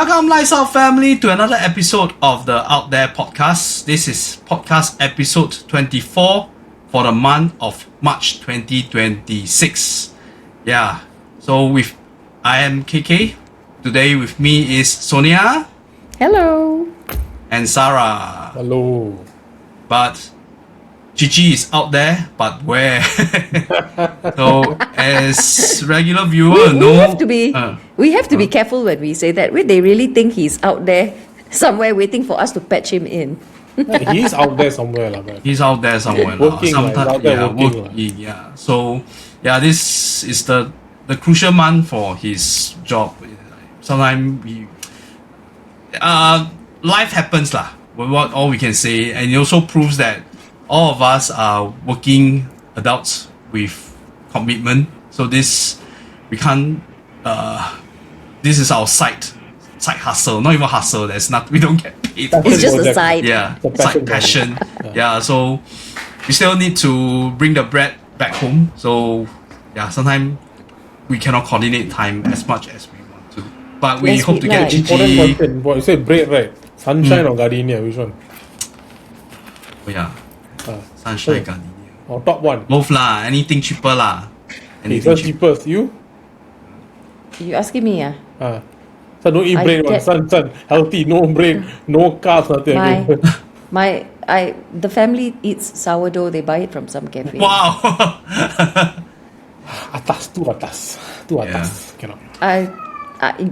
Welcome, Lights Out family, to another episode of the Out There podcast. This is podcast episode 24 for the month of March 2026. Yeah, so I am KK. Today with me is Sonia. Hello. And Sarah. Hello. But Cici is out there, but where? So, as regular viewer, we have to be careful when we say that. They really think he's out there somewhere waiting for us to patch him in. He's out there somewhere. He's out there somewhere. Working, sometimes, working. Yeah. So, yeah, this is the crucial month for his job. Sometimes life happens lah. What all we can say, and it also proves that all of us are working adults with commitment. So this we can't. This is our side hustle, not even hustle. We don't get paid. It's just a side. Yeah, side passion. Yeah. So we still need to bring the bread back home. So yeah, sometimes we cannot coordinate time as much as we want to. But we hope to get Cici. You say bread, right? Sunshine or gardenia? Which one? Oh yeah. Sunshine gardenia. Or top one? Both lah. Anything cheaper lah. Anything cheapest. You asking me? So don't eat bread. Son, healthy. No bread. No carbs. Nothing. The family eats sourdough. They buy it from some cafe. Wow. Too atas. Yeah. Cannot.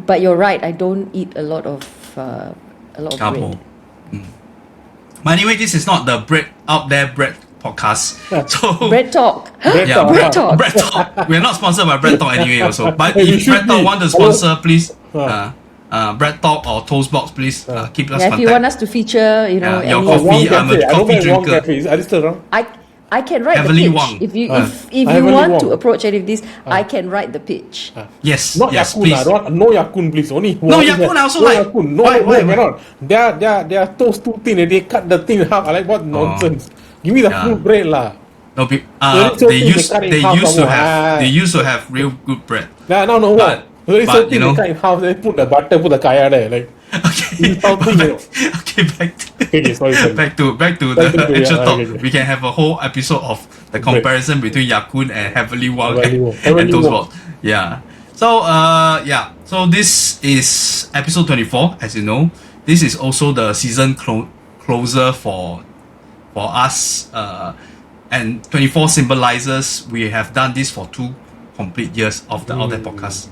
But you're right. I don't eat a lot of Carbo. bread. But anyway, this is not the bread podcast. So Bread talk. Bread talk. We're not sponsored by Bread Talk anyway. Also, but if Bread Talk want to sponsor, please. Bread Talk or Toast Box, please keep us. If you want us to feature, your coffee. I'm a coffee drinker. Are you still wrong? I can write Heavenly the pitch. Wang. If you want to approach any of this, I can write the pitch. Yes, not yes, Yakun. please. No Yakun, please. Only no Yakun. I also like. Yakun. No, cannot. They are toast too thin. They cut the thing in half. I like what nonsense. Give me the full bread lah. No, they used to have real good bread. No. What? They cut in half. They put the butter, put the kaya there. Like okay. Back to the actual talk. Okay. We can have a whole episode of the comparison between Yakun and Heavenly Wang and Toast Box. Yeah. So So this is episode 24. As you know, this is also the season closer for us. And 24 symbolizes we have done this for 2 complete years of the Out There podcast.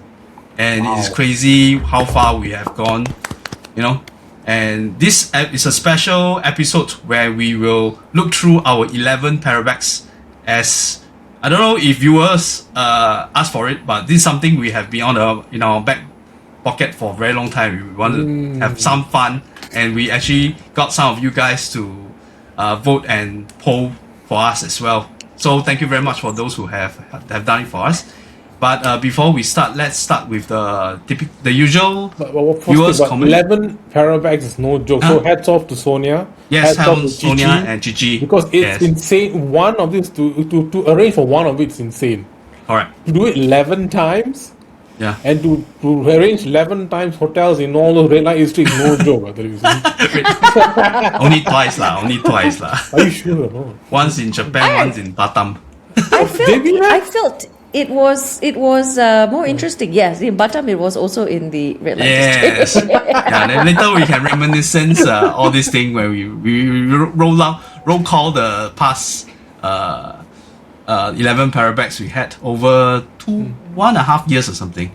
And it's crazy how far we have gone, And this is a special episode where we will look through our 11 Parabex. As I don't know if viewers ask for it, but this is something we have been in our back pocket for a very long time. We want to have some fun, and we actually got some of you guys to vote and poll for us as well. So thank you very much for those who have done it for us. But before we start, let's start with the usual viewers comment. 11 Parabex is no joke. So hats off to Sonia. Yes, hats off to Sonia and Cici. Because it's insane. One of this to arrange for one of it's insane. Correct. To do it 11 times. Yeah. And to arrange 11 times hotels in all those red light districts, no joke. Only twice lah. Are you sure? No. Once in Japan, once in Batam. I felt it was more interesting. Yes, in Batam it was also in the red light district. Then later we can reminiscence all this thing where we roll call the past 11 Parabex we had over 1.5 years or something.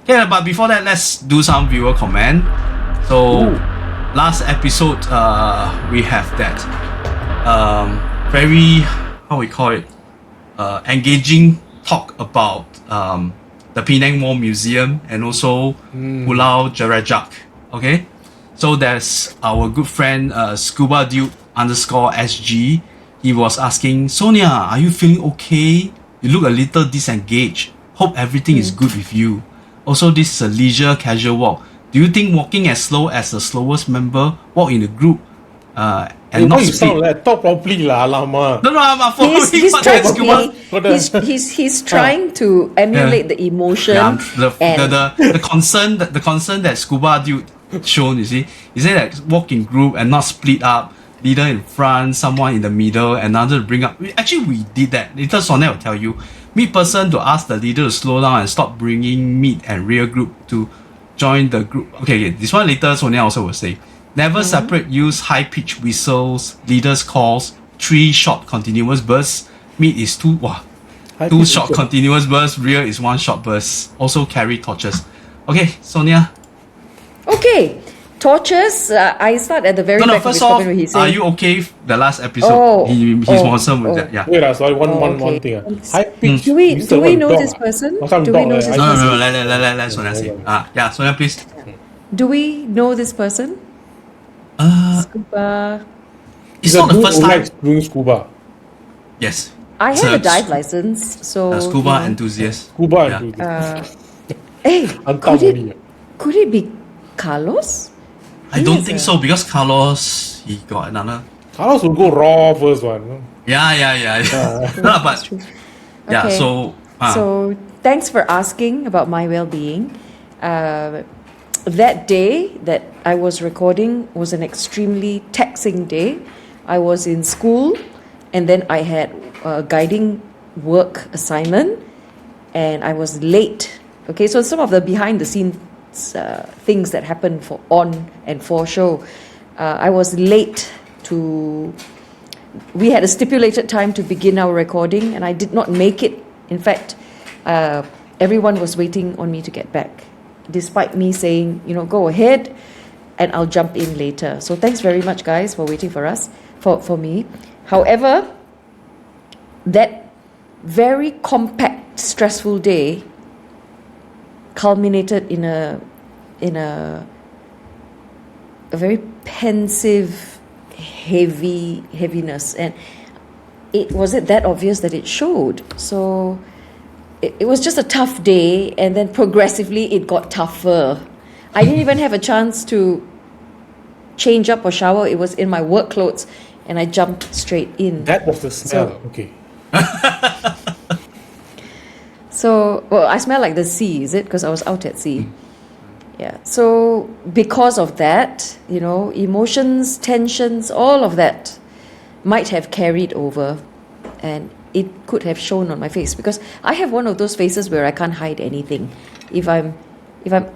Yeah, but before that, let's do some viewer comment. So last episode we have that very, how we call it, engaging talk about the Penang War Museum and also Pulau Jerajak. Okay, so there's our good friend Scuba Dude _SG. He was asking, Sonia, are you feeling okay? You look a little disengaged. Hope everything is good with you. Also, this is a leisure casual walk. Do you think walking as slow as the slowest member walk in the group and why not you split. sound like talk properly lah, lama. No, I'm following He's what trying, Scuba. he's trying to emulate the emotion Yeah, and the concern that Scuba dude shown, you see, he said that walk in group and not split up, leader in front, someone in the middle, another to bring up. Actually, we did that. Later, Sonia will tell you. Meet person to ask the leader to slow down and stop bringing meat and rear group to join the group. Okay, this one later Sonia also will say. Never separate, use high-pitched whistles, leaders calls, 3 short continuous bursts. Meat is 2 short continuous bursts, rear is 1 short burst. Also carry torches. Okay, Sonia. Okay, torches. I start at the very back of his first off, comment where he said, are you okay with the last episode? Oh, He's awesome with that. Yeah. Wait, sorry, one okay. thing. High pitch. Do we know this person? Do we know this No, person? let Sonia say. Yeah, Sonia, please. Do we know this person? Scuba. It's not the first time. Doing scuba. Yes. I It's have a dive license, so scuba enthusiast. Scuba Yeah. enthusiast. Hey, Uncommon. could it be Carlos? I don't think so because Carlos he got another. Carlos will go raw first one. Yeah. No, but True. yeah. Okay. So Thanks for asking about my well-being. That day that I was recording was an extremely taxing day. I was in school, and then I had a guiding work assignment, and I was late. Okay, so some of the behind-the-scenes things that happened on and for show. I was late to. We had a stipulated time to begin our recording, and I did not make it. In fact, everyone was waiting on me to get back, despite me saying, go ahead, and I'll jump in later. So thanks very much, guys, for waiting for us, for me. However, that very compact, stressful day culminated in a very pensive, heaviness, and it wasn't that obvious that it showed. So it was just a tough day, and then progressively it got tougher. I didn't even have a chance to change up or shower. It was in my work clothes, and I jumped straight in. That was the smell. Okay. So, I smell like the sea, is it? Because I was out at sea. Yeah. So, because of that, emotions, tensions, all of that might have carried over, and it could have shown on my face, because I have one of those faces where I can't hide anything. If I'm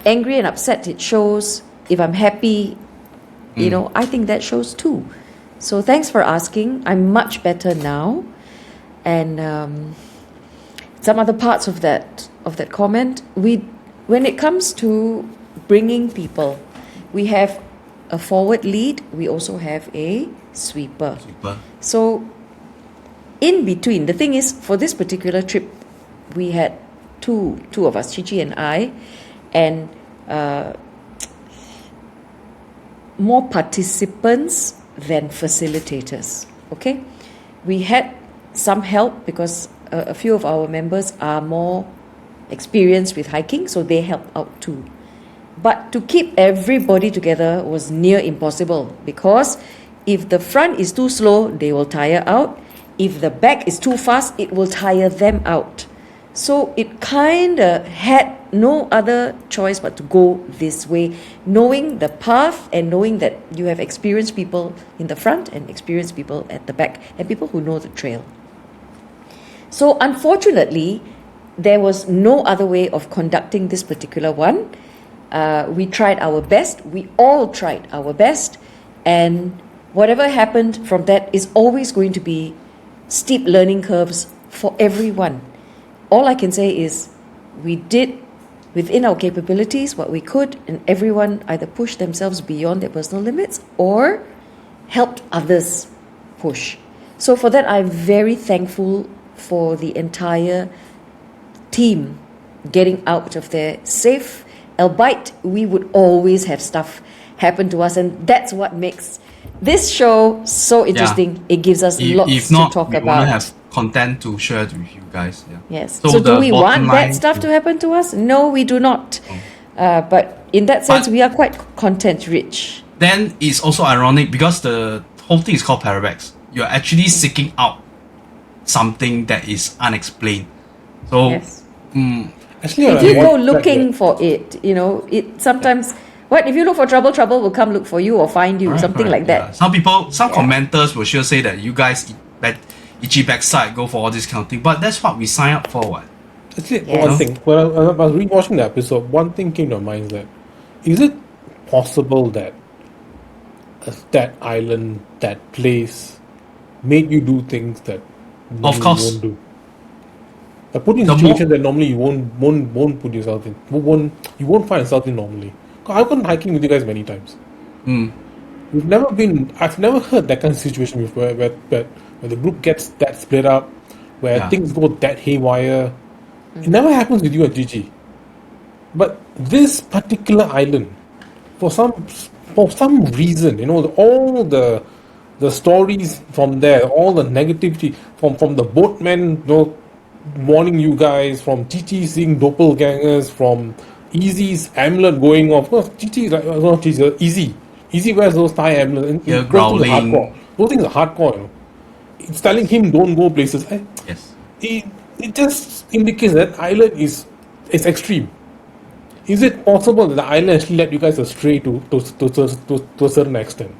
angry and upset, it shows. If I'm happy, I think that shows too. So thanks for asking. I'm much better now, and some other parts of that comment. When it comes to bringing people, we have a forward lead. We also have a sweeper. So in between, the thing is, for this particular trip, we had two of us, Cici and I, and more participants than facilitators. Okay, we had some help because a few of our members are more experienced with hiking, so they helped out too. But to keep everybody together was near impossible, because if the front is too slow, they will tire out. If the back is too fast, it will tire them out. So it kind of had no other choice but to go this way, knowing the path and knowing that you have experienced people in the front and experienced people at the back, and people who know the trail. So unfortunately, there was no other way of conducting this particular one. We tried our best. We all tried our best. And whatever happened from that is always going to be steep learning curves for everyone. All I can say is we did within our capabilities what we could, and everyone either pushed themselves beyond their personal limits or helped others push. So for that, I'm very thankful for the entire team getting out of there safe, albeit we would always have stuff happen to us, and that's what makes this show so interesting. Yeah. It gives us lots to talk about. We want to have content to share with you guys. Yeah. Yes. So do we want that stuff to happen to us? No, we do not. But in that sense, we are quite content rich. Then it's also ironic because the whole thing is called Parabex. You're actually seeking out something that is unexplained. So, Yes. Actually, If you go looking for it, you know, it sometimes. What if you look for trouble? Trouble will come look for you or find you, something like that. Yeah. Some commenters will sure say that you guys itchy backside go for all this kind of thing, but that's what we sign up for. What? Actually, one thing, when I was rewatching the episode, one thing came to mind that is it possible that that island, that place, made you do things that normally Of course. you won't do? Like put in situations that normally you won't put yourself in. You won't find yourself in normally. I've gone hiking with you guys many times. I've never heard that kind of situation before where the group gets that split up, where things go that haywire. It never happens with you and Gigi. But this particular island, for some reason, you know, all the stories from there, all the negativity from the boatmen, you know, warning you guys, from Cici seeing doppelgangers, from Easy's amulet going off. Of course, Cici, not Cici, Easy wears those Thai amulets. Growling. Those things are hardcore. You know? It's telling him don't go places. Yes. It just indicates that island is extreme. Is it possible that the island actually let you guys astray to a certain extent?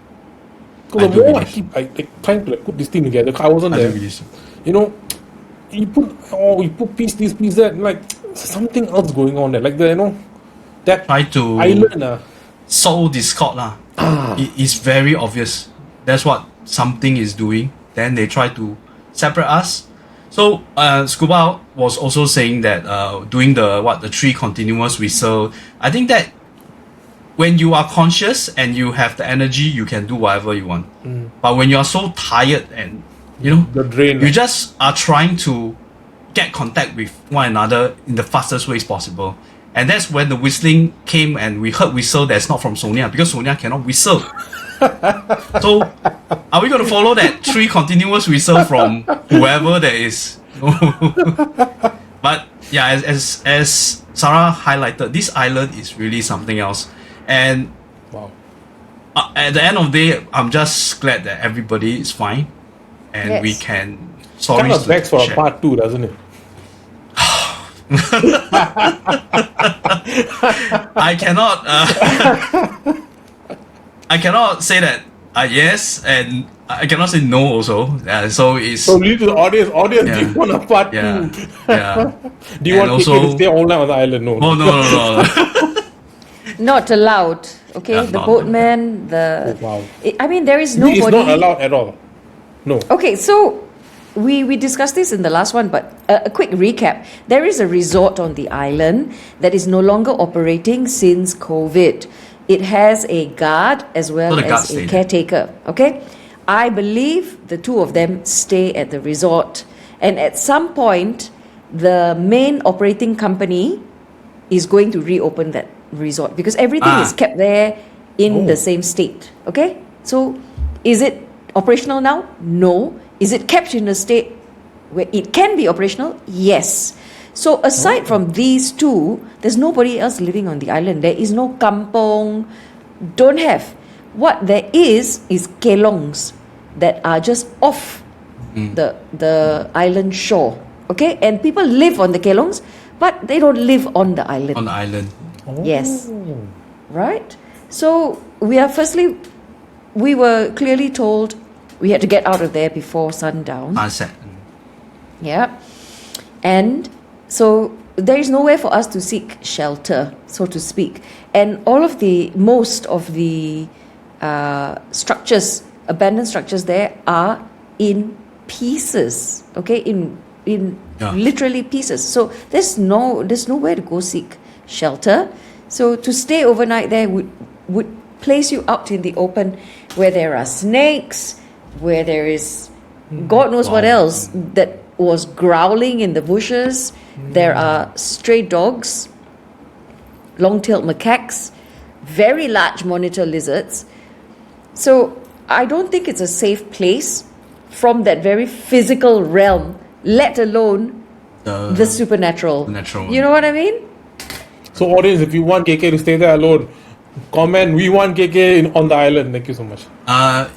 Because the more I keep trying to put this thing together, I wasn't there. You know, you put piece this, piece that, like something else going on there. Like that try to island. sow discord lah. It's very obvious. That's what something is doing. Then they try to separate us. So Scuba was also saying that doing the 3 continuous whistle. I think that when you are conscious and you have the energy, you can do whatever you want. But when you are so tired and the drain, you just are trying to get contact with one another in the fastest ways possible. And that's when the whistling came, and we heard whistle that's not from Sonia, because Sonia cannot whistle. So are we going to follow that 3 continuous whistle from whoever that is? But yeah, as Sarah highlighted, this island is really something else. And wow. At the end of the day, I'm just glad that everybody is fine, and we can. Kind of begs for a part 2, doesn't it? I cannot say that yes, and I cannot say no also. So leave to the audience. Do you want a part 2? Yeah. Do you want people to stay all night on the island? No. Oh no. Not allowed. Okay, the boatman. Wow. I mean, there is nobody. It's not allowed at all. No. Okay, so we discussed this in the last one, but a quick recap. There is a resort on the island that is no longer operating since COVID. It has a guard as well as a caretaker. Okay, I believe the 2 of them stay at the resort, and at some point, the main operating company is going to reopen that resort because everything is kept there in the same state. Okay, so is it operational now? No. Is it kept in a state where it can be operational? Yes. So aside from these 2, there's nobody else living on the island. There is no kampong. Don't have. What there is kelongs that are just off the island shore. Okay, and people live on the kelongs, but they don't live on the island. On the island. Yes. Right. So we were clearly told we had to get out of there before sundown. Sunset. Yeah. And so there is nowhere for us to seek shelter, so to speak. And most of the structures, abandoned structures there are in pieces. Okay, in literally pieces. So there's nowhere to go seek shelter. So to stay overnight there would place you out in the open where there are snakes, where there is God knows what else that was growling in the bushes. There are stray dogs, long-tailed macaques, very large monitor lizards. So I don't think it's a safe place from that very physical realm, let alone the supernatural. You know what I mean? So audience, if you want KK to stay there alone, comment, we want KK on the island. Thank you so much.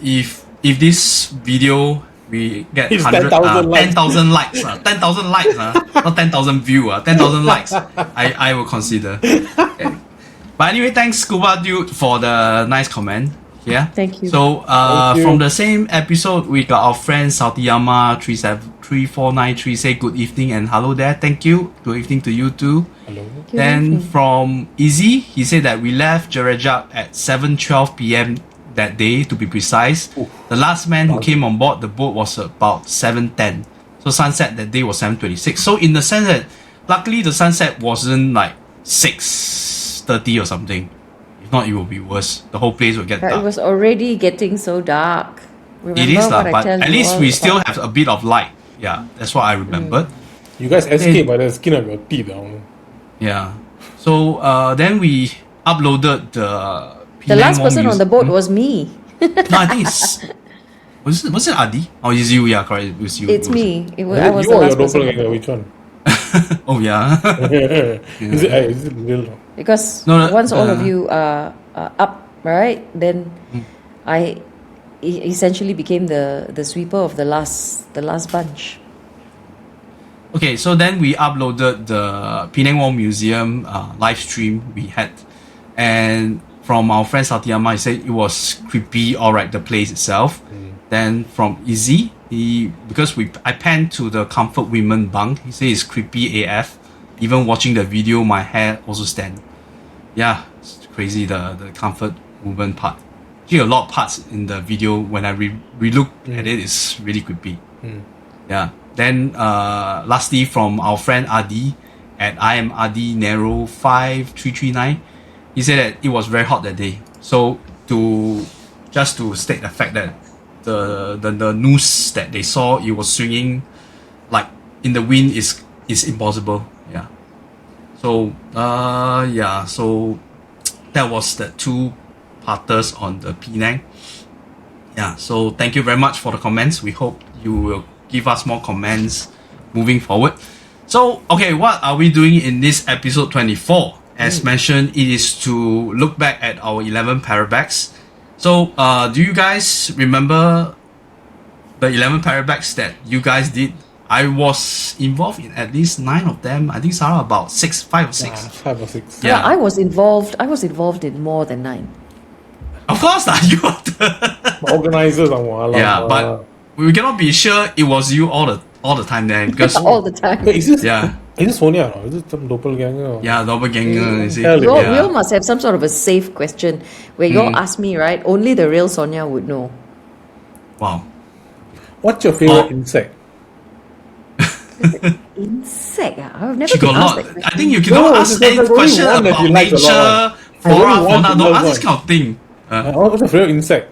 If if this video we get It's 10,000 10,000 likes, 10,000 likes, not 10,000 views, 10,000 likes, I will consider. Okay. But anyway, thanks Scuba Dude for the nice comment. Yeah. Thank you. So Thank you. from the same episode, we got our friend Sautiyama 3493 say good evening and hello there. Thank you. Good evening to you too. Hello. Then from Izzy, he said that we left Jerejak at 7:12 p.m. that day to be precise. Oof. The last man who came on board the boat was about 7:10. So sunset that day was 7:26. So in the sense that luckily the sunset wasn't like 6:30 or something. If not, it will be worse. The whole place will get But it dark. was already getting so dark. Remember It is what I but tell at you least all we the still time? have a bit of light. Yeah, that's what I remembered. You guys escape by the skin of your teeth. Yeah. So then we uploaded the The last Penang person on the boat Hmm? was me. No, I think it's was it Adi? Or is you? Yeah, correct. It was you. It's It was- me. I was You the or your last person. doppelganger? Which one? Oh yeah. Is it real? Because No, no, once all of you are up, right, then I essentially became the sweeper of the last bunch. Okay, so then we uploaded the Penang War Museum live stream we had, and from our friend Satyama, he said it was creepy. Alright, the place itself. Then from Izzy, I panned to the comfort women bunk. He said it's creepy AF. Even watching the video, my hair also stand. Yeah, it's crazy the comfort woman part. Actually, a lot of parts in the video when I re-look at it is really creepy. Yeah. Then lastly from our friend Adi at I am Adi Nero 5339, he said that it was very hot that day. So to state the fact that the noose that they saw, it was swinging like in the wind is impossible. Yeah. So so that was the two parters on the Penang. Yeah, so thank you very much for the comments. We hope you will give us more comments moving forward. So, okay, what are we doing in this episode 24? As mentioned, it is to look back at our 11 Parabex. So, do you guys remember the 11 Parabex that you guys did? I was involved in at least 9 of them. I think Sarah about 5 or 6. 5 or 6. Yeah. I was involved in more than 9. Of course, you are the Organizers yeah, but we cannot be sure it was you all the time then because All the time. Wait, is this Sonia or is it some doppelganger? Or? yeah, Doppelganger. Is it? Hell You all, Yeah. you all must have some sort of a safe question where you all ask me, right? Only the real Sonia would know. Wow. What's your favorite Oh. insect? Insect? I've never She been got a asked lot. that I question. think you cannot No, ask there's any only question one that about you like a lot. nature, There's only flora, one fauna. you Don't like ask this one. kind of thing. What's your favorite insect?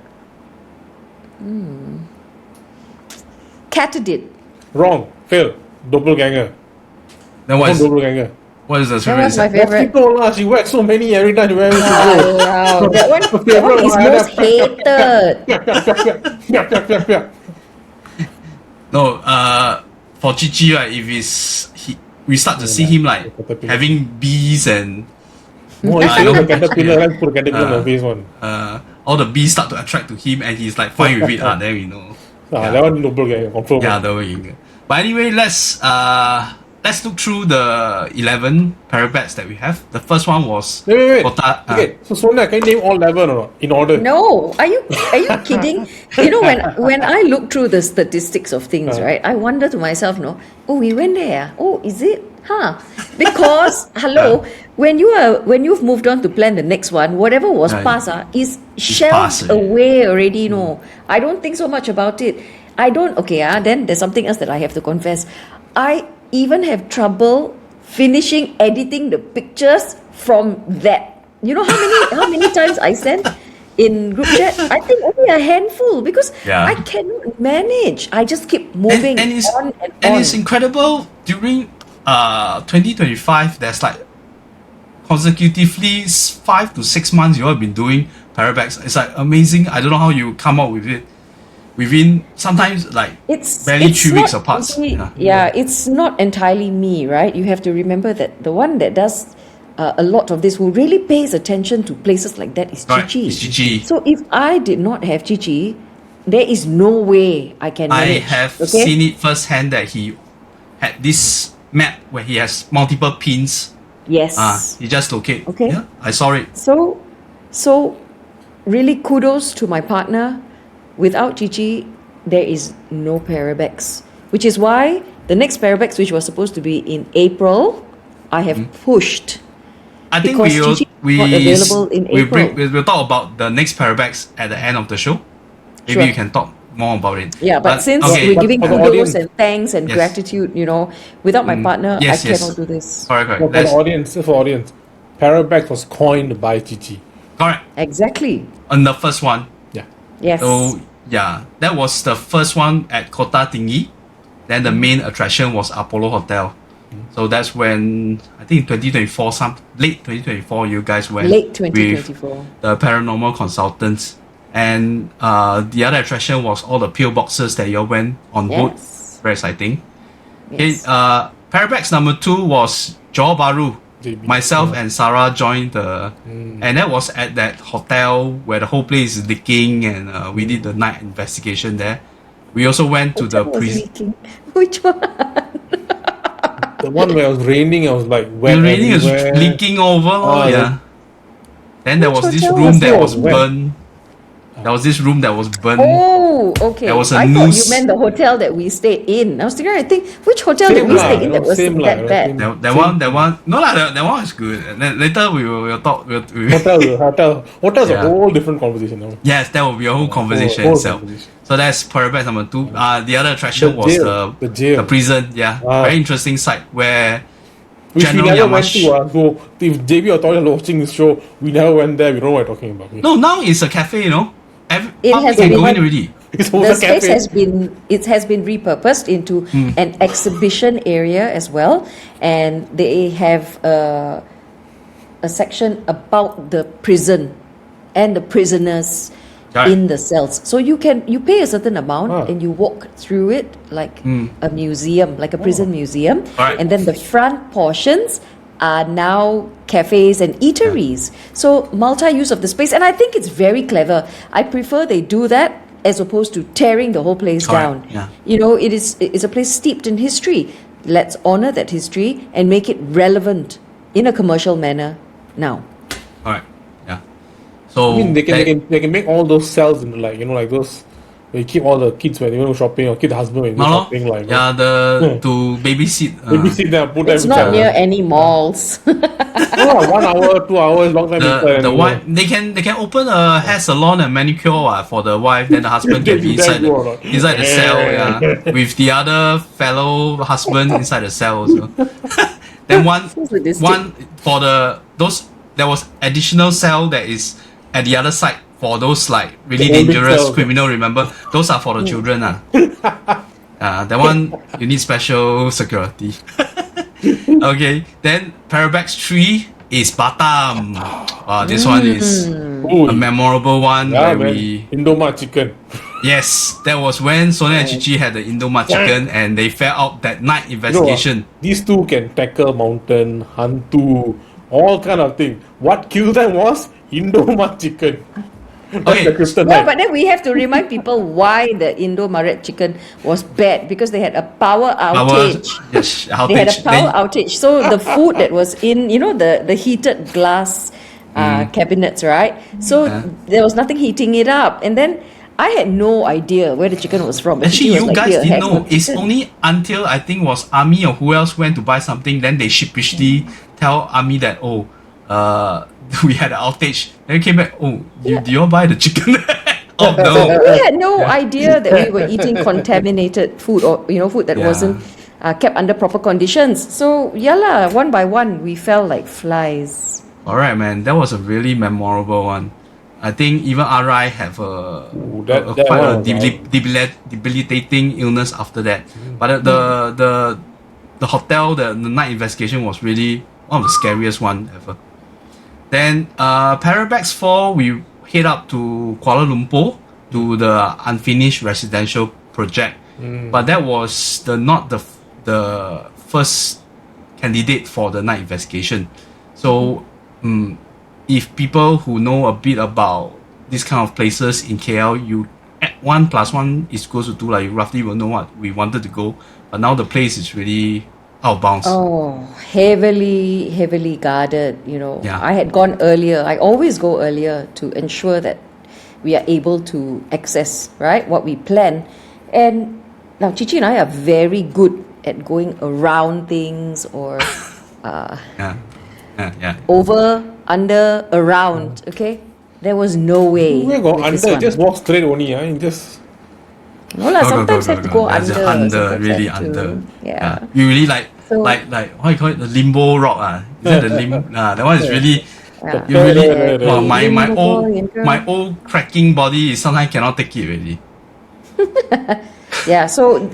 Katydid. Wrong. Fail. Doppelganger. Then what Wrong is doppelganger. the That was my favorite? favorite. Mosquito lah. She whacked so many every time. Where is Wow, that one is most hated. No, for Cici, right, if we start to see him like having bees and No, it's the caterpillar. Let's put a caterpillar on the face one. all the bees start to attract to him and he's like fine with it. Then we know. That one doppelganger. Confirm. Yeah, the way. But anyway, let's look through the 11 Parabex that we have. The first one was Wait. Kota, Okay, so Sonia, can you name all 11 or not? In order. No, are you kidding? You know, when I look through the statistics of things, right, I wonder to myself, no, oh, we went there. Oh, is it? Huh? Because hello, when you've moved on to plan the next one, whatever was passed is shelved passed already. away already. No, I don't think so much about it. I don't. Okay, then there's something else that I have to confess. I even have trouble finishing editing the pictures from that. You know how many times I sent in group chat? I think only a handful because I cannot manage. I just keep moving and it's, on and and on. it's incredible during 2025 there's like consecutively 5 to 6 months you have been doing Parabex. It's like amazing. I don't know how you come up with it within sometimes like barely 3 weeks not apart. Yeah, it's not entirely me, right? You have to remember that the one that does a lot of this, who really pays attention to places like that, is Right, Cici. it's Cici. So if I did not have Cici, there is no way I can I manage. have okay? seen it firsthand that he had this map where he has multiple pins. Yes. He just locate. Okay. Yeah, I saw it. So really kudos to my partner. Without Cici, there is no Parabex, which is why the next Parabex, which was supposed to be in April, I have pushed. I think Because Cici is not available in April. we'll talk about the next Parabex at the end of the show. Maybe Sure. you can talk more about it. Yeah, but since okay. we're giving For the kudos audience. and thanks and Yes. gratitude, without my partner, Yes, I yes. cannot do this. Correct. For the audience, Parabex was coined by Cici. Correct. Exactly. On the first one. Yeah. Yes. So yeah, that was the first one at Kota Tinggi. Then the main attraction was Apollo Hotel. So that's when I think 2024, late 2024, you guys went Late with 2024. the paranormal consultants, and the other attraction was all the pillboxes that you all went on board. Yes. Very exciting. Yes. Okay, Parabex number 2 was Johor Bahru. JB. Myself and Sarah joined and that was at that hotel where the whole place is leaking, and we did the night investigation there. We also went to the Hotel was prison. leaking. Which one? The one where it was raining, I was like, wet The raining is everywhere. leaking over. Yeah. Then there Which was this hotel room was that that? was burned. There was this room that was burned. Oh, okay. There was a I thought noose. you meant the hotel that we stayed in. I was thinking, I think, which hotel Same did we lah, stay in that was same lah, that I bad? think. That one, no lah, that one is good. And then later we'll talk. Hotel's Yeah. a whole different conversation now. Yes, that will be a whole conversation whole itself. conversation. So that's Parabex number 2. The other attraction The was jail. The jail. the prison. Yeah, Ah. very interesting site where Which we General never went Yamash. to. So if JB or Toya are watching this show, we never went there. We don't know what you're talking about. No, now it's a cafe. It Public has can been- go in already. It's The over space cafe. has been repurposed into an exhibition area as well, and they have a section about the prison and the prisoners Right. in the cells. So you pay a certain amount Ah. and you walk through it like a museum, like a prison museum, Alright. and then the front portions are now cafes and eateries. So multi-use of the space, and I think it's very clever. I prefer they do that as opposed to tearing the whole place Correct, down. yeah. It's a place steeped in history. Let's honor that history and make it relevant in a commercial manner now. Alright. Yeah. So I mean, they that- can make all those cells in like like those where you keep all the kids when you go shopping, or keep the husband when you go no, shopping, like yeah, to babysit. maybe sit there, put them It's not inside. near any malls. No, 1 hour, 2 hours, long time inside. the wife they can open a hair salon and manicure for the wife, then the husband can be You inside go or not? inside the cell, with the other fellow husband inside the cell also. Then one for there was additional cell that is at the other side for those like really The older dangerous cell. criminal. Remember, those are for the children. That one you need special security. Okay, then Parabex 3 is Batam. This one is Ooh, a memorable one yeah, where man. we Indoma chicken. yes, that was when Sonia and Cici had the Indoma chicken and they fell out that night investigation. These two can tackle mountain, hantu, all kind of thing. What killed them was Indoma chicken. That's Okay. the kryptonite. No, but then we have to remind people why the Indo-Maret chicken was bad, because they had a power outage. Yes, They had a outage. power outage. So the food that was in, the heated glass cabinets, right? So there was nothing heating it up. And then I had no idea where the chicken was from. But Actually, Cici was you like, guys "Here, didn't have know. some It's chicken." only until I think was Ami or who else went to buy something, then they sheepishly tell Ami that, we had an outage. Then we came back, do you all buy the chicken? Oh no. We had no idea that we were eating contaminated food, or food that Yeah. wasn't kept under proper conditions. So one by one we fell like flies. Alright, man, that was a really memorable one. I think even RI have that quite a one was debilitating illness after that. But the hotel, the night investigation was really one of the scariest one ever. Then Parabex 4, we head up to Kuala Lumpur to the unfinished residential project. But that was not the first candidate for the night investigation. So if people who know a bit about this kind of places in KL, you 1 plus 1 is equals to 2, like you roughly will know what we wanted to go. But now the place is really out of bounds. Oh, heavily guarded, you know. Yeah. I had gone earlier. I always go earlier to ensure that we are able to access, right, what we plan. And now Cici and I are very good at going around things or Yeah. over, under, around, okay? There was no way. We go with this under, one. just walk straight only. Just No lah, sometimes have to go That's under. under, sometimes really have to- under. Yeah. You really like So- what you call it, the limbo rock. Is that the limbo? That one is really. Yeah. You really, Right. well, my Limbo, old cracking body is sometimes cannot take it already. Yeah, so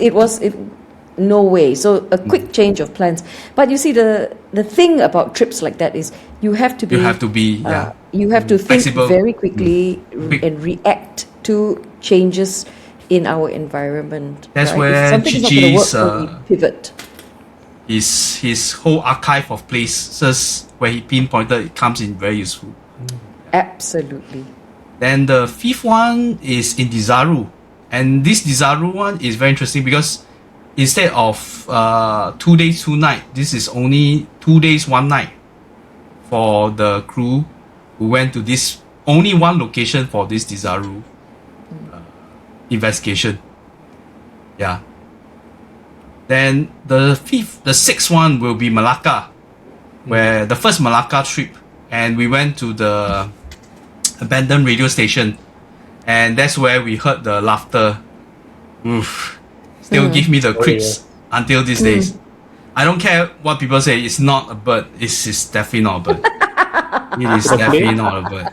no way. So a quick change of plans. But you see, the thing about trips like that is you have to be. You have to be You have to think flexible. very quickly Quick. and react to changes in our environment. That's right? where If something is not going to work, Cici's, so we pivot. his whole archive of places where he pinpointed, it comes in very useful. Absolutely. Then the fifth one is in Dizaru. And this Dizaru one is very interesting because instead of 2 days, 2 nights, this is only 2 days, 1 night for the crew who went to this only one location for this Dizaru investigation. Yeah. Then the sixth one will be Malacca, where the first Malacca trip, and we went to the abandoned radio station, and that's where we heard the laughter. Oof. Still give me the creeps until these days. I don't care what people say, it's not a bird. It's definitely not a bird. It is definitely not a bird.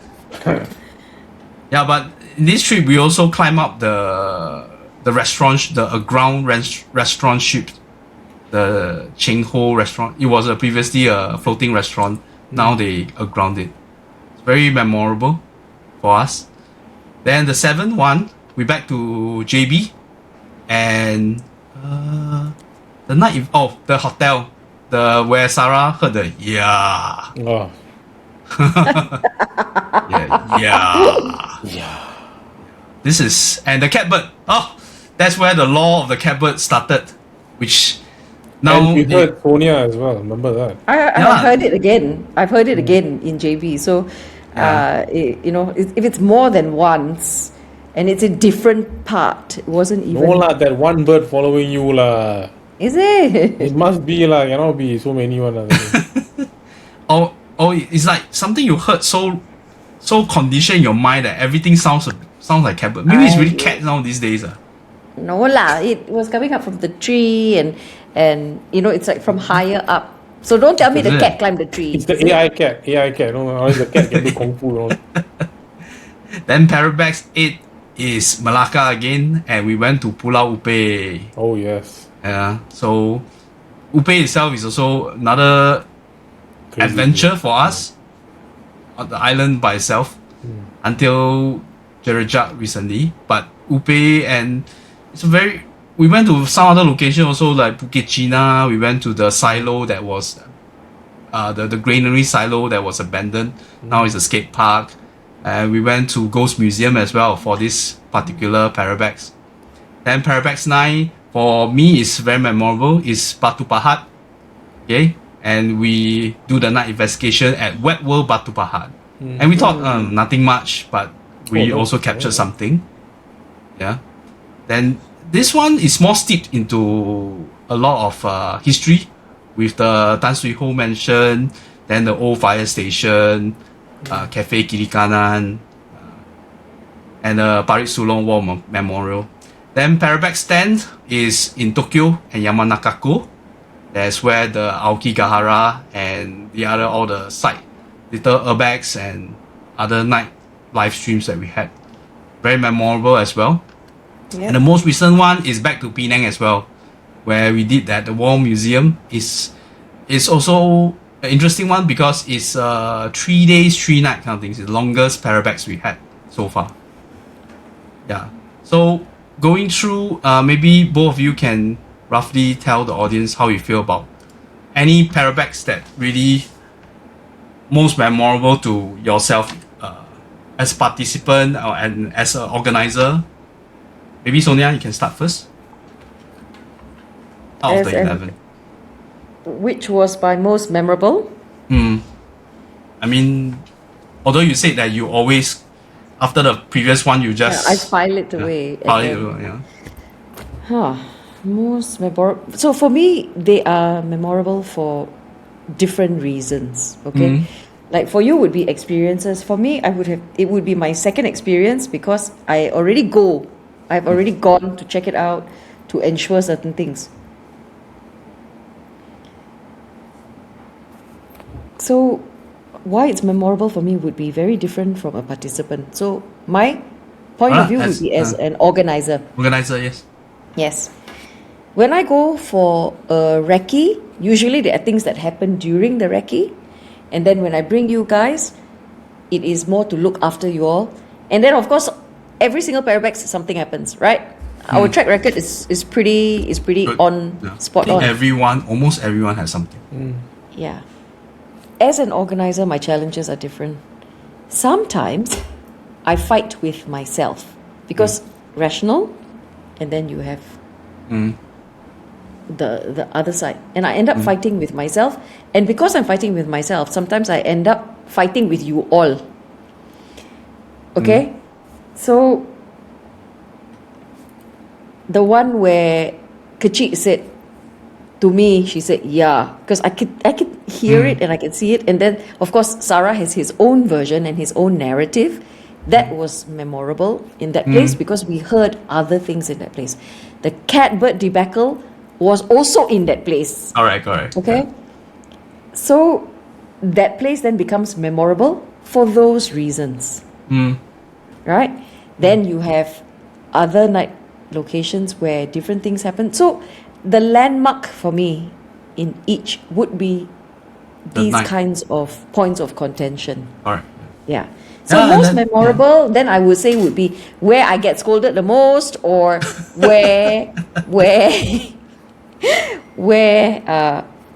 Yeah, but in this trip we also climb up the restaurant, the ground restaurant ship, the Cheng Ho restaurant. It was previously a floating restaurant. Now they ground it. It's very memorable for us. Then the seventh one, we back to JB, and the night the hotel, where Sarah heard the Oh. yeah. This is, and the catbird. Oh, that's where the law of the catbird started, which now And we heard Sonia as well. Remember that? I heard it again. I've heard it again in JB. So, if it's more than once and it's a different part, it wasn't even. No lah, that one bird following you lah. Is it? It must be lah. Cannot be so many one. Oh, it's like something you heard so conditioned in your mind that everything sounds like catbird. Maybe it's really cat now these days. No lah, it was coming up from the tree and it's like from higher up. So don't tell me Is the it? cat climbed the tree. It's the AI cat. No, only the cat can do kung fu. No? Then Parabex 8 is Malacca again, and we went to Pulau Upe. Oh yes. So Upe itself is also another Crazy adventure for us on the island by itself until Jerejak recently. But Upe, and we went to some other location also, like Bukit China. We went to the silo that was the granary silo that was abandoned. Now it's a skate park. And we went to Ghost Museum as well for this particular Parabex. Then Parabex 9 for me is very memorable, is Batu Pahat. Okay, and we do the night investigation at Wet World Batu Pahat. And we thought nothing much, but we also captured something. Yeah. Then this one is more steeped into a lot of history, with the Tan Sui Ho mansion, then the old fire station, Cafe Kiri Kanan, and the Parit Sulong War Memorial. Then Parabex 10 is in Tokyo and Yamanakako. That's where the Aokigahara and all the site, little Urbex and other night live streams that we had. Very memorable as well. Yeah. And the most recent one is back to Penang as well, where we did that. The War Museum is also an interesting one because it's 3 days, 3 nights kind of things. It's the longest Parabex we had so far. Yeah. So going through, maybe both of you can roughly tell the audience how you feel about any Parabex that really most memorable to yourself as a participant and as an organizer. Maybe Sonia, you can start first. Out of the 11. Which was my most memorable? I mean, although you said that you always, after the previous one, you just... I file it away. Most memorable. So for me, they are memorable for different reasons. Okay, like for you would be experiences. For me, it would be my second experience because I've already gone to check it out to ensure certain things. So why it's memorable for me would be very different from a participant. So my point of view would be as an organizer. Organizer, yes. Yes. When I go for a recce, usually there are things that happen during the recce. And then when I bring you guys, it is more to look after you all. And then of course, every single Parabex, something happens, right? Our track record is pretty Good. on spot I on. think almost everyone has something. Yeah. As an organizer, my challenges are different. Sometimes I fight with myself because rational, and then you have the other side. And I end up fighting with myself. And because I'm fighting with myself, sometimes I end up fighting with you all. Okay? So, the one where Kecik said to me, she said, yeah, because I could hear it and I can see it. And then, of course, Sarah has his own version and his own narrative. That was memorable in that place because we heard other things in that place. The cat-bird debacle was also in that place. All right, correct. Okay? Yeah. So, that place then becomes memorable for those reasons. Right? Then you have other night locations where different things happen. So, the landmark for me in each would be these kinds of points of contention. All right. Yeah. So most memorable, then I would say would be where I get scolded the most, or where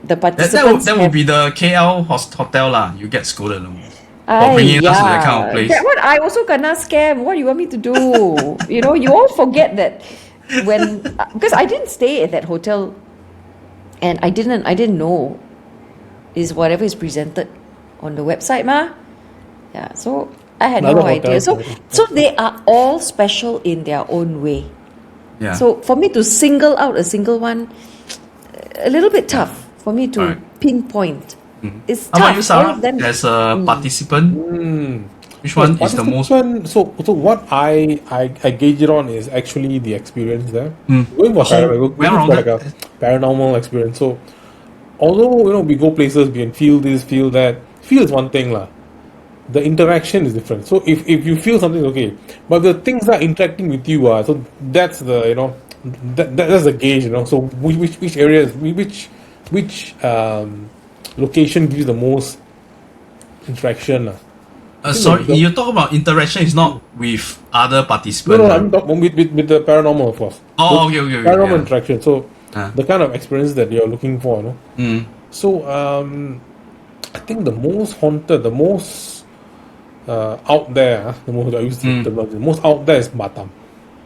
the participants. That would be the KL hotel lah. You get scolded the most for bringing us to that kind of place. That one I also kena scam. What do you want me to do? You all forget that when because I didn't stay at that hotel, and I didn't know is whatever is presented on the website, ma. Yeah, so I had no idea. So they are all special in their own way. Yeah. So for me to single out a single one, a little bit tough for me to pinpoint. It's tough. How about you, Sarah? As a participant, which one is the most? So what I gauge it on is actually the experience there. Going for like a paranormal experience. So although we go places, we can feel this, feel that. Feel is one thing lah. The interaction is different. So if you feel something, okay, but the things that are interacting with you are, so that's the that's the gauge. So which areas, which location gives the most interaction. Sorry, you talk about interaction is not with other participants. No, I'm talking with the paranormal, of course. Oh, okay. Paranormal interaction. So the kind of experience that you're looking for. So I think the most haunted, the most out there, the most out there is Batam.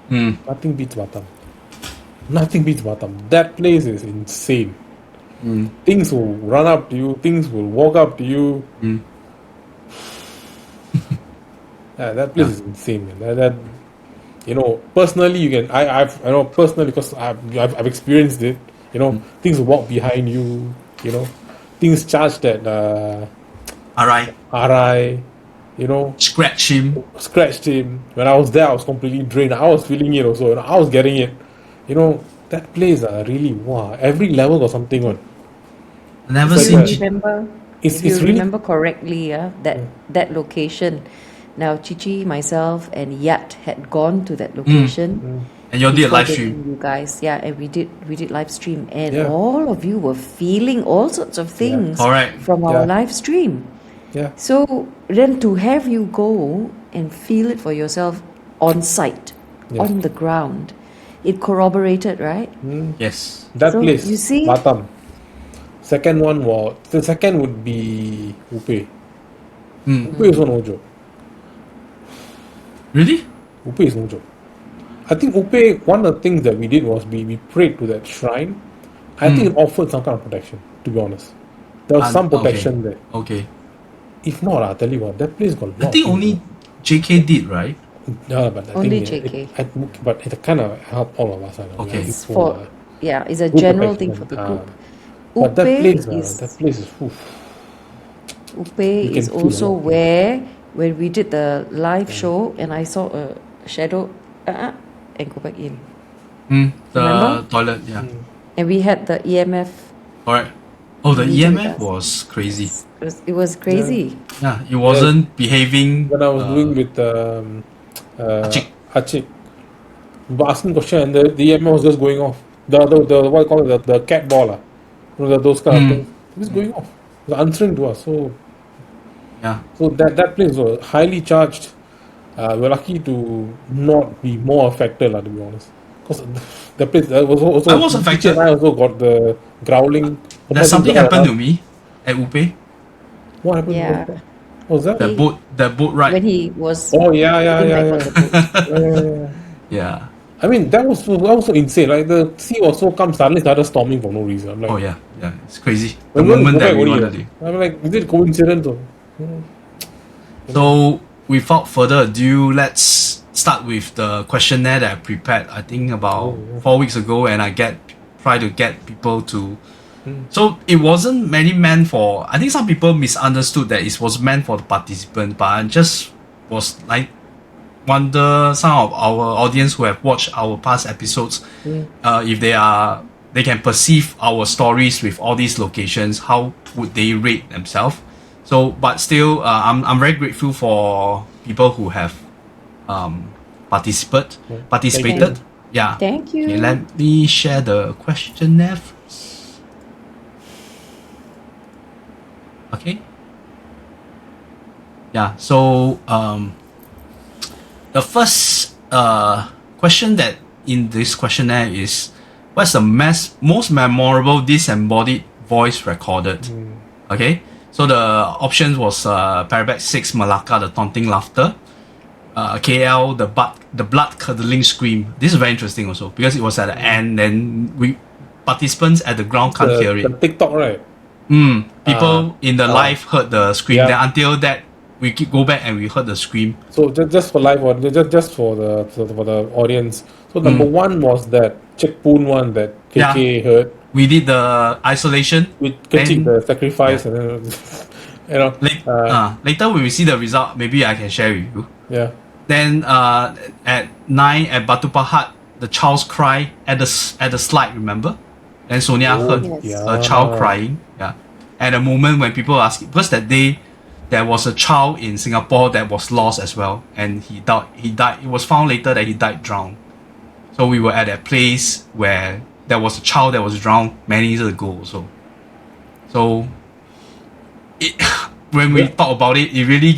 Nothing beats Batam. That place is insane. Things will run up to you. Things will walk up to you. That place is insane, man. That personally, you can. I know personally because I've experienced it. Things will walk behind you. Things charged at Arai. Scratched him. When I was there, I was completely drained. I was feeling it also. I was getting it. That place really wow. Every level got something on. Never if seen. If you remember correctly, that location. Now, Cici, myself, and Yat had gone to that location. And you did live stream. You guys, and we did live stream, and all of you were feeling all sorts of things from our live stream. Yeah. So then to have you go and feel it for yourself on site, on the ground, it corroborated, right? Yes. That place, you see, Batam. The second would be Upe. Upe is no joke. Really? Upe is no joke. I think Upe, one of the things that we did was we prayed to that shrine. I think it offered some kind of protection, to be honest. There was some protection there. Okay. If not, I'll tell you what, that place got a lot. I think only JK did, right? Yeah, but I Only think JK. but it kind of helped all of us. Okay. It's it's a general thing for the group. But that place is. Upe is also where when we did the live show and I saw a shadow and go back in. The Remember? toilet, yeah. And we had the EMF. Alright. Oh, the Meeting EMF with us. was crazy. It was crazy. Yeah, it wasn't behaving. When I was doing with Achik, we were asking question and the EMF was just going off. The what you call it, the cat ball, those kind of things. It was going off. It was answering to us. So Yeah. So that place was highly charged. We're lucky to not be more affected, to be honest. Because the place was also. I was affected. I also got the growling. There's something happened to me at Upe. What happened? Yeah. What was that? The boat ride. When he was Yeah. Yeah. I mean, that was so insane. Like the sea was so calm, suddenly started storming for no reason. I'm like, Oh yeah, it's crazy. The moment that we wanted to. I'm like, is it coincidence or? So without further ado, let's start with the questionnaire that I prepared. I think about 4 weeks ago, and try to get people to. So it wasn't mainly meant for. I think some people misunderstood that it was meant for the participant, but I just was like wonder some of our audience who have watched our past episodes, if they can perceive our stories with all these locations, how would they rate themselves? So, but still, I'm very grateful for people who have participated. Yeah. Thank you. Okay, let me share the questionnaire first. Okay. Yeah. So the first question that in this questionnaire is, what's the most memorable disembodied voice recorded? Okay. So the options was Parabex 6 Malacca, the taunting laughter, KL, the blood curdling scream. This is very interesting also because it was at the end. Then participants at the ground can't hear it. The TikTok, right? People in the live heard the scream. Yeah. Then until that we go back and we heard the scream. So just for live, just for the audience. So number one was that Chek Poon one that KK heard. We did the isolation with the sacrifice, and then later when we see the result, maybe I can share with you. Yeah. Then at 9 at Batu Pahat, the child's cry at the slide. Remember? Then Sonia heard a child crying. Yeah. At a moment when people ask, because that day there was a child in Singapore that was lost as well, and he died. It was found later that he died drowned. So we were at a place where there was a child that was drowned many years ago also. So when we talk about it, it really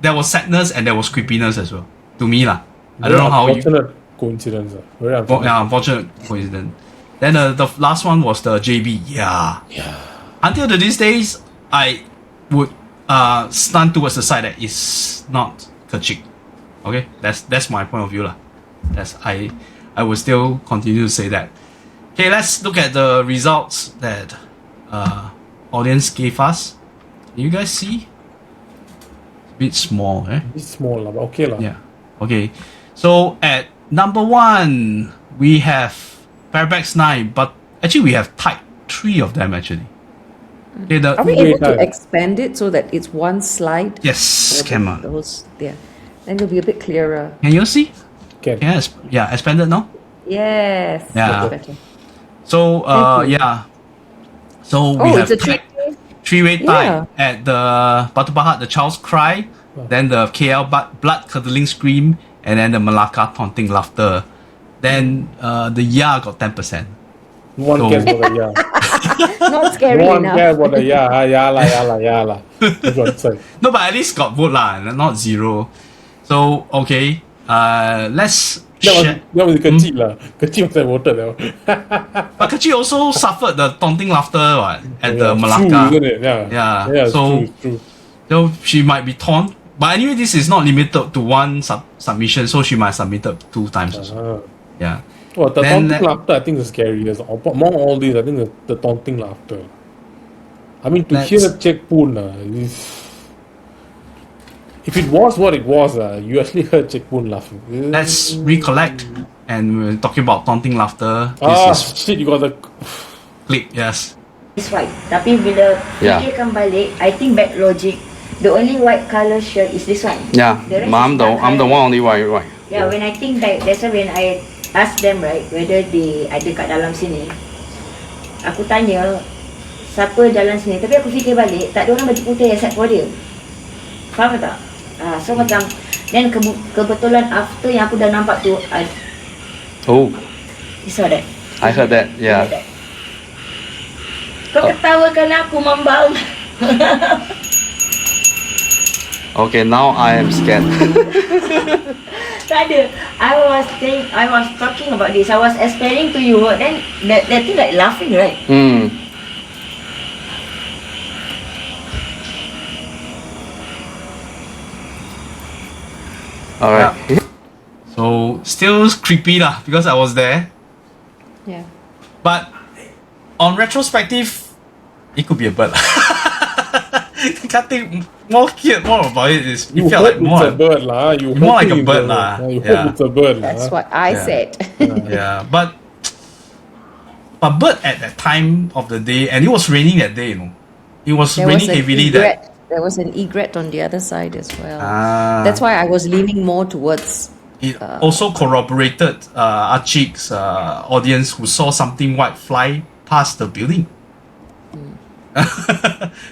there was sadness and there was creepiness as well. To me lah. I don't know how you. Unfortunate coincidence. Very unfortunate. Yeah, unfortunate coincidence. Then the last one was the JB. Yeah. Until these days, I would stand towards the side that is not Kachik. Okay, that's my point of view lah. I will still continue to say that. Okay, let's look at the results that audience gave us. Can you guys see? It's a bit small, eh? It's small, but okay lah. Yeah. Okay. So at number 1, we have Parabex 9, but actually we have typed 3 of them actually. Okay, Are we able to expand it so that it's one slide? Yes, camera. Then it'll be a bit clearer. Can you see? Can. Yeah, expanded now? Yes. Yeah. That's better. So yeah. So we have it's a three-way tie at the Batu Pahat, the child's cry, then the KL blood curdling scream, and then the Malacca taunting laughter. Then the got 10%. No one cares about the Not scary No one enough. cares about the yeah. No, but at least got vote lah, not 0. So okay, let's. That was kecil lah. Kecil was voted lah. But Kecil also suffered the taunting laughter at the Malacca. True, isn't it? Yeah. So, true. so she might be taunt But anyway, this is not limited to one submission, so she might submit it 2 times. Yeah. Well, the Then taunting laughter, I think, is scariest. Among all these, I think the taunting laughter. I mean, to hear a check poon, if it was what it was, you actually heard check poon laughing. Let's recollect. And we're talking about taunting laughter. Shit, you got the click, yes. It's white. Tapi bila fikirkan balik, I think back logic, the only white color shirt is this one. Yeah, The rest I'm is the dark I'm the colour. one only white. Yeah, when I think back, that's why when I ask them, right, whether they ada kat dalam sini, aku tanya siapa dalam sini, tapi aku fikir balik, tak ada orang baju putih except for dia. Faham tak? So macam, then kebetulan after yang aku dah nampak tu, Oh, you saw that? I heard that. Yeah. Kau ketawakan aku, Mambang. Okay, now I am scared. Tak ada. I was talking about this. I was explaining to you. Then that thing like laughing, right? Alright. So still creepy lah because I was there. Yeah. But on retrospective, it could be a bird. Can't think more about it. Is you it felt hope like more it's a bird lah. You more like hoping a bird it's lah. You Yeah. hope it's a bird That's lah. what I Yeah. said. Yeah, but bird at that time of the day, and it was raining that day. It was There raining was an heavily. egret. There was an egret on the other side as well. That's That's why I was leaning more towards. it also corroborated Achik's audience who saw something white fly past the building.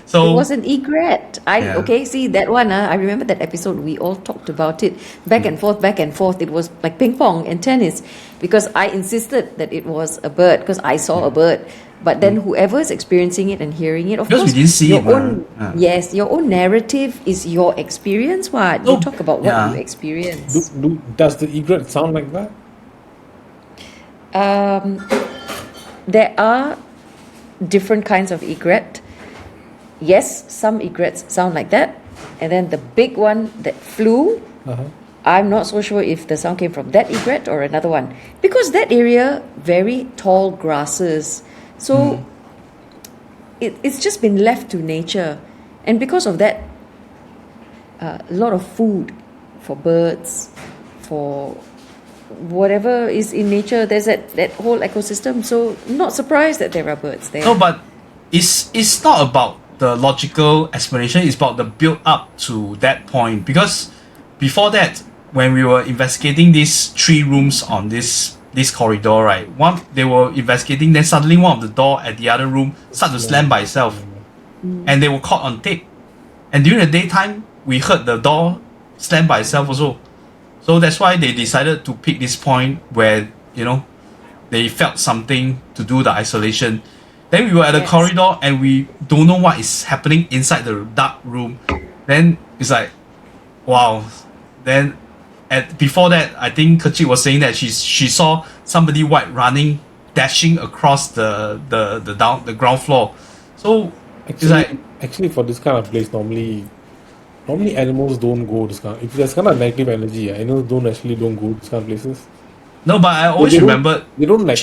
So It was an egret. Yeah. Okay, see that one. I remember that episode. We all talked about it back and forth, back and forth. It was like ping pong and tennis because I insisted that it was a bird because I saw a bird. But then whoever is experiencing it and hearing it, of Because course, we didn't see your it, own yes, your own narrative is your experience. What No, you talk about, what yeah. you experience. Does the egret sound like that? There are different kinds of egret. Yes, some egrets sound like that, and then the big one that flew. I'm not so sure if the sound came from that egret or another one because that area very tall grasses, so it's just been left to nature, and because of that, a lot of food for birds, for whatever is in nature. There's that whole ecosystem, so not surprised that there are birds there. no, but it's not about the logical explanation. It's about the build up to that point because before that, when we were investigating these 3 rooms on this corridor, right? They were investigating, then suddenly one of the door at the other room started to slam by itself, and they were caught on tape. And during the daytime, we heard the door slam by itself also. So that's why they decided to pick this point where they felt something to do the isolation. Then we were at the Yes. corridor and we don't know what is happening inside the dark room. Then it's like, wow. Then before that, I think Kachik was saying that she saw somebody white running, dashing across the ground floor. So it's like Actually, for this kind of place, normally animals don't go this kind. If there's kind of negative energy, animals don't go this kind of places. no, but I always They don't- remember. They don't like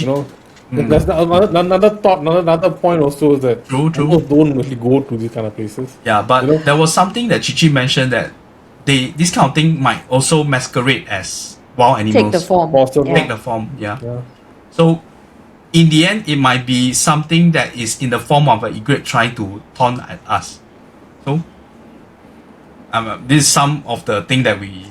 There's another thought, another point also is that True. animals don't really go to these kind of places. Yeah, but there was something that Chichi mentioned that this kind of thing might also masquerade as wild animals. Take the form. Possibly. Take the form, yeah. Yeah. So, in the end, it might be something that is in the form of an egret trying to taunt at us. So, this is some of the thing that we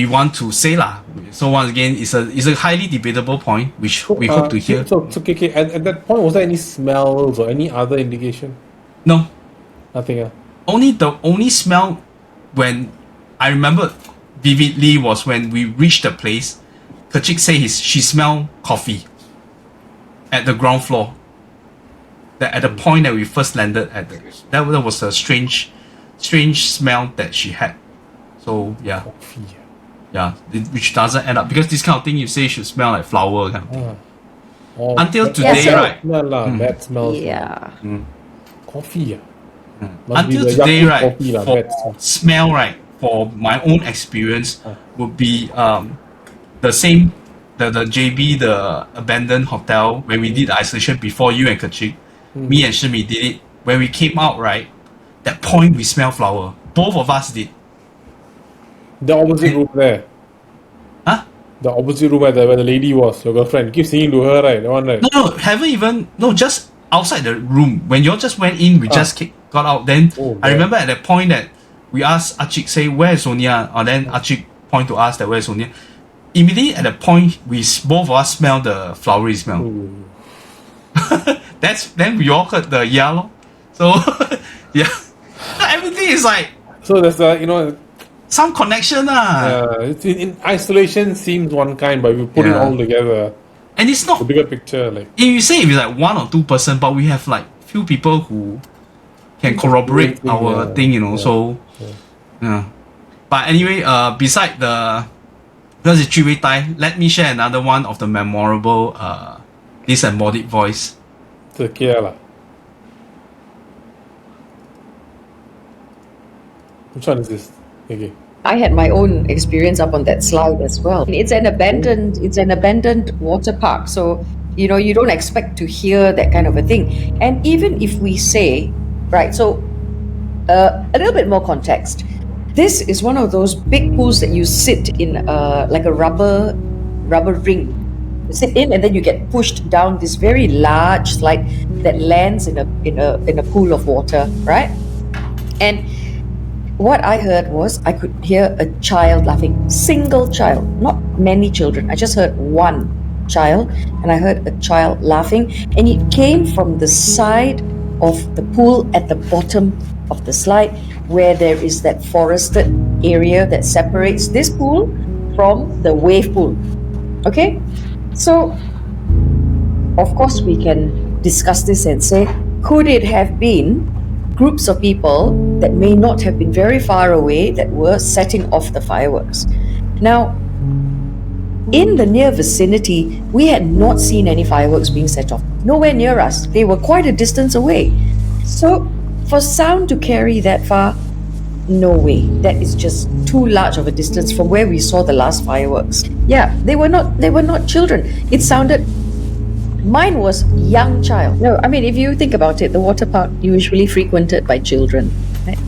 want to say lah. So once again, it's a highly debatable point, which we hope to hear. So okay. At that point, was there any smells or any other indication? No, Nothing. the only smell when I remember vividly was when we reached the place. Kachik said she smelled coffee at the ground floor. That at the point that we first landed that was a strange smell that she had. So yeah, Coffee. which doesn't end up because this kind of thing you say should smell like flower kind of thing. Oh, Until that- today, so- right? Smell lah. That smells. Yeah. Coffee. Must be Until the today, Yakult right, coffee lah, for best. smell, right, for my own experience, would be the same, the JB, the abandoned hotel, where we did the isolation before you and Kachik. Me and Shimi did it. When we came out, right, that point we smell flower. Both of us did. The opposite room there. Huh? The opposite room where the lady was, your girlfriend. Keep singing to her, right? The one, right? No, haven't even. No, just outside the room. When you all just went in, we just got out. Then I remember at that point that we asked Achik, say, where is Sonia? Or then Achik point to us that where is Sonia. Immediately at the point, both of us smell the flowery smell. Then we all heard the yellow. So yeah, everything is like. So there's some connection it's in isolation seems one kind, but if you put it all together, and it's not the bigger picture. Like if it's like 1 or 2 person, but we have like few people who can corroborate our thing, So yeah. But anyway, beside because it's 3-way tie, let me share another one of the memorable disembodied voice. it's okay lah. Which one is this? Okay. I had my own experience up on that slide as well. It's an abandoned water park, so you don't expect to hear that kind of a thing. And even if we say, right, so a little bit more context. This is one of those big pools that you sit in, like a rubber ring. You sit in, and then you get pushed down this very large slide that lands in a pool of water, right? And what I heard was I could hear a child laughing, single child, not many children. I just heard one child, and I heard a child laughing, and it came from the side of the pool at the bottom of the slide, where there is that forested area that separates this pool from the wave pool. Okay? So, of course, we can discuss this and say, could it have been groups of people that may not have been very far away that were setting off the fireworks? Now, in the near vicinity, we had not seen any fireworks being set off. Nowhere near us. They were quite a distance away. So, for sound to carry that far, no way. That is just too large of a distance from where we saw the last fireworks. Yeah, they were not children. It sounded. Mine was young child. No, I mean, if you think about it, the water park usually frequented by children, right?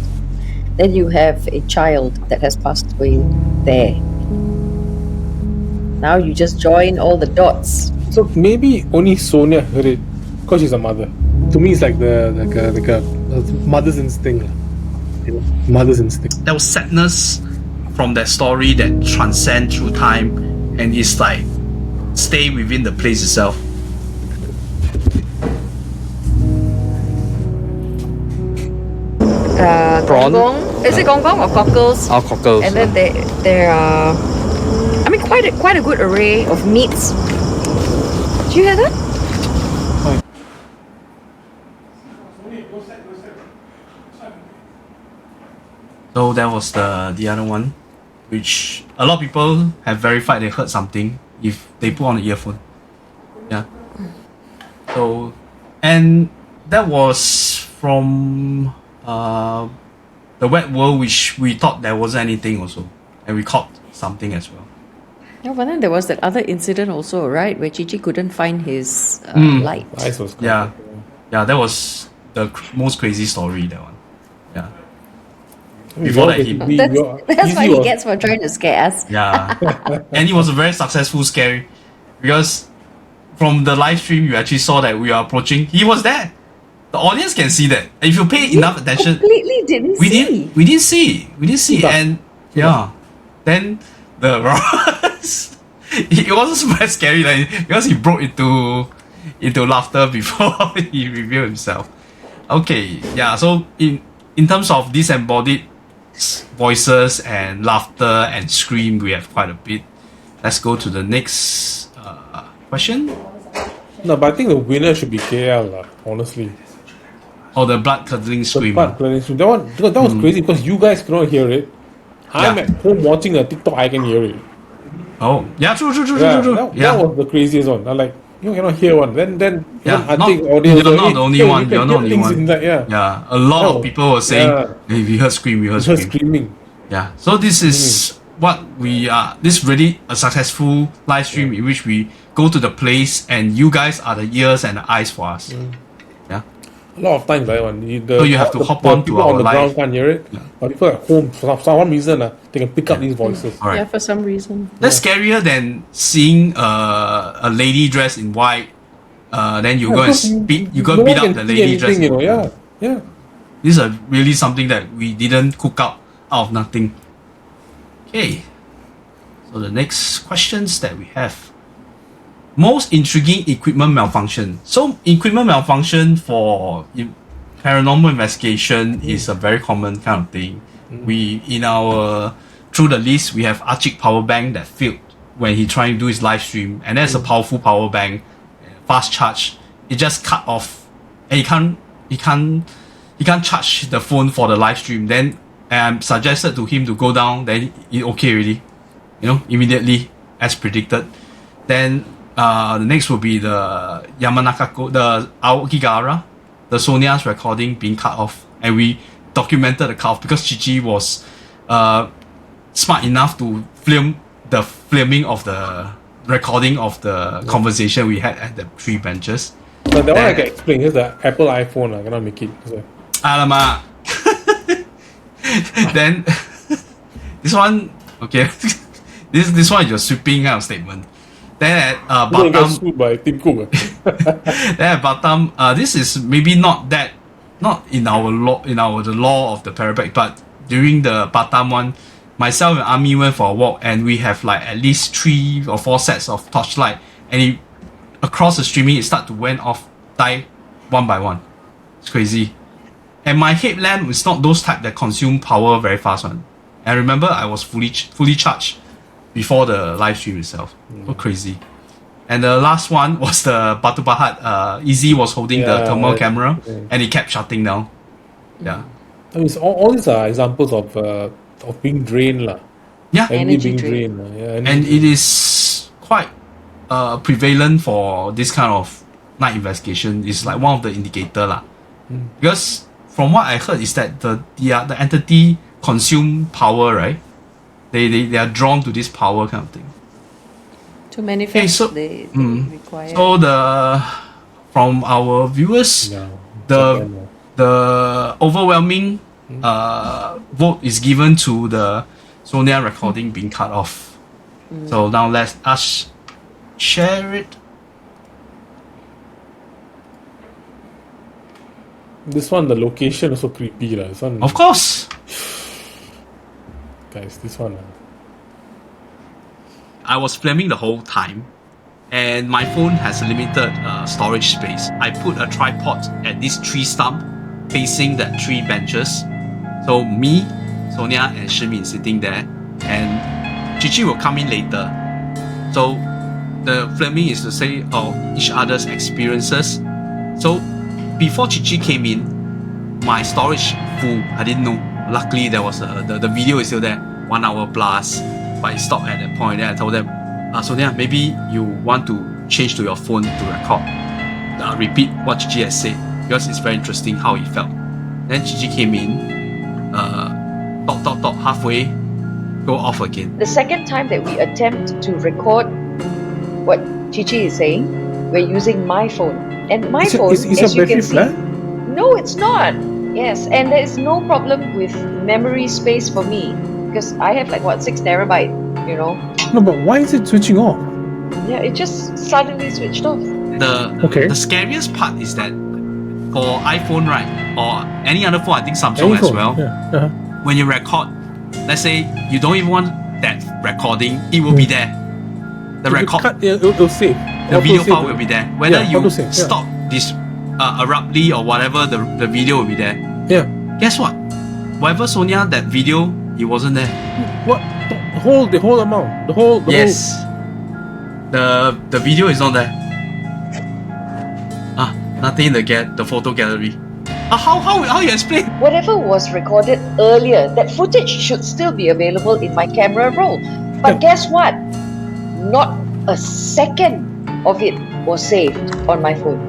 Then you have a child that has passed away there. Now you just join all the dots. So maybe only Sonia heard it because she's a mother. To me, it's like a mother's instinct. Mother's instinct. There was sadness from that story that transcend through time and is like stay within the place itself. Prawn? Gonggong. Is it gonggong or cockles? Oh, cockles. And then there are, I mean, quite a good array of meats. Do you hear that? So that was the other one, which a lot of people have verified they heard something if they put on the earphone. Yeah. So, and that was from the wet world, which we thought there wasn't anything also, and we caught something as well. Yeah, but then there was that other incident also, right, where Cici couldn't find his light. Ice was cold. Yeah, that was the most crazy story. That one. Yeah. Before that, That's what he gets for trying to scare us. Yeah, and it was a very successful scare because from the live stream you actually saw that we are approaching. He was there. The audience can see that. If you pay enough attention, Completely didn't see. We didn't see, and then the it wasn't super scary like, because he broke into laughter before he revealed himself. Okay, yeah. So in terms of disembodied voices and laughter and scream, we have quite a bit. Let's go to the next question. No, but I think the winner should be KL, honestly. Or the blood curdling scream. That was crazy because you guys cannot hear it. I'm at home watching a TikTok, I can hear it. Oh, yeah, true. That was the craziest one. You cannot hear one. Then Yeah, I not, think audio. you're not the only one. You're not the only one. Inside, yeah. Yeah, a lot of people were saying, hey, we heard scream, we heard Just scream. screaming. Yeah, so this is what we are. This is really a successful live stream in which we go to the place and you guys are the ears and the eyes for us. Yeah. A lot of times, right? So you have to hop on to people our on the live. ground can't hear it. But people at home, for some reason, they can pick up these voices. All right. Yeah, for some reason. That's scarier than seeing a lady dressed in white. Then you go and beat up the lady dressed in white. Yeah. This is really something that we didn't cook up out of nothing. Okay. So the next questions that we have. Most intriguing equipment malfunction. So equipment malfunction for paranormal investigation is a very common kind of thing. We through the list we have Archik power bank that failed when he tried to do his live stream, and that's a powerful power bank, fast charge. It just cut off, and he can't charge the phone for the live stream. Then suggested to him to go down. Then it okay already, immediately as predicted. Then the next will be the Yamanaka, the Aokigahara, the Sonia's recording being cut off, and we documented the cut off because Cici was smart enough to film the filming of the recording of the conversation we had at the 3 benches. But that one I can explain. Here's the Apple iPhone. I cannot make it. Alamak. Then this one, okay. this one is your sweeping kind of statement. Then at Batam, by Tim Cook. then at Batam, this is maybe not in our law, the law of the Parabex, but during the Batam one, myself and Ami went for a walk, and we have like at least 3 or 4 sets of torchlight, and across the streaming it start to went off, die one by one. It's crazy. And my headlamp is not those type that consume power very fast one. And remember, I was fully charged before the live stream itself. So crazy. And the last one was the Batu Pahat. Easy was holding the thermal camera, and it kept shutting down. Yeah. I mean, all these are examples of being drained, lah. Yeah. Energy being drain. drained. Yeah, And it is quite prevalent for this kind of night investigation. It's like one of the indicator lah. Because from what I heard is that the entity consume power, right? They are drawn to this power kind of thing. To manifest, so- they require. So from our viewers, the overwhelming vote is given to the Sonia recording being cut off. So now let us share it. This one, the location also creepy, lah. This one, Of course. guys, this one. I was filming the whole time, and my phone has limited storage space. I put a tripod at this tree stump facing the 3 benches. So me, Sonia, and Shimin sitting there, and Cici will come in later. So the filming is to say each other's experiences. So before Cici came in, my storage full. I didn't know. Luckily, there was the video is still there, 1 hour plus, but it stopped at that point. Then I told them, Sonia, maybe you want to change to your phone to record. Repeat what Cici has said, because it's very interesting how it felt. Then Cici came in, talk, halfway, go off again. The second time that we attempt to record what Cici is saying, we're using my phone. And my phone, is as your you can battery see, flat? no, it's not. Yes, and there is no problem with memory space for me because I have like 6 terabyte, No, but why is it switching off? Yeah, it just suddenly switched off. The scariest part is that for iPhone, right, or any other phone, I think Samsung as well, when you record, let's say you don't even want that recording, it will be there. The record, it'll save. the video file will be there. Whether you auto-save, stop this abruptly or whatever, the video will be there. Yeah. Guess what? Whatever Sonia, that video, it wasn't there. What? The whole amount. The whole. Yes. The video is not there. Nothing in the photo gallery. How you explain? Whatever was recorded earlier, that footage should still be available in my camera roll. But guess what? Not a second of it was saved on my phone.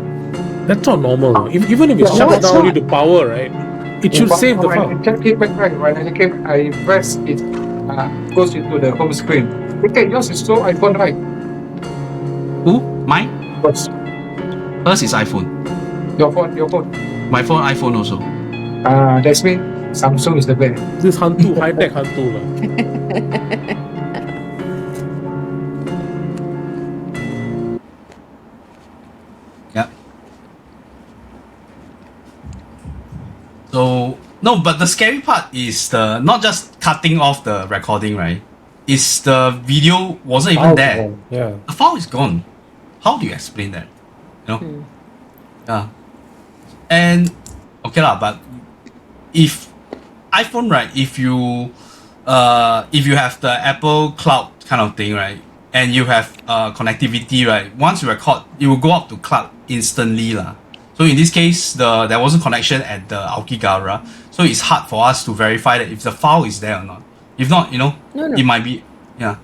That's not normal. Even if it No, shuts it's down not. due to power, right? It should save the When file. I check it back, right? When I check it, I press it, goes into the home screen. Okay, yours is still iPhone, right? Who? Mine? What's First is iPhone. your phone? Your phone. My phone, iPhone also. That's mean Samsung is the best. This hantu, high-tech hantu lah. Yeah. So no, but the scary part is the not just cutting off the recording, right? Is the video wasn't even File's there. gone. Yeah. The file is gone. How do you explain that? You know? Yeah. And okay lah, but if iPhone, right, if you have the Apple Cloud kind of thing, right, and you have connectivity, right, once you record, it will go up to cloud instantly lah. So in this case, there wasn't connection at the Aokigahara, so it's hard for us to verify that if the file is there or not. If not, you know, No. it might be, yeah.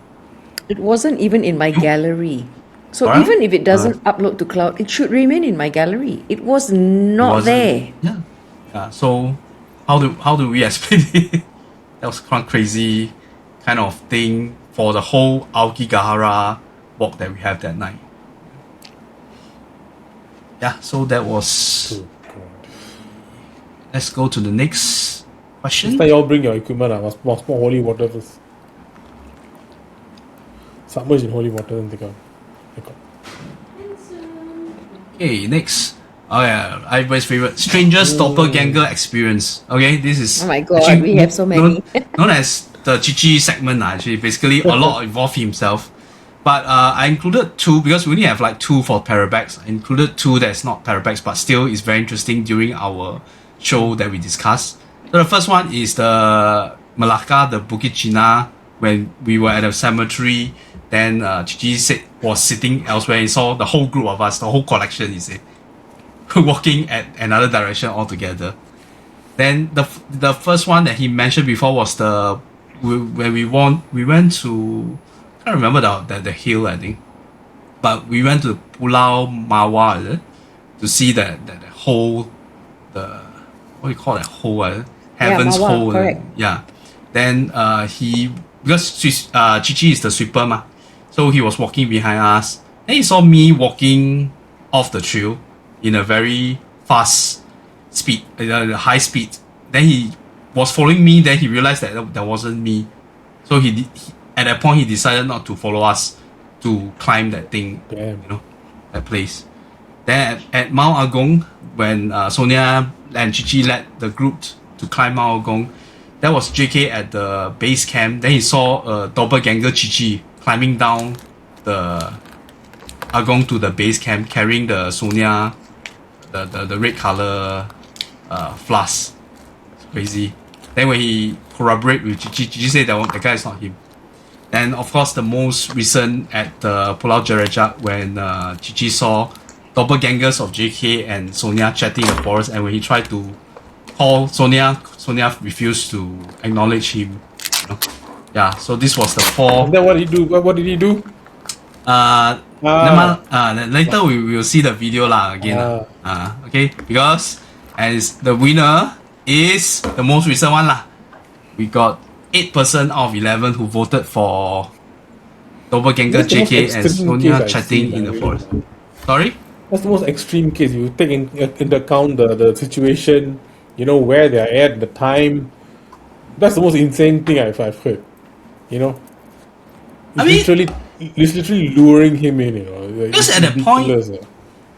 It wasn't even in my gallery. So Alright. even if it doesn't upload to cloud, it should remain in my gallery. It was not Wasn't- there. Yeah. Yeah. So how do we explain it? That was quite crazy kind of thing for the whole Aokigahara walk that we have that night. Yeah, so that was Oh, God. let's go to the next question. Next time you all bring your equipment, must pour holy water first. Submerge in holy water and take out. Okay, next. Oh yeah, everybody's favorite. Strangest Doppelganger experience. Okay, this is Oh my God, we have so many. known as the Cici segment actually. Basically a lot involve himself. But I included two because we only have like two for Parabex. I included two that's not Parabex but still is very interesting during our show that we discussed. So the first one is the Malacca, the Bukit China, when we were at a cemetery. Then Cici was sitting elsewhere. He saw the whole group of us, the whole collection, you see, walking at another direction altogether. Then the first one that he mentioned before was when we went to, I can't remember the hill, I think, but we went to Pulau Mawa, is it? To see the hole, what do you call that hole? Heaven's Mawa, hole. correct. Yeah. Then because Cici is the sweeper ma, so he was walking behind us. Then he saw me walking off the trail in a very fast speed, high speed. Then he was following me. Then he realized that wasn't me. So at that point he decided not to follow us to climb that thing. Damn. You know, that place. Then at Mount Agong, when Sonia and Cici led the group to climb Mount Agong, that was JK at the base camp. Then he saw a Doppelganger Cici climbing down the Agong to the base camp, carrying the Sonia, the red color flask. It's crazy. Then when he corroborate with Cici said that the guy is not him. Then of course the most recent at the Pulau Jerejak when Cici saw doppelgangers of JK and Sonia chatting in the forest, and when he tried to call Sonia refused to acknowledge him. You know? Yeah, so this was the four. And then what did he do? What did he do? Later we will see the video lah again. Okay, because as the winner is the most recent one lah. We got 8% out of 11 who voted for Doppelganger That's the most JK and extreme Sonia case I've chatting seen, in the really. forest. Sorry? That's the most extreme case. You take into account the situation, you know, where they're at, the time. That's the most insane thing I've heard. You know? It's literally luring him in, you know. Like, Because it's at that point, ridiculous,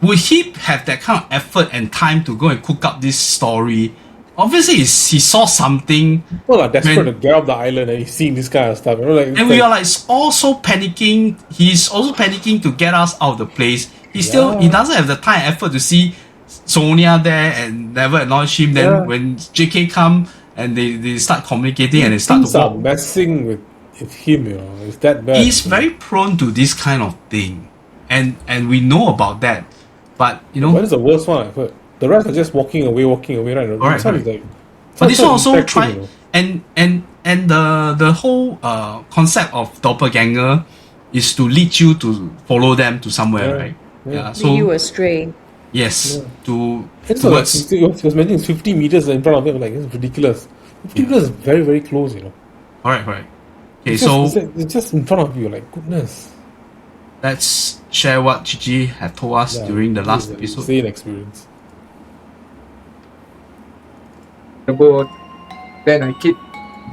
would he have that kind of effort and time to go and cook up this story? Obviously, he saw something. People are desperate when- to get off the island and he's seeing this kind of stuff. You know, like, it's And we are like also panicking. He's also panicking to get us out of the place. He doesn't have the time and effort to see Sonia there and never acknowledge him. Then when JK come and they start communicating and they start things to are walk, messing with him, you know. It's that bad. he's very prone to this kind of thing, and we know about that. But you know, What is the worst one I've heard? The rest are just walking away, right? Correct, This one is like, but this one also infecting, try you know. and the whole concept of doppelganger is to lead you to follow them to somewhere, right? Yeah. Lead you astray. Yes, to It's towards. he was mentioning 50 meters in front of him. Like, it's ridiculous. 50 meters is very, very close, you know. Correct. Okay, It's it's just in front of you. Like, goodness. let's share what Cici had told us during the last episode. Insane experience. The boat. Then I keep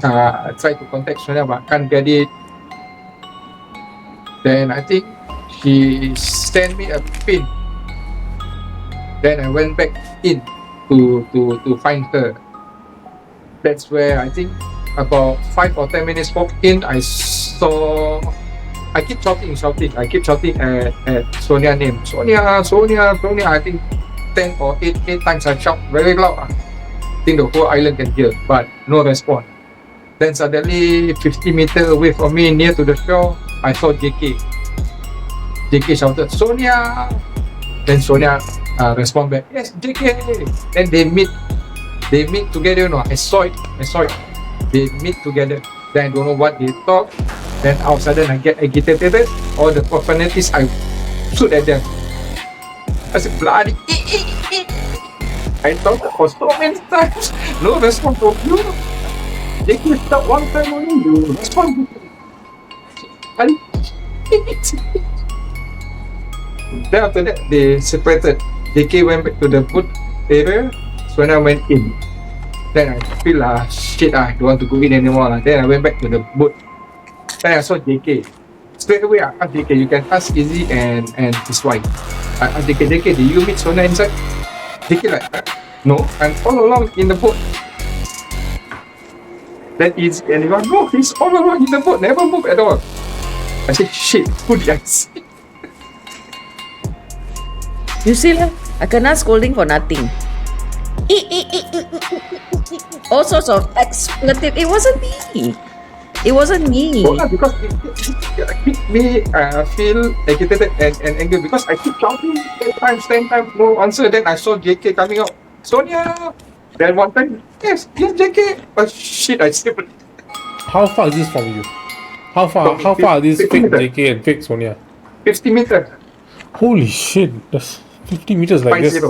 try to contact Sonia but can't get it. Then I think she sent me a pin. Then I went back in to find her. That's where I think about 5 or 10 minutes walk in, I keep shouting. I keep shouting at Sonia name. Sonia. I think 10 or 8 times I shout very loud. I think the whole island can hear, but no response. Then suddenly 50 meters away from me, near to the shore, I saw JK. JK shouted, Sonia! Then Sonia respond back, yes, JK! Then they meet together, you know, I saw it. They meet together. Then I don't know what they talk. Then all of a sudden I get agitated. All the profanities, I shoot at them. I said, bloody I talked for so many times. No response from you. JK stop one time only, you respond. Then after that, they separated. JK went back to the boat area, Sonia went in. Then I feel shit, I don't want to go in anymore. Then I went back to the boat. Then I saw JK. Straight away I asked JK, you can ask Izzy and his wife. I asked JK, did you meet Sonia inside? JK like, no, I'm all along in the boat. Then Izzy and he goes, no, he's all along in the boat, never move at all. I said, shit, who did I see? You see lah, I kena scolding for nothing. All sorts of expletive. It wasn't me. Oh, because it makes me feel agitated and angry because I keep shouting 10 times, no answer. Then I saw JK coming out. Sonia! Then one time, yes, JK. Oh shit, I still. How far is this from you? How far are these fake JK and fake Sonia? 50 meters. Holy shit, that's 50 meters like this.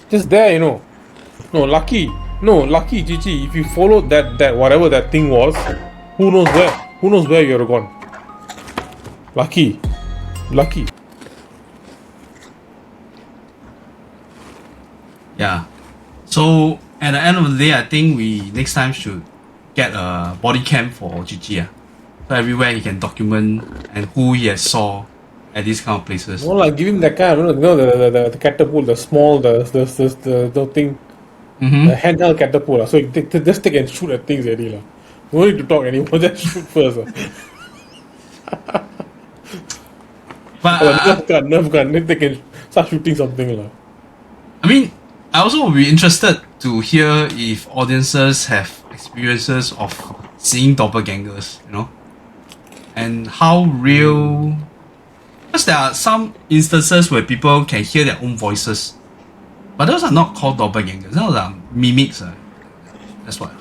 Just there, you know. No, lucky, Cici. If you followed that whatever that thing was, who knows where you're gone. Lucky. Yeah. So at the end of the day, I think we next time should get a body cam for Cici. So everywhere he can document and who he has saw at these kind of places. More like give him that kind of, you know, the catapult, the small, the thing, the handheld catapult. So you just take and shoot at things already. No need to talk anymore, just shoot first. But Nerf gun, then they can start shooting something. I mean, I also would be interested to hear if audiences have experiences of seeing doppelgangers, you know, and how real. Because there are some instances where people can hear their own voices, but those are not called doppelgangers. Those are mimics. That's what.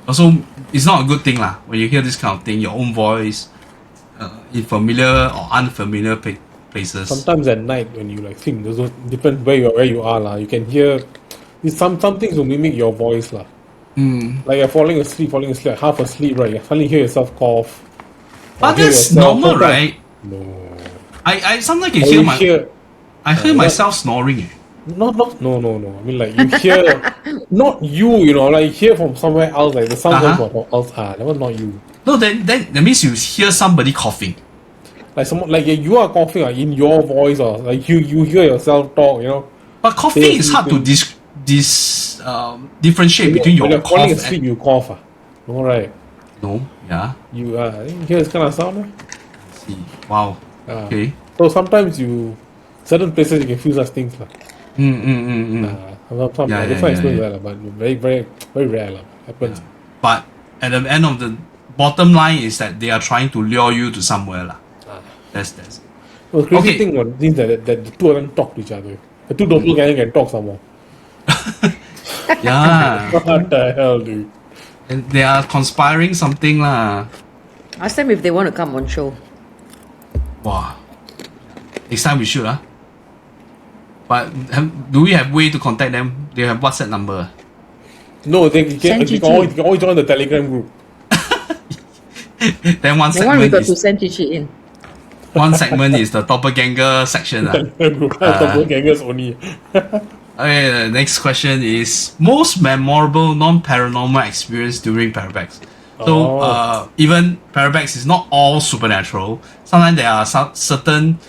Also, it's not a good thing lah when you hear this kind of thing, your own voice, in familiar or unfamiliar places. Sometimes at night when you like think, those depends where you are lah. You can hear some things will mimic your voice lah. Like you're falling asleep, half asleep, right? You suddenly hear yourself cough. But that's normal, right? No. I sometimes can hear I hear myself snoring. No. I mean, like you hear, not you know, like you hear from somewhere else, like the sound comes from else. That was not you. No, then that means you hear somebody coughing. Like someone, like you are coughing in your voice, or like you hear yourself talk, you know. But coughing is hard to differentiate between your cough falling asleep, you cough. No, right? No, yeah. You hear this kind of sound. I see. Wow. Okay. So sometimes certain places you can feel such things. Some different experience, but very, very, very rare. Happens. Yeah. But at the end of the bottom line is that they are trying to lure you to somewhere. That's the crazy thing was that the two of them talk to each other. The two doppelgangers can talk some more. Yeah. What the hell, dude? And they are conspiring something lah. Ask them if they want to come on show. Wow. Next time we should, huh? But do we have way to contact them? They have WhatsApp number. No, they can Send always join the Telegram group. Then one The one we segment got to is send Cici in. the Doppelganger section. Telegram group. Doppelgangers only. Okay, the next question is most memorable non-paranormal experience during Parabex. So even Parabex is not all supernatural. Sometimes there are some certain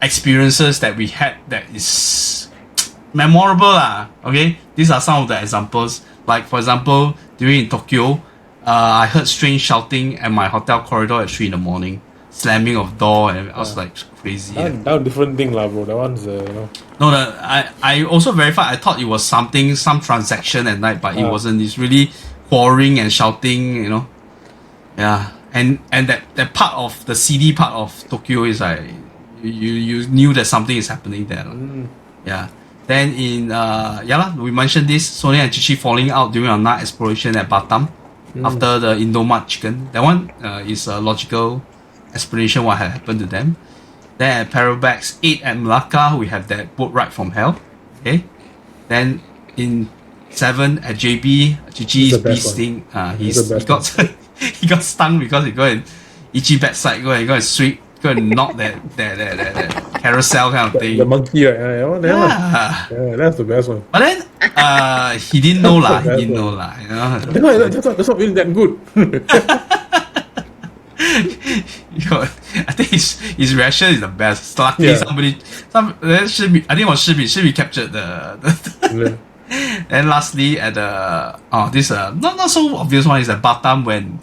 experiences that we had that is memorable lah. Okay, these are some of the examples. Like for example, during in Tokyo, I heard strange shouting at my hotel corridor at 3 in the morning, slamming of door, and I was like crazy. That different thing lah, bro. That one's No, I also verified. I thought it was some transaction at night, but it wasn't. It's really quarreling and shouting, Yeah, and that part of the CD part of Tokyo is like you knew that something is happening there. Yeah. Then we mentioned this Sonia and Cici falling out during our night exploration at Batam after the Indomart chicken. That one is a logical explanation what had happened to them. Then at Parabex 8 at Malacca, we have that boat ride from hell. Okay. Then in 7 at JB, Cici is bee sting. He got stung because he go and itchy backside, go and sweep, go and knock that carousel kind of thing. the monkey, right? Yeah, that's the best one. But then he didn't know lah. He didn't know lah. That's not really that good. I think his reaction is the best. Luckily, that should be. I think it should be captured. And lastly, at the this not so obvious one is at Batam when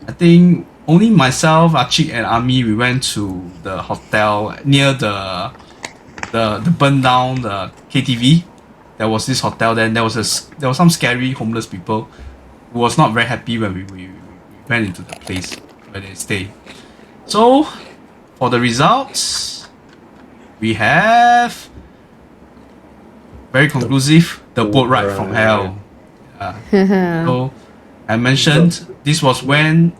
I think only myself, Achik and Ami, we went to the hotel near the burn down the KTV. There was this hotel. Then there was some scary homeless people who was not very happy when we went into the place where they stay. So for the results, we have very conclusive the boat ride from hell. So I mentioned this was when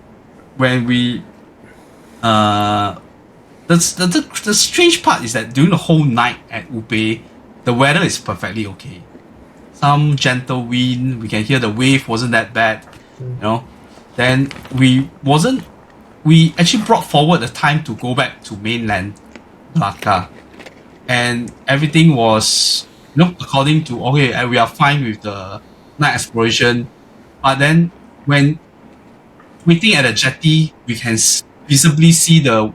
we the strange part is that during the whole night at Ube, the weather is perfectly okay. Some gentle wind, we can hear the wave wasn't that bad, Then we actually brought forward the time to go back to mainland Malacca, and everything was according to and we are fine with the night exploration. But then when waiting at the jetty, we can visibly see the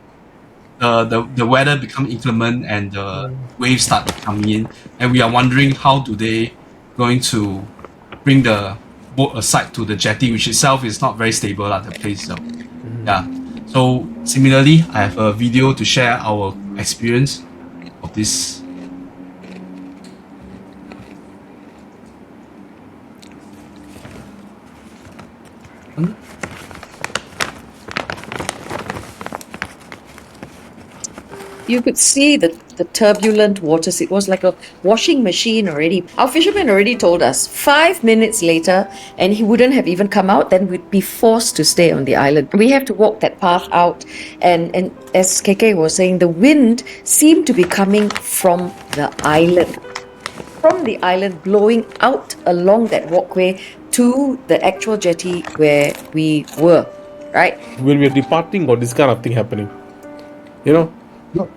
weather become inclement and the waves start coming in, and we are wondering how do they going to bring the boat aside to the jetty, which itself is not very stable the place itself. Yeah. So similarly, I have a video to share our experience of this. You could see the turbulent waters. It was like a washing machine already. Our fisherman already told us 5 minutes later, and he wouldn't have even come out, then we'd be forced to stay on the island. We have to walk that path out, and as KK was saying, the wind seemed to be coming from the island. From the island, blowing out along that walkway to the actual jetty where we were, right? When we are departing, got this kind of thing happening.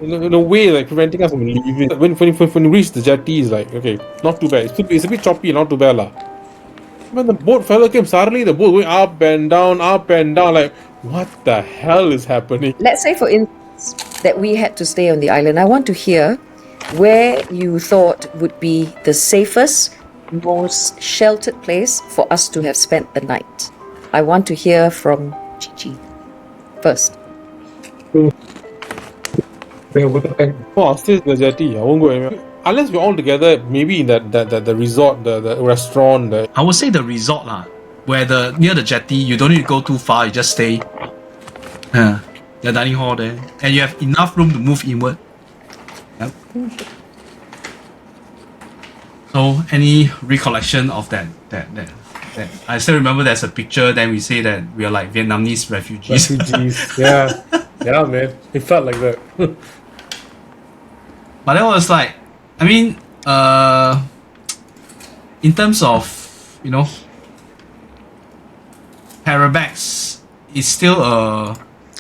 In a way, like preventing us from leaving. When we reach the jetty, it's like, okay, not too bad. It's a bit choppy, not too bad lah. When the boat fella came, suddenly the boat going up and down, like, what the hell is happening? Let's say, for instance, that we had to stay on the island. I want to hear where you thought would be the safest, most sheltered place for us to have spent the night. I want to hear from Cici first. I'll stay at the jetty. I won't go anywhere. Unless we're all together, maybe in the resort, the restaurant. I would say the resort where near the jetty, you don't need to go too far, you just stay. The dining hall there. And you have enough room to move inward. Yep. So any recollection of that? I still remember there's a picture, then we say that we are like Vietnamese refugees. Yeah. Yeah, man. It felt like that. But that was like, I mean, in terms of, you know, Parabex is still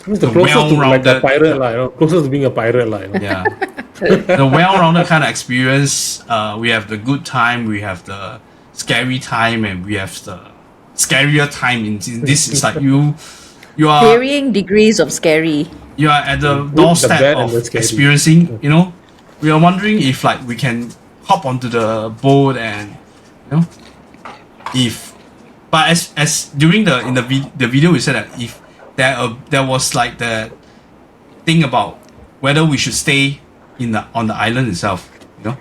It's the a closest to like a well-rounded, pirate, you know, closest to being a pirate, you know. yeah, the well-rounded kind of experience. We have the good time, we have the scary time, and we have the scarier time. In this, is like you are Varying degrees of scary. you are at the Good, the doorstep bad, and of the scary. experiencing. You know, we are wondering if like we can hop onto the boat and, you know, if. But as during the video we said that if there was like the thing about whether we should stay on the island itself, you know,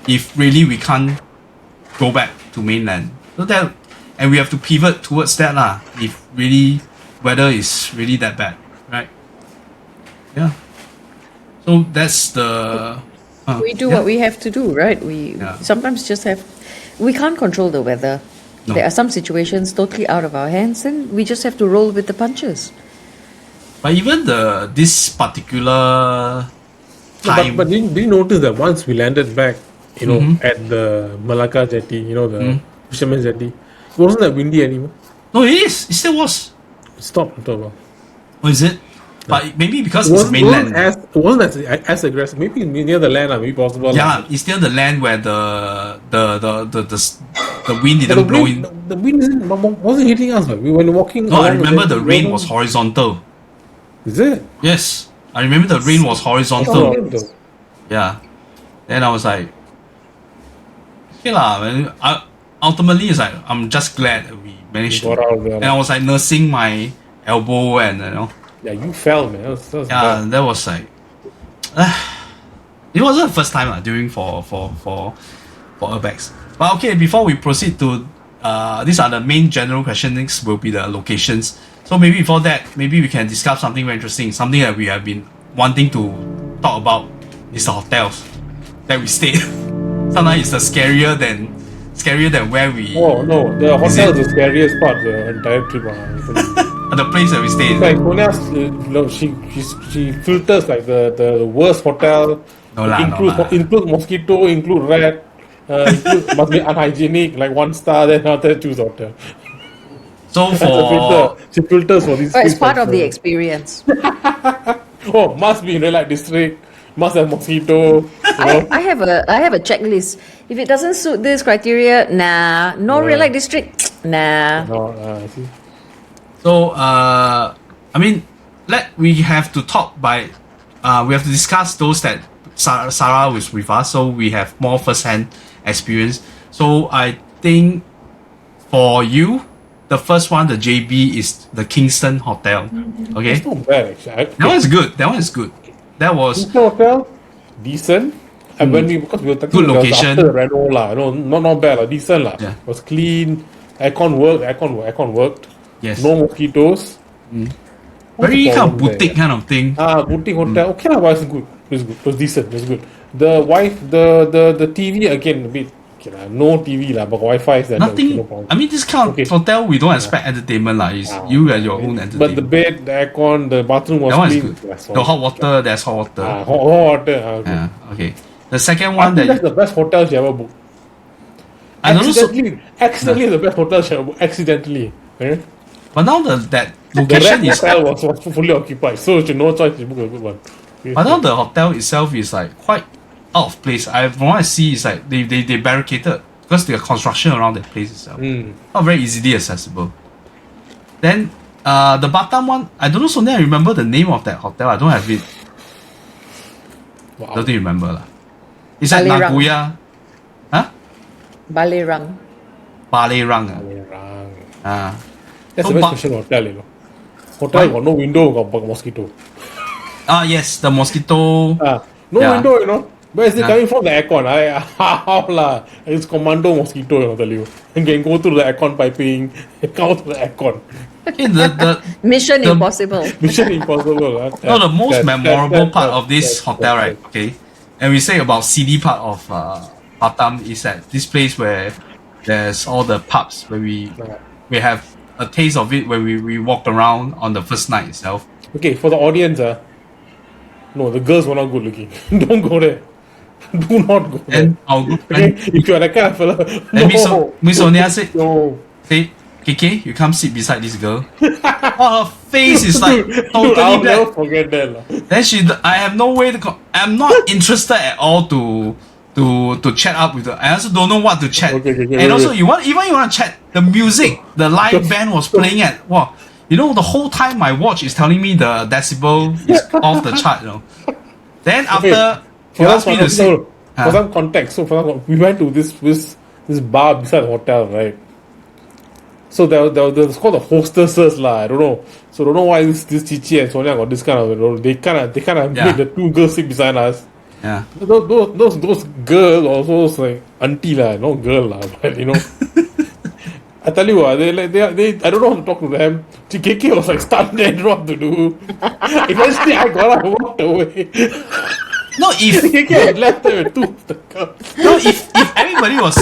if really we can't go back to mainland, so that, and we have to pivot towards that lah. If really weather is really that bad, right? Yeah. So that's the. We do yeah. what we have to do, right? We Yeah. sometimes just have. We can't control the weather. No. There are some situations totally out of our hands, and we just have to roll with the punches. But even this particular time, But didn't you notice that once we landed back, you know, Mhm. at the Malacca jetty, you know, the fisherman's jetty, it wasn't that windy anymore. no, it is. It still was. It stopped after a while. Oh, is it? But maybe because It it's wasn't, mainland. it wasn't as aggressive. Maybe near the land, maybe possible. Yeah, it's near the land where the wind But didn't blow in. the wind wasn't hitting us. Like. We were walking. No, I along remember the rain wasn't- was horizontal. Is it? Yes, I remember the rain was horizontal. Yeah. Then I was like, okay lah. Man. Ultimately, it's like I'm just glad that we managed to. Got out of there. And I was like nursing my elbow, and you know, Yeah, you fell, man. That was yeah, bad. that was like, it wasn't the first time during for Urbex. But okay, before we proceed to these are the main general questions. Will be the locations. So maybe before that, maybe we can discuss something very interesting, something that we have been wanting to talk about. Is the hotels that we stayed. Sometimes it's scarier than where we Oh no, the Is hotel it- is the scariest part of the entire trip. the place that we stayed. Like Sonia's, she filters like the worst hotel. No lah, Include mosquito, include rat, must be unhygienic, like 1 star. Then after that choose hotel. So That's a for filter. She filters for these. But it's things part like of the experience. Oh, must be in red light district. Must have mosquito. You know. I have a checklist. If it doesn't suit this criteria, nah. No red light district, nah. No, see. So I mean, we have to talk by we have to discuss those that Sarah was with us, so we have more first-hand experience. So I think for you, the first one, the JB, is the Kingston Hotel. Okay, It's not bad actually. that one is good. That one is good. That was Kingston Hotel, decent. And when because we were talking Good about location. after the reno lah, no, not bad lah, decent lah. Yeah. It was clean. Aircon worked. yes, No mosquitoes. What's very the kind of problem boutique there? kind of thing. Boutique hotel. Okay lah, but it's good. It's good. It was decent. It's good. The TV again a bit. Okay lah, no TV lah, but Wi-Fi is there. Nothing. Okay, no problem. I mean, this kind of Okay. hotel we don't expect entertainment lah. It's you and your own entertainment. But the bed, the aircon, the bathroom was that one is clean. good. That's The all. hot water, there's hot water. Hot water. Okay. Yeah, okay. The second I one think that's that the best hotel she ever booked. I don't know. Accidentally the best hotel she ever booked. Accidentally. Eh? But now that The location red is. hotel was fully occupied, so she no choice to book a good one. But now the hotel itself is like quite out of place. From what I see, is like they barricaded because the construction around the place itself not very easily accessible. Then the Batam one, I don't know. So I remember the name of that hotel. I don't have it. Wow. Don't think you remember lah. It's at Balerang. Nagoya. Huh? Balerang. Balerang. That's So the best Ba- special hotel, you know. Hotel got no window, got mosquito. Yes, the mosquito. No Yeah. window, you know. Where is it Yeah. coming from? The aircon. How lah? It's commando mosquito, you know, tell you. And can go through the aircon piping, come through the aircon. Okay, the Mission The- Impossible. Mission impossible. No, the most memorable part of this hotel, right? Right. Okay, and we say about CD part of Batam is that this place where there's all the pubs where we have a taste of it when we walked around on the first night itself. Okay, for the audience, no, the girls were not good looking. Don't go there. Do not go there. And our group Okay, friend, if you're that kind of fella, then no, Miss Sonia said, no. "Hey, KK, you come sit beside this girl." Oh, her face is like Dude, totally I'll black. never forget that. Lah. Then I have no way to. I'm not interested at all to chat up with her. I also don't know what to chat. Okay, and also, wait. you want to chat the music. The live band was playing at wow. You know, the whole time my watch is telling me the decibel is off the chart. You know. Then after you asked me to sit. For some context, we went to this bar beside the hotel, right? So there was called the hostesses lah. I don't know. So don't know why this Cici and Sonia got this kind of they kind of made the two girls sit beside us. Yeah. Those girls also like auntie lah, no girl lah, but you know. I tell you what, they I don't know how to talk to them. KK was like stunned there, don't know what to do. Eventually I got up and walked away. No, if KK had left there with two of the girls. no, if everybody was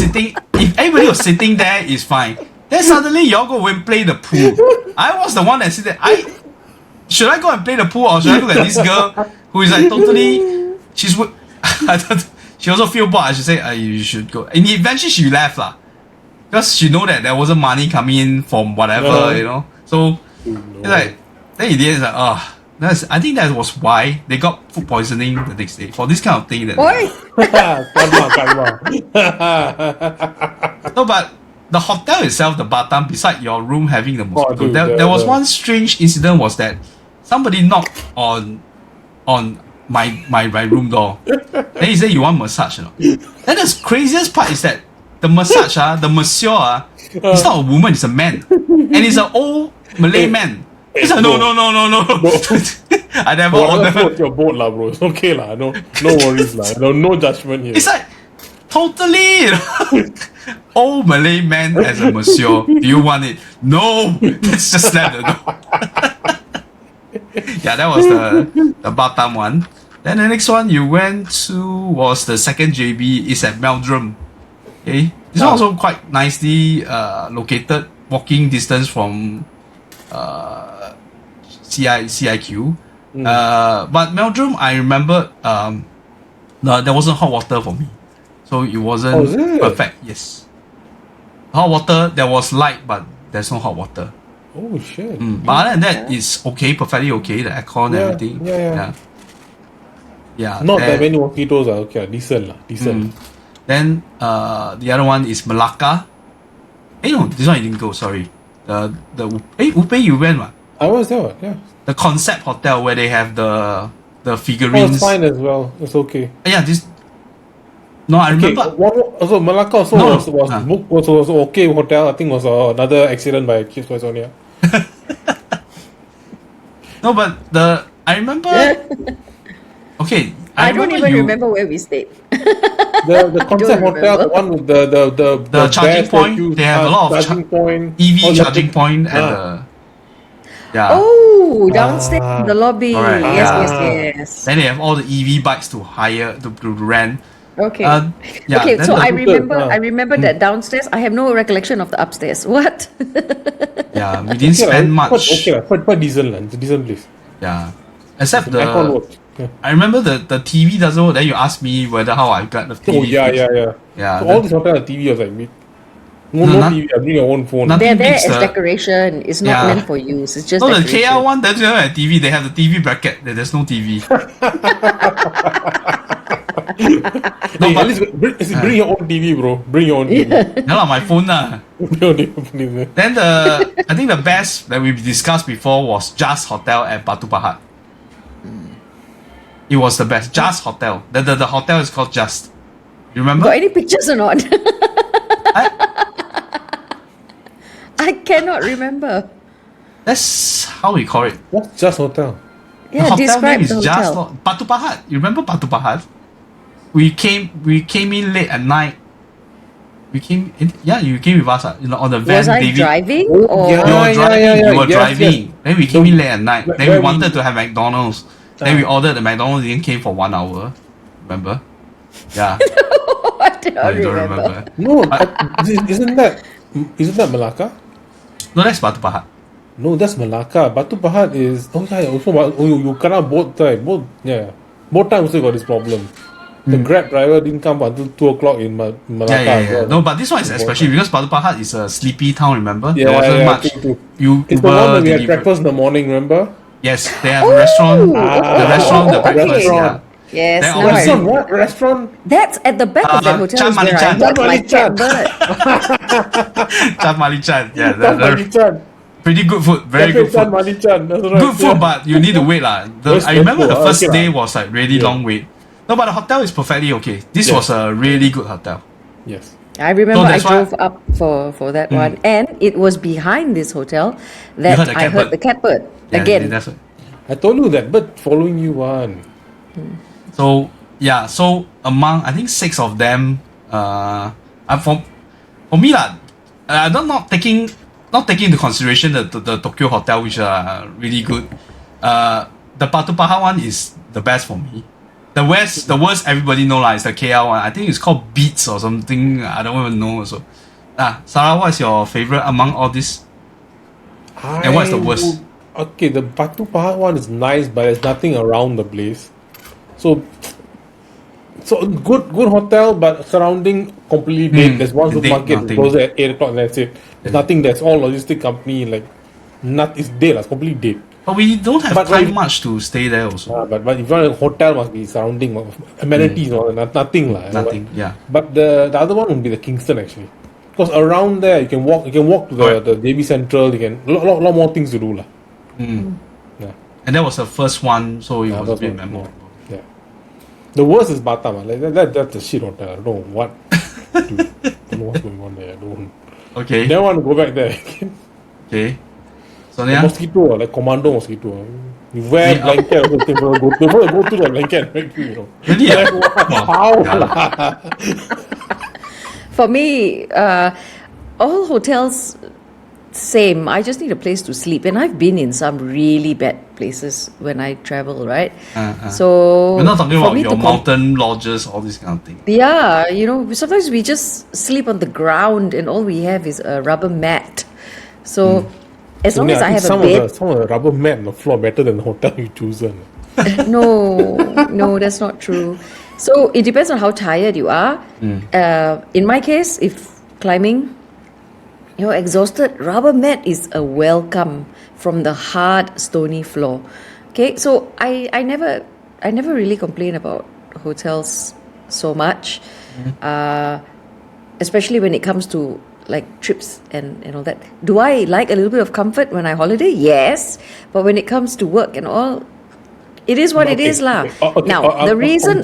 sitting there, is fine. Then suddenly y'all go and play the pool. I was the one that sit there. Should I go and play the pool or should I look at this girl who is like totally? She also feel bored. I should say you should go. And eventually she left lah, because she know that there wasn't money coming in from whatever you know. So it's like then in the end it's like I think that was why they got food poisoning the next day for this kind of thing. Oi! No, but the hotel itself, the Batam, beside your room having the mosquito, dude, there was one strange incident was that somebody knocked on my room door. Then he said, "You want massage?" You know? Then the craziest part is that the massage, the masseur, it's not a woman, it's a man, and it's an old Malay man. He's like, no. I never ordered. Float your boat lah, bro. It's okay lah. No worries lah. No judgment here. It's like totally, you know, old Malay man as a monsieur. Do you want it? No. Let's just slam the door. Yeah, that was the Batam one. Then the next one you went to was the second JB. It's at Meldrum. Okay, this one also quite nicely located, walking distance from CIQ. But Meldrum, I remember there wasn't hot water for me, so it wasn't perfect. Yes, hot water, there was light, but there's no hot water. Oh shit! But other than that, it's okay, perfectly okay. The aircon and everything. Yeah. Not that many mosquitoes are okay. Decent. Then the other one is Malacca. No, this one I didn't go. Sorry. Upay you went what? I was there. Yeah. The Concept Hotel where they have the Oh, figurines. it's fine as well. It's okay. Yeah, this. No, I remember. Also, Malacca also was booked. Was okay hotel. I think was another accident by Kids by Sonia. No, but I remember. Okay, I don't even remember where we stayed. The Concept Hotel, the one with the charging point. They have a lot of charging point. EV charging point and yeah. Oh, downstairs in the lobby. Alright, Yes. Then they have all the EV bikes to hire to rent. Okay. Yeah. So I remember that downstairs. I have no recollection of the upstairs. What? Yeah, we didn't spend much. Quite decent. It's a decent place. Yeah, except aircon works. Yeah. I remember the TV doesn't work. Then you asked me how I got the TV. Oh yeah. So all this hotel TV was like no TV. I bring your own phone. They're there as decoration. It's not meant for use. It's just the decoration. KL one doesn't have a TV. They have the TV bracket. There's no TV. At least bring your own TV, bro. Bring your own TV. Yeah, my phone lah. Then I think the best that we discussed before was Just Hotel at Batu Pahat. It was the best. Just Hotel. The hotel is called Just. You remember? Got any pictures or not? I cannot remember. That's how we call it. What's Just Hotel? Yeah, the hotel describe name is the Just hotel. Batu Pahat. You remember Batu Pahat? We came in late at night. You came with us on the van. Was I David. driving? Oh, Or yeah. You were driving. Yes. Then we came in late at night. Then we Where wanted to have McDonald's. Then we ordered the McDonald's. Didn't came for 1 hour. Remember? Yeah. I don't You don't remember. remember? No, isn't that Malacca? No, that's Batu Pahat. No, that's Malacca. Batu Pahat is you cannot both time. Both times also got this problem. The Grab driver didn't come until 2 o'clock in Malacca. Yeah. No, but this one is especially because Batu Pahat is a sleepy town. Remember, there Yeah, wasn't much. It's the one that we had breakfast in the morning. Remember? Yes, they have a restaurant. The restaurant, the breakfast. okay. Yeah. Yes, Then now I obviously- remember. What restaurant? That's at the back of that hotel Chan is where I Malichan. got my Malichan. cat bird. Chan Malichan. Yeah, Chan Malichan. pretty good food. Very good Chan food. Malichan. That's right. Good food, but you need to wait lah. Where's I remember the Expo? first Okay day lah. was like really long wait. No, but the hotel is perfectly okay. This Yeah. was a really good hotel. Yes. I remember So I that's why- drove up for that one, and it was behind this hotel that heard the I cat heard bird. the cat bird Yeah, again. that's it. I told you that bird following you one. So yeah, so among I think 6 of them, for me lah, I'm not taking into consideration the Tokyo hotel, which are really good. The Batu Pahat one is the best for me. The worst everybody know lah is the KL one. I think it's called Beats or something. I don't even know also. Sarah, what's your favorite among all this? And what's the worst? Okay, the Batu Pahat one is nice, but there's nothing around the place. So good hotel, but surrounding completely dead. There's one Dead, supermarket nothing. closes at 8 o'clock, and that's it. There's nothing. That's all logistic company. Like, it's dead. It's completely dead. But we don't have But time like- much to stay there also. But if you want a hotel, must be surrounding amenities or nothing lah. Nothing. Yeah. But the other one would be the Kingston actually, because around there you can walk to Correct. the JB Central. You can lot more things to do lah. Yeah. And that was the first one, so it Yeah, was that's very what- memorable. Yeah. The worst is Batam. Like that's a shit hotel. I don't know what. Don't know what's going on there. I don't. Okay. Never want to go back there. Okay. The Sonia? mosquito, like commando mosquito. You wear Yeah. blanket also before you go to the blanket. You know. Really? Like, Wow. how? Yeah. For me, all hotels same. I just need a place to sleep, and I've been in some really bad places when I travel, right? So We're not talking for about me your to mountain lodges, all this kind of thing. Yeah, sometimes we just sleep on the ground, and all we have is a rubber mat. So as long as I have a bed, some of the rubber mat on the floor better than the hotel you chosen. no, that's not true. So it depends on how tired you are. In my case, if climbing, you're exhausted, rubber mat is a welcome from the hard stony floor. Okay, so I never really complain about hotels so much, especially when it comes to like trips and all that. Do I like a little bit of comfort when I holiday? Yes, but when it comes to work and all, it is what it is lah. Now the reason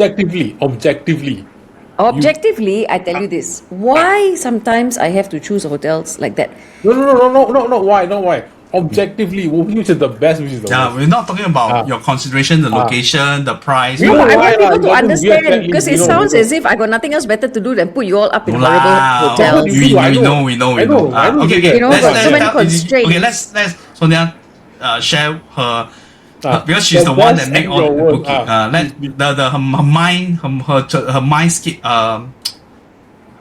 objectively, I tell you this: why sometimes I have to choose hotels like that. No. Why? Not why. Objectively, which is the best? Which is the Yeah, worst? we're not talking about your consideration, the location, the price. No, No, I why want lah? people to You want to understand weird because it you know, sounds you know. as if I got nothing else better to do than put you all up in No horrible lah. hotels. You We know. know. I know Okay. you know, got so many constraints. Okay, let's Sonia share her. Because she's the the one best that make and all the your worst. booking. Let her mind skip. How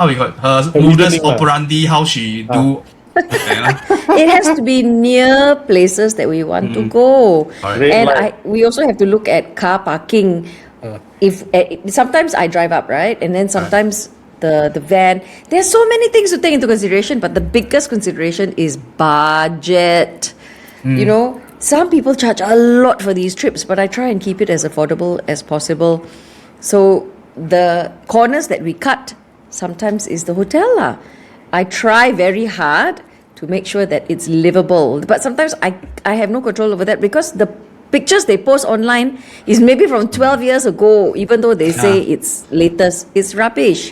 we call it? Her modus reasoning lah. operandi. How she do. It has to be near places that we want to go, Correct. and Red light. we also have to look at car parking. If sometimes I drive up, right, and then sometimes the van. There's so many things to take into consideration, but the biggest consideration is budget. Some people charge a lot for these trips, but I try and keep it as affordable as possible. So the corners that we cut sometimes is the hotel lah. I try very hard to make sure that it's livable, but sometimes I have no control over that because the pictures they post online is maybe from 12 years ago, even though they say it's latest. It's rubbish.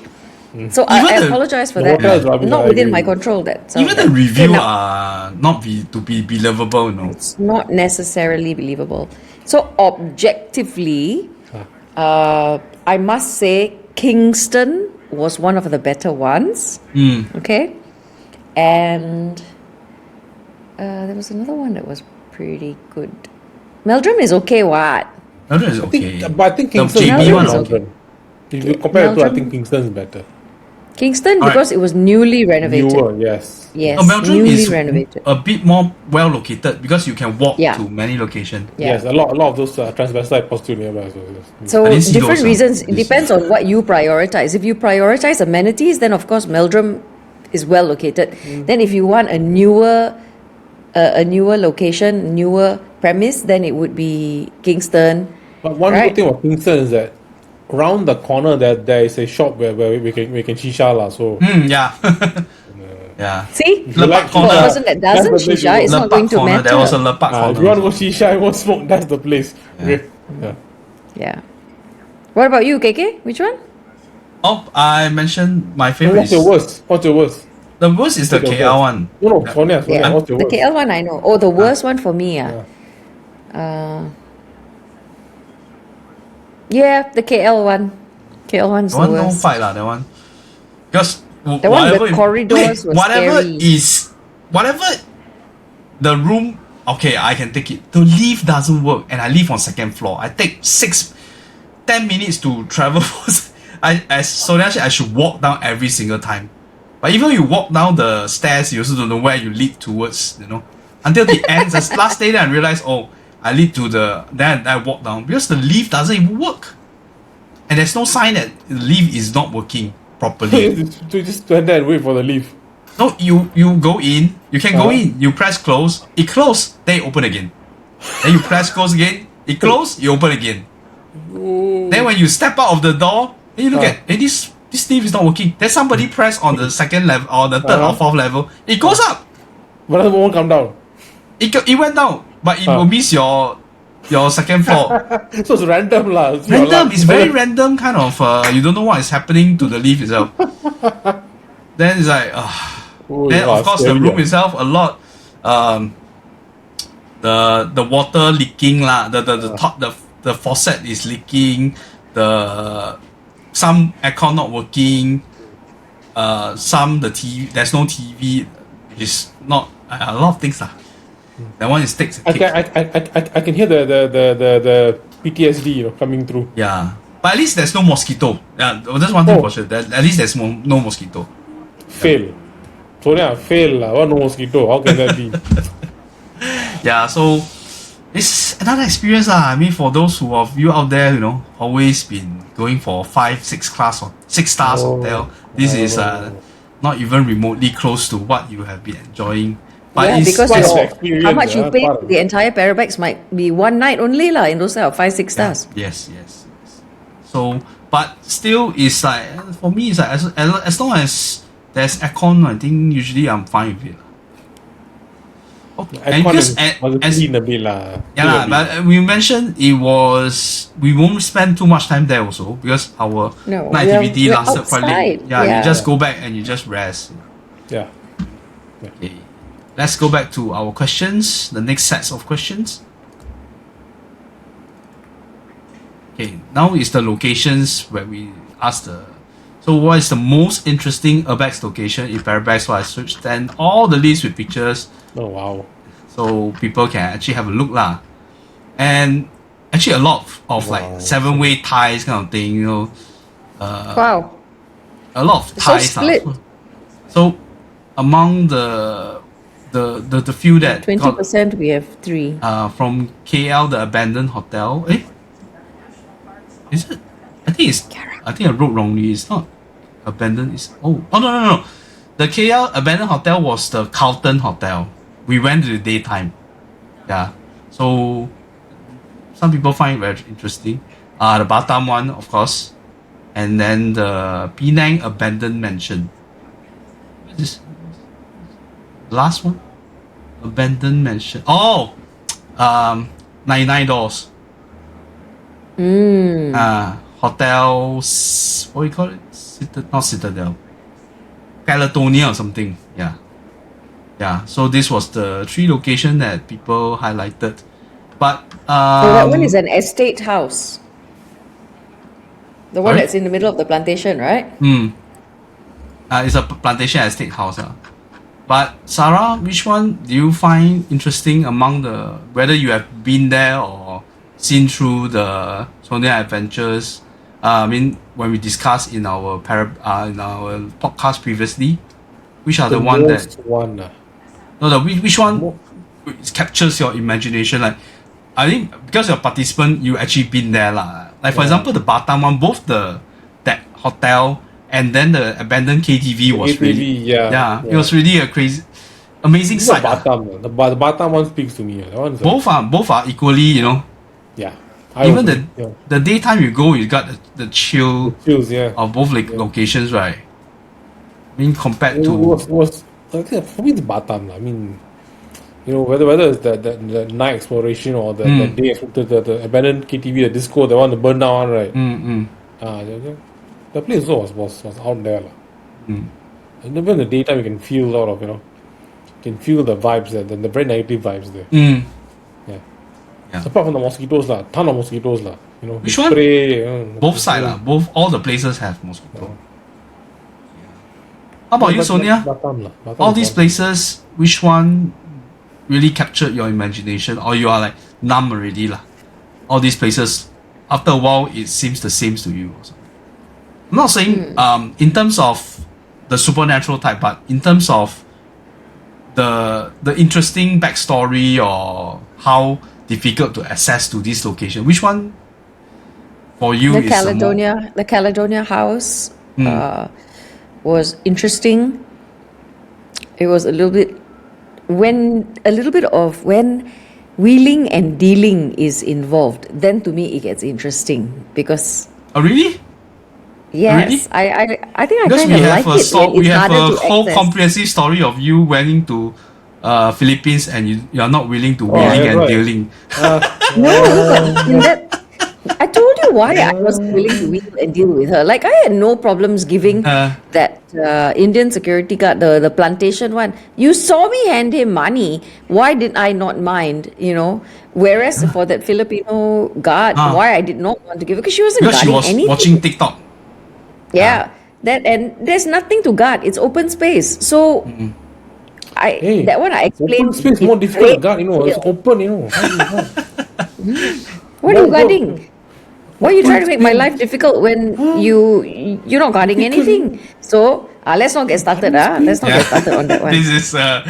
So I Even apologize for the that. hotel is rubbish, Not I within agree. my control. That so Even the that- review now, are not to be believable. it's not necessarily believable. So objectively, I must say Kingston was one of the better ones. Okay, and there was another one that was pretty good. Meldrum is okay. What? No, that is I okay. think, but I think The Kingston JB is one better. is okay. If you compare it to, I Meldrum- think Kingston is better. Kingston Alright. because it was newly renovated. Newer, yes. Yes, Meldrum newly is renovated. a bit more well located because you can walk Yeah. to many locations. Yeah. Yes, a lot of those transvestite prostitutes nearby as well. Yes. So I didn't see different those, reasons. It this- depends on what you prioritize. If you prioritize amenities, then of course Meldrum is well located. Then if you want a newer location, newer premise, then it would be Kingston. But one Right. good thing about Kingston is that around the corner there is a shop where we can shisha lah. So Yeah. yeah. See, you Lepak like for a corner. person that doesn't that's the place shisha, to it's go. not going to corner. matter. There was a lepak corner. if you want to go shisha, you want to smoke, that's the place. Okay. Yeah. Yeah. What about you, KK? Which one? Oh, I mentioned my favorite. What's your worst? What's your worst? The worst is the What's your KL worst? one. No, Sonia, Yeah, what's your the worst? KL one I know. Oh, the worst one for me, Yeah. yeah, the KL one. KL one's That the one no worst. fight lah. That one. Because The one with the corridors was whatever scary. whatever the room. Okay, I can take it. The lift doesn't work, and I live on second floor. I take 10 minutes to travel. As Sonia said, I should walk down every single time. But even you walk down the stairs, you also don't know where you lead towards. Until the end. The last day, then I realized, oh, I lead to then I walk down because the lift doesn't even work, and there's no sign that the lift is not working properly. to just stand there and wait for the lift. No, you go in. You can go in. You press close. It close. Then it open again. Then you press close again. It close. You open again. Then when you step out of the door, then you look at, hey, this lift is not working. Then somebody press on the second level or the third or fourth level. It goes up. But it won't come down. It went down, but it will miss your second floor. So it's random lah. It's your Random. luck. It's very random kind of. You don't know what is happening to the lift itself. Then it's like. Oh, Then wow, of course scary, the room yeah. itself a lot the water leaking lah, the top the faucet is leaking, some aircon not working, some the TV there's no TV, is not a lot of things lah. That one is takes a kick. I can hear the PTSD coming through. Yeah. But at least there's no mosquito. Yeah, that's one thing for sure. At least there's no mosquito. Fail. Sonia, fail lah. What no mosquito? How can that be? Yeah, so it's another experience lah. I mean, for those who of you out there, always been going for 5-6 class or 6 stars hotel. This is not even remotely close to what you have been enjoying. But Yeah, it's because part of the how experience, much you pay part for of the entire Parabex might be one night only lah in those type of 5-6 stars. yes. So, but still, it's like for me, it's like as long as there's aircon, I think usually I'm fine with it. Okay, and because clean a bit lah. yeah, but we mentioned we won't spend too much time there also because our No, night we're activity lasted quite late. outside, Yeah, yeah. you just go back and you just rest. Yeah. Okay, let's go back to our questions. The next sets of questions. Okay, now is the locations where we ask the. So, what is the most interesting Urbex location in Parabex? So I searched then all the lists with pictures, Oh wow. so people can actually have a look lah. And actually, a lot of like 7-way ties kind of thing, Wow. a lot of It's so ties. split. So among the few that got 20% we have 3. from KL, the abandoned hotel. Is it? I think I wrote wrongly. It's not abandoned. It's no. The KL abandoned hotel was the Carlton Hotel. We went to the daytime. Yeah. So some people find it very interesting. The Batam one, of course, and then the Penang abandoned mansion. What is this? Last one, abandoned mansion. Oh, $99. Hotels. What do you call it? Not Citadel. Caledonia or something. Yeah. So this was the 3 locations that people highlighted. But So that one is an estate house. The one Sorry? that's in the middle of the plantation, right? it's a plantation estate house. But Sarah, which one do you find interesting among whether you have been there or seen through the Sonia Adventures, I mean, when we discussed in our in our podcast previously, which are the one that which one captures your imagination? Like, I think because you're a participant, you actually been there lah. Like for example, the Batam one, both that hotel and then the abandoned KTV was really it was really a crazy, amazing sight. The Batam one speaks to me. That one's both are equally, you know. Yeah. Even the daytime you go, you got the chills of both locations, right? I mean, compared to I think for me it's Batam. I mean, you know, whether it's the night exploration or the day the abandoned KTV, the disco, the one the burned down one, right? The place also was out there. And even in the daytime you can feel a lot of, you know, you can feel the vibes there, the very negative vibes there. Yeah. Apart from the mosquitoes ton of mosquitoes you know. Which one? Both sides both, all the places have mosquitoes. How about you, Sonia? Batam, all these places, which one really captured your imagination, or you are like numb already lah? All these places, after a while, it seems the same to you. Also. I'm not saying in terms of the supernatural type, but in terms of the interesting backstory or how difficult to access to this location. Which one for you the is Caledonia? The Caledonia house was interesting. It was a little bit of when wheeling and dealing is involved. Then to me it gets interesting because. Oh really? Yes, really? I think I because kind of like it. We have a whole comprehensive story of you went to Philippines and you are not willing to wheeling and dealing. No, but in that, I told you why I was willing to wheel and deal with her. Like I had no problems giving that Indian security guard the plantation one. You saw me hand him money. Why did I not mind? You know. Whereas for that Filipino guard, why I did not want to give it because she wasn't because guarding she was anything. watching TikTok. Yeah, that and there's nothing to guard. It's open space. So. That one I explained. Open space more difficult to guard, you know. It's open, you know. What are you guarding? Why are you trying to make my life difficult when you're not guarding anything? So let's not get started. Let's not get started on that one. This is a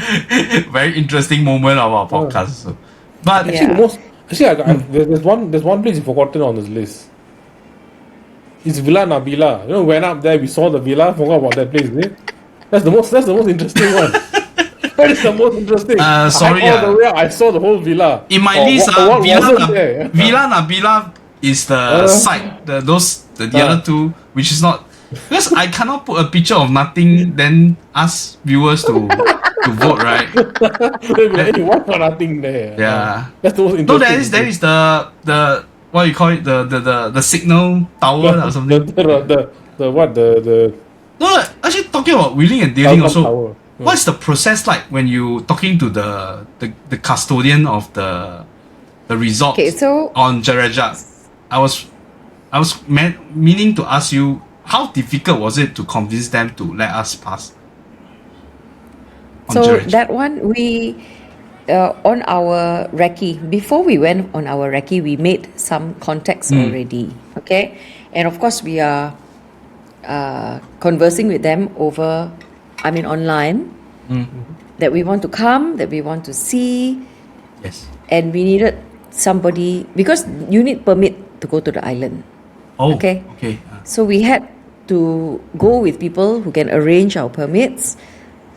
very interesting moment of our podcast. So. But there's one place you've forgotten on this list. It's Villa Nabila. You know, went up there, we saw the villa, forgot about that place. That's the most interesting one. That is the most interesting. Sorry, I saw the whole villa. In my list, Villa Nabila is the site. The other two, which is not, because I cannot put a picture of nothing, then ask viewers to vote, right? What for nothing there? Yeah. That's the most interesting. No, there is the what you call it, the signal tower or something. No, actually talking about wheeling and dealing also. Tower. What's the process like when you talking to the custodian of the resort on Jerajak? I was meaning to ask you, how difficult was it to convince them to let us pass? So Jerajak? That one we on our recce, before we went on our recce, we made some contacts already. Okay, and of course we are conversing with them online, that we want to come, that we want to see. Yes. And we needed somebody, because you need permit to go to the island. Oh, okay. So we had to go with people who can arrange our permits,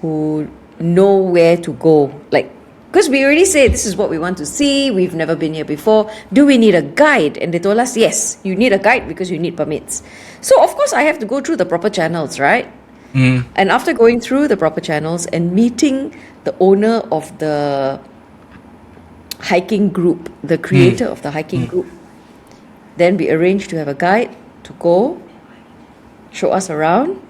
who know where to go. Like, because we already said this is what we want to see, we've never been here before. Do we need a guide? And they told us, yes, you need a guide because you need permits. So of course I have to go through the proper channels, right? And after going through the proper channels and meeting the owner of the hiking group, the creator of the hiking group, then we arranged to have a guide to go, show us around.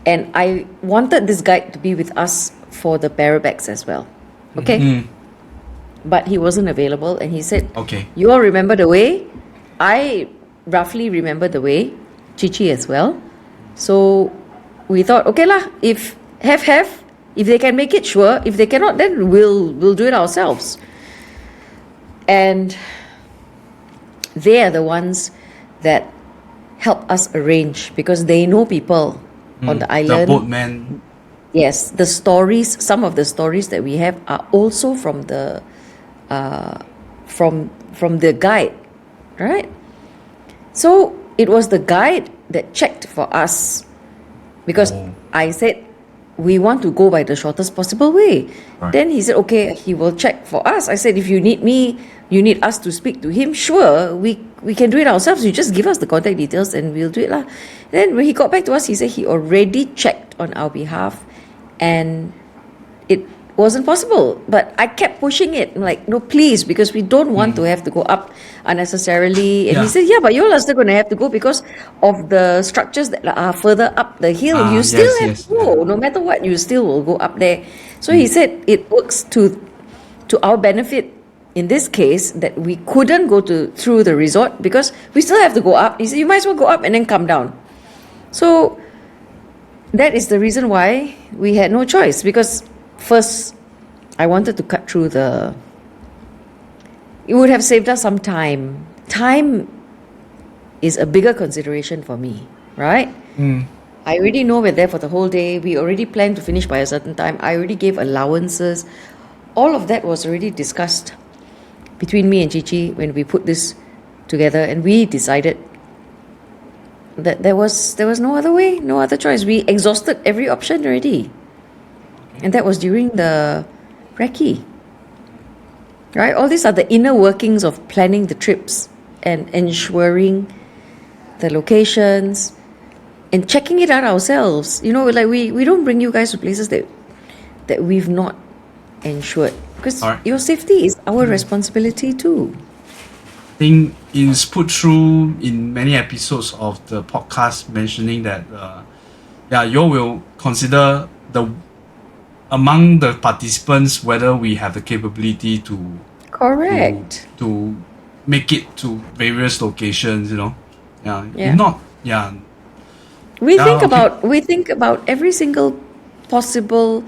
And I wanted this guide to be with us for the Parabex as well. Okay? But he wasn't available, and he said, okay, you all remember the way? I roughly remember the way, Cici as well. So we thought, okay lah, if they can make it, sure. If they cannot, then we'll do it ourselves. And they are the ones that help us arrange because they know people on the island. The boatman. Yes, the stories. Some of the stories that we have are also from the from the guide, right? So it was the guide that checked for us because I said we want to go by the shortest possible way. Right. Then he said, okay, he will check for us. I said, if you need me, you need us to speak to him, sure, we can do it ourselves. You just give us the contact details and we'll do it lah. Then when he got back to us, he said he already checked on our behalf and it wasn't possible. But I kept pushing it. I'm like, no, please, because we don't want to have to go up unnecessarily. And he said, yeah, but you all are still going to have to go because of the structures that are further up the hill. You still have to go. No matter what, you still will go up there. So he said it works to our benefit in this case that we couldn't go through the resort because we still have to go up. He said, you might as well go up and then come down. So that is the reason why we had no choice because first, I wanted to cut through it would have saved us some time. Time is a bigger consideration for me, right? I already know we're there for the whole day. We already planned to finish by a certain time. I already gave allowances. All of that was already discussed between me and Cici when we put this together, and we decided that there was no other way, no other choice. We exhausted every option already. And that was during the recce. Right? All these are the inner workings of planning the trips and ensuring the locations and checking it out ourselves. You know, like we don't bring you guys to places that we've not ensured. Because your safety is our responsibility too. I think it's put through in many episodes of the podcast mentioning that you will consider among the participants whether we have the capability to make it to various locations, you know. If not, we think about every single possible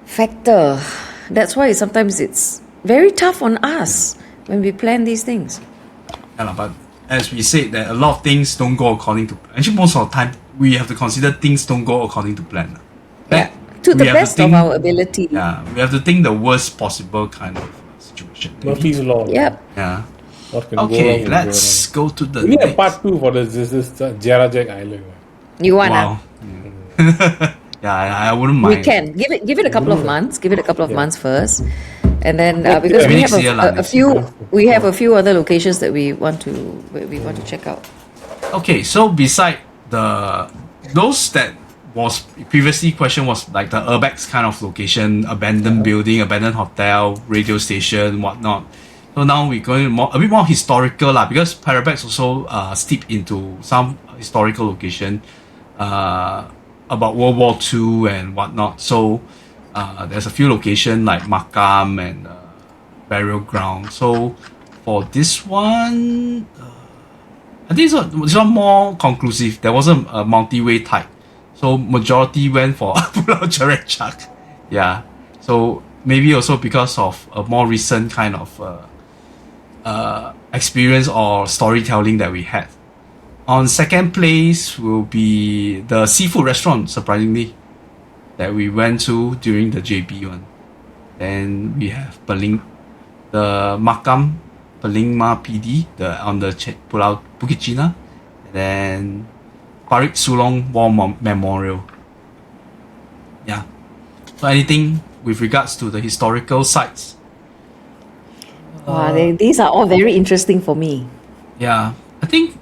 factor. That's why sometimes it's very tough on us when we plan these things. But as we said, that a lot of things don't go according to plan. Actually, most of the time, we have to consider things don't go according to plan. To the best of our ability. Yeah, we have to think the worst possible kind of situation. Murphy's Law. Yep. Yeah. What can Okay, go wrong let's go to the We need a next. part 2 for this Jarajak Island. You want Wow. I wouldn't mind. We can give it a couple of months. Give it a couple of months first, and then because Maybe we next year have lah, a few other locations that we want to check out. Okay, so beside those that was previously question was like the Urbex kind of location, abandoned building, abandoned hotel, radio station, whatnot. So now we're going a bit more historical lah, because Parabex also steep into some historical location about World War II and whatnot. So there's a few locations like Makam and burial ground. So for this one, I think this one more conclusive. There wasn't a multi-way type. So majority went for Pulau Jerecak. Yeah. So maybe also because of a more recent kind of experience or storytelling that we had. On second place will be the seafood restaurant, surprisingly, that we went to during the JB one. Then we have the Makam Pelingma PD, on the Pulau Bukit Cina. And then Parit Sulong War Memorial. Yeah. So anything with regards to the historical sites? Wow, these are all very interesting for me. Yeah. I think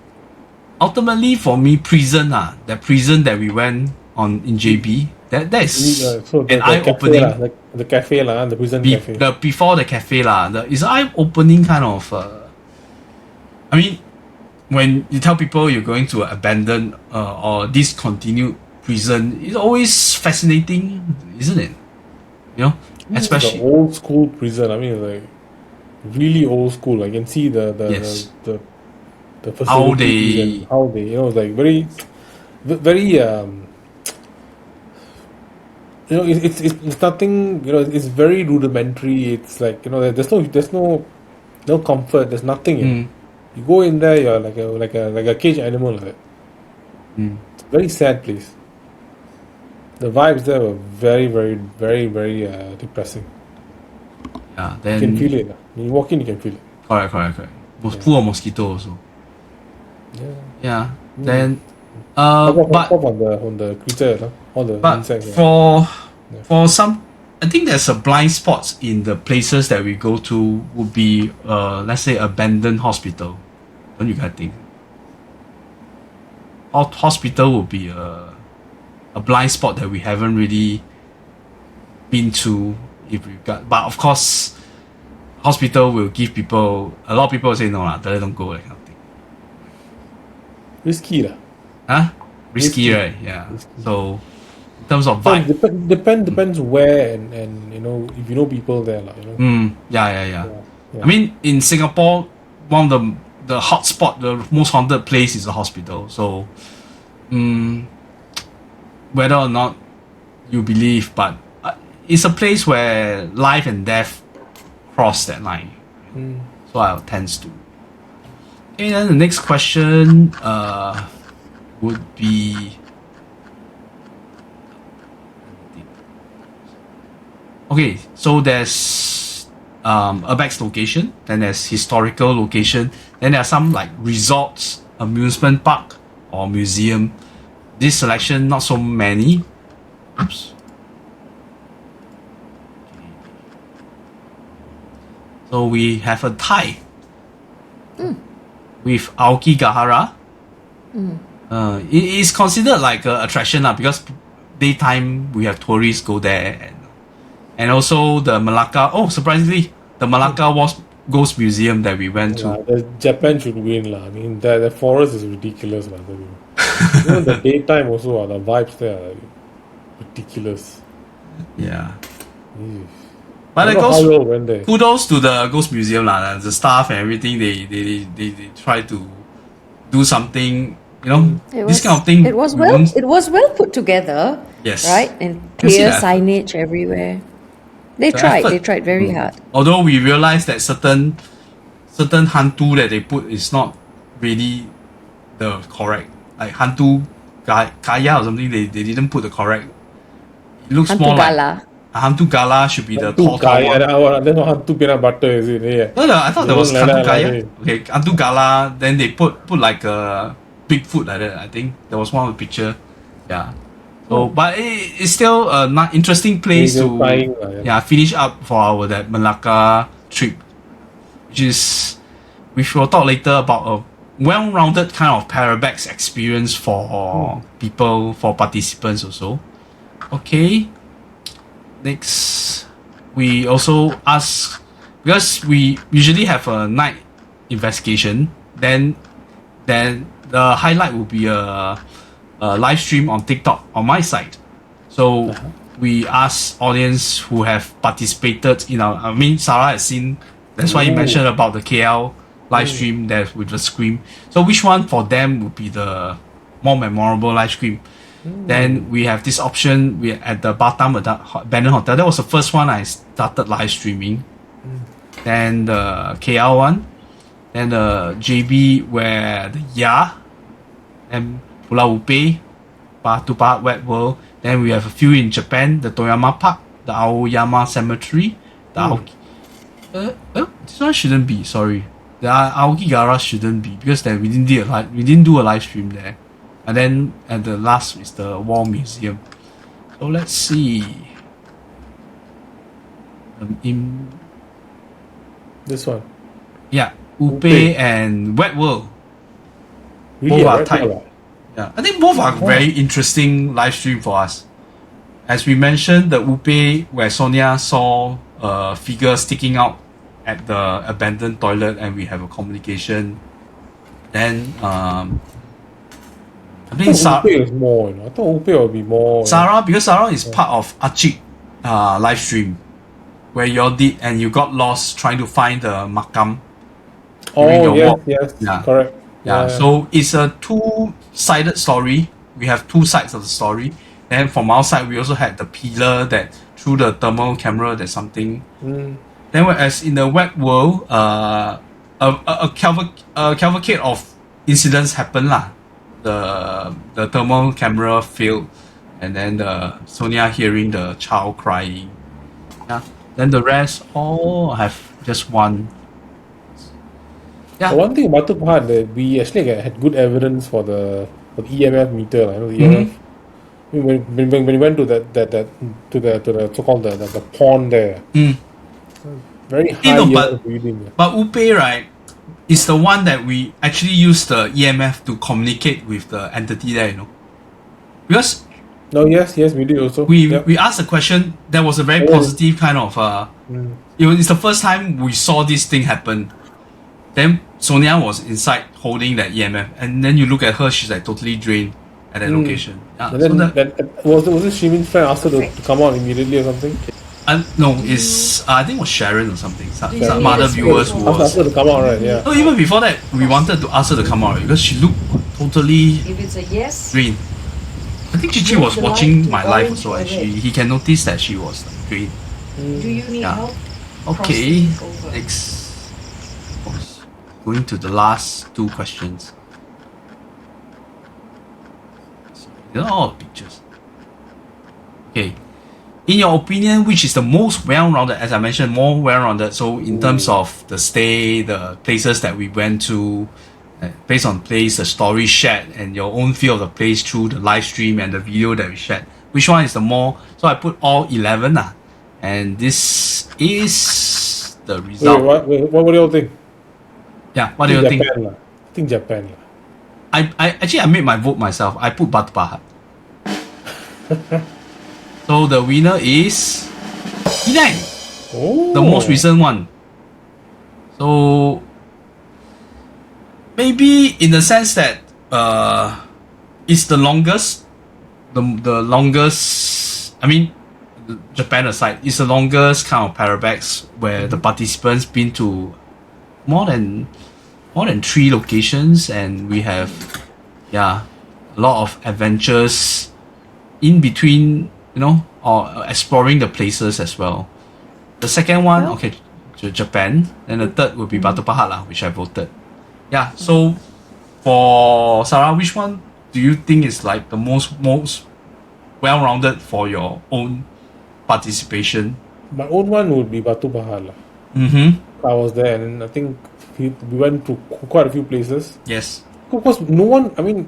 ultimately for me, prison that prison that we went on in JB, that is an eye-opening. The cafe the prison cafe. Before the cafe it's eye-opening kind of. I mean, when you tell people you're going to an abandoned or discontinued prison, it's always fascinating, isn't it? You know, especially the old school prison. I mean, like really old school. I can see the facilities how they like very it's nothing, it's very rudimentary. It's like, there's no comfort, there's nothing. You go in there, you're like a caged animal like that. It's a very sad place. The vibes there were very, very, very, very depressing. Yeah, You then can feel it. When you walk in, you can feel it. correct. Full of mosquito also. Yeah. Yeah. Then Pop on the creature, all the but insects. for some, I think there's a blind spots in the places that we go to would be let's say abandoned hospital. Don't you guys think? Hospital would be a blind spot that we haven't really been to. If we got, but of course, hospital will give people, a lot of people will say no lah, don't go, that kind of thing. Risky lah. Huh? Risky, right? Yeah. So in terms of vibe, Depends where and you know, if you know people there lah, you know. Yeah. I mean, in Singapore, one of the hot spot, the most haunted place is a hospital. So, whether or not you believe, but it's a place where life and death cross that line. So I tends to. Okay, then the next question would be. Okay, so there's Urbex location, then there's historical location, then there are some like resorts, amusement park, or museum. This selection not so many. Oops. So we have a tie with Aokigahara. It is considered like an attraction because daytime we have tourists go there, and also the Malacca. Oh, surprisingly, the Malacca Ghost Museum that we went to. The Japan should win lah. I mean, the forest is ridiculous lah. Even the daytime also, the vibes there are ridiculous. Yeah. Eesh. But I it don't know goes, how you all went there. kudos to the Ghost Museum lah. The staff and everything, they try to do something. You know, this kind of thing. It was well put together. Yes. Right, and You see clear that? signage everywhere. They tried very hard. Although we realized that certain hantu that they put is not really the correct, like hantu kaya or something. They didn't put the correct. It looks Hantu more Gala. like a hantu gala should be the Hantu tall kaya, one. then hantu peanut butter is it? Yeah. No, I thought there was Like hantu that, kaya. like Okay, hantu gala. Then they put like a Bigfoot like that. I think there was one of the picture. Yeah. So, but it's still a not interesting place They're to trying, finish up for our that Malacca trip, which we'll talk later about a well-rounded kind of Parabex experience for people, for participants also. Okay. Next, we also ask, because we usually have a night investigation, then the highlight will be a live stream on TikTok on my side. So we ask audience who have participated in our, I mean, Sarah has seen, that's why you mentioned about the KL live stream there with the scream. So which one for them would be the more memorable live stream? Then we have this option. We at the Batam Abandoned Hotel. That was the first one I started live streaming. Then the KL one. Then the JB where the Ya and Pulau Ubin, Batu Pahat Wet World. Then we have a few in Japan, the Toyama Park, the Aoyama Cemetery, the this one shouldn't be, sorry. The Aokigahara shouldn't be, because then we didn't do a live stream there. And then at the last is the War Museum. So let's see. This one. Yeah, Ubin and Wet World. Really, Both are right? tight. Yeah, I think both are very interesting live stream for us. As we mentioned, the Ubin where Sonia saw a figure sticking out at the abandoned toilet, and we have a communication. Then I think Upe is more, I thought Upe would be more. Sarah, because Sarah is part of Achik live stream where you all did and you got lost trying to find the makam. Oh, yes, walk. yes, Yeah. correct. Yeah, so it's a two-sided story. We have two sides of the story. Then from our side, we also had the pillar that through the thermal camera, there's something. Then whereas in the web world, a cavalcade of incidents happen lah. The thermal camera failed, and then Sonia hearing the child crying. Yeah. Then the rest all have just one. Yeah. One thing about the part that we actually had good evidence for the EMF meter. The EMF. When we went to the so-called the pond there. Very high reading. But Upe, right, is the one that we actually use the EMF to communicate with the entity there, because yes, we did also. We asked the question. There was a very positive kind of it's the first time we saw this thing happen. Then Sonia was inside holding that EMF, and then you look at her, she's like totally drained at that location. Yeah, and then was it Shimin's friend asked her to come out immediately or something? No, it's I think it was Sharon or something. Some other viewers who asked her to come out, right? Yeah. No, even before that, we wanted to ask her to come out because she looked totally If it's a yes, drained. I think Cici was watching my live also, and he can notice that she was drained. do you need help? Okay, Crossing over. next. Going to the last two questions. They're all pictures. Okay. In your opinion, which is the most well-rounded, as I mentioned, more well-rounded, so in terms of the stay, the places that we went to, based on place, the story shared, and your own feel of the place through the live stream and the video that we shared, which one is the more? So I put all 11 and this is the result. What do you all think? Yeah, what do you think? I think Japan. I made my vote myself. I put Batu Pahat. So the winner is Penang, the most recent one. So maybe in the sense that it's the longest. The longest. I mean, Japan aside, it's the longest kind of Parabex where the participants been to more than 3 locations, and we have a lot of adventures in between, or exploring the places as well. The second one, okay, Japan, and the third will be Batu Pahat which I voted. Yeah, so for Sarah, which one do you think is like the most well-rounded for your own participation? My own one would be Batu Pahat. I was there, and I think we went to quite a few places. Yes. Of course, no one. I mean,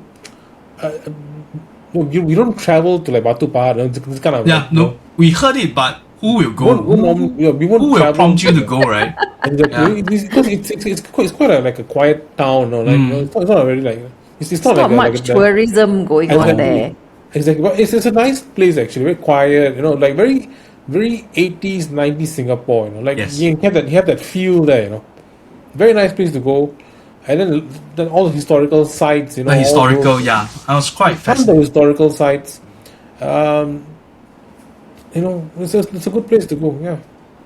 we don't travel to like Batu Pahat. It's kind of we heard it, but who will go? We won't who will prompt you to go, right? Exactly. Because it's quite a quiet town. It's not a very it's not like much tourism going on there. Exactly, but it's a nice place actually. Very quiet. Like very very 80s 90s Singapore. You have that feel there. Very nice place to go. And then all the historical sites, The historical, I was quite fascinated. Some of the historical sites, it's a good place to go. Yeah.